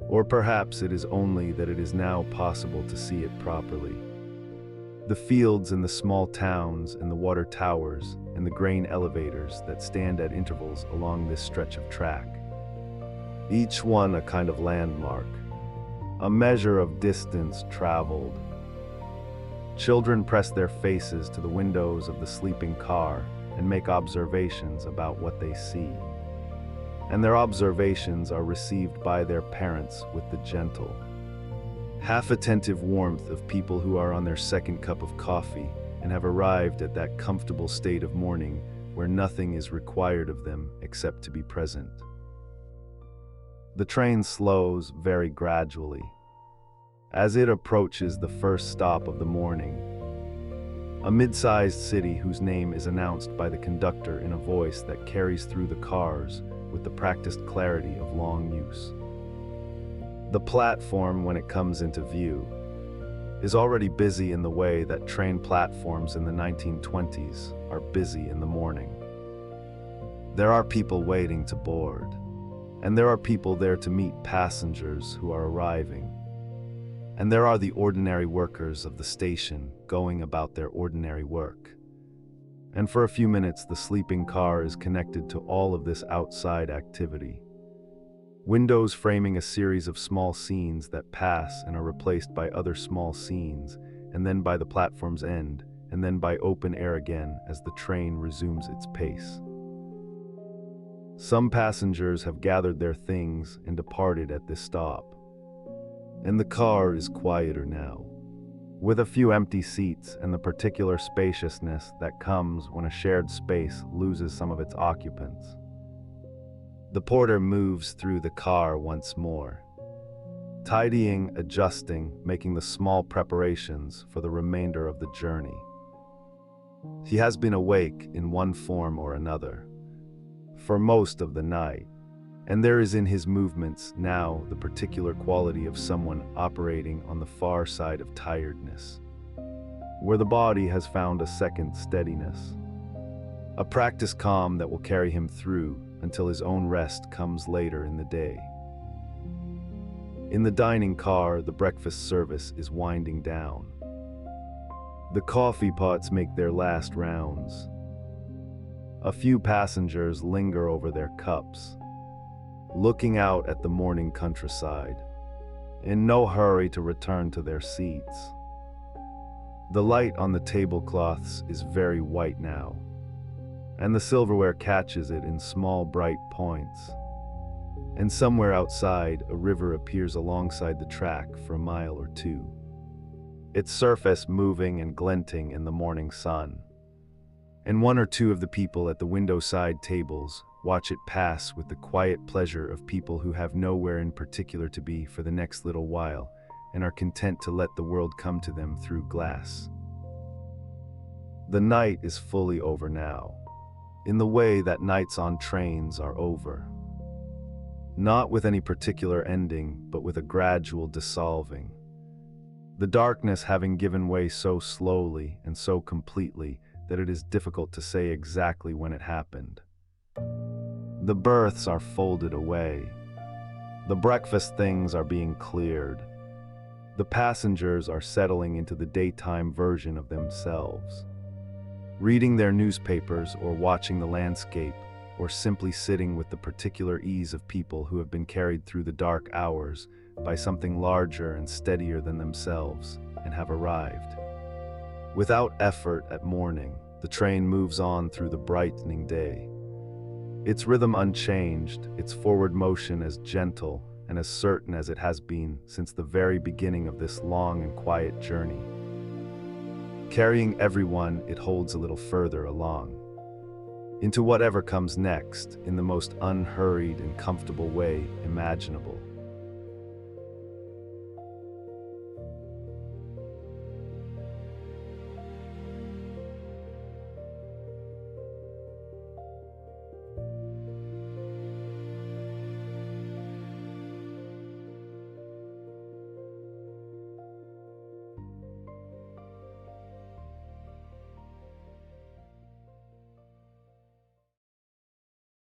Or perhaps it is only that it is now possible to see it properly. The fields and the small towns and the water towers and the grain elevators that stand at intervals along this stretch of track. Each one a kind of landmark, a measure of distance traveled. Children press their faces to the windows of the sleeping car and make observations about what they see. And their observations are received by their parents with the gentle, half-attentive warmth of people who are on their second cup of coffee and have arrived at that comfortable state of morning where nothing is required of them except to be present. The train slows very gradually as it approaches the first stop of the morning, a mid-sized city whose name is announced by the conductor in a voice that carries through the cars with the practiced clarity of long use. The platform, when it comes into view, is already busy in the way that train platforms in the 1920s are busy in the morning. There are people waiting to board, and there are people there to meet passengers who are arriving. And there are the ordinary workers of the station going about their ordinary work. And for a few minutes, the sleeping car is connected to all of this outside activity. Windows framing a series of small scenes that pass and are replaced by other small scenes, and then by the platform's end, and then by open air again as the train resumes its pace. Some passengers have gathered their things and departed at this stop. And the car is quieter now, with a few empty seats and the particular spaciousness that comes when a shared space loses some of its occupants. The porter moves through the car once more, tidying, adjusting, making the small preparations for the remainder of the journey. He has been awake in one form or another for most of the night, and there is in his movements now the particular quality of someone operating on the far side of tiredness, where the body has found a second steadiness, a practice calm that will carry him through until his own rest comes later in the day. In the dining car, the breakfast service is winding down. The coffee pots make their last rounds. A few passengers linger over their cups, looking out at the morning countryside, in no hurry to return to their seats. The light on the tablecloths is very white now, and the silverware catches it in small bright points. And somewhere outside, a river appears alongside the track for a mile or two, its surface moving and glinting in the morning sun. And one or two of the people at the window-side tables watch it pass with the quiet pleasure of people who have nowhere in particular to be for the next little while and are content to let the world come to them through glass. The night is fully over now, in the way that nights on trains are over. Not with any particular ending, but with a gradual dissolving. The darkness having given way so slowly and so completely that it is difficult to say exactly when it happened. The berths are folded away. The breakfast things are being cleared. The passengers are settling into the daytime version of themselves, reading their newspapers or watching the landscape, or simply sitting with the particular ease of people who have been carried through the dark hours by something larger and steadier than themselves and have arrived. Without effort at morning, the train moves on through the brightening day. Its rhythm unchanged, its forward motion as gentle and as certain as it has been since the very beginning of this long and quiet journey. Carrying everyone it holds a little further along, into whatever comes next in the most unhurried and comfortable way imaginable.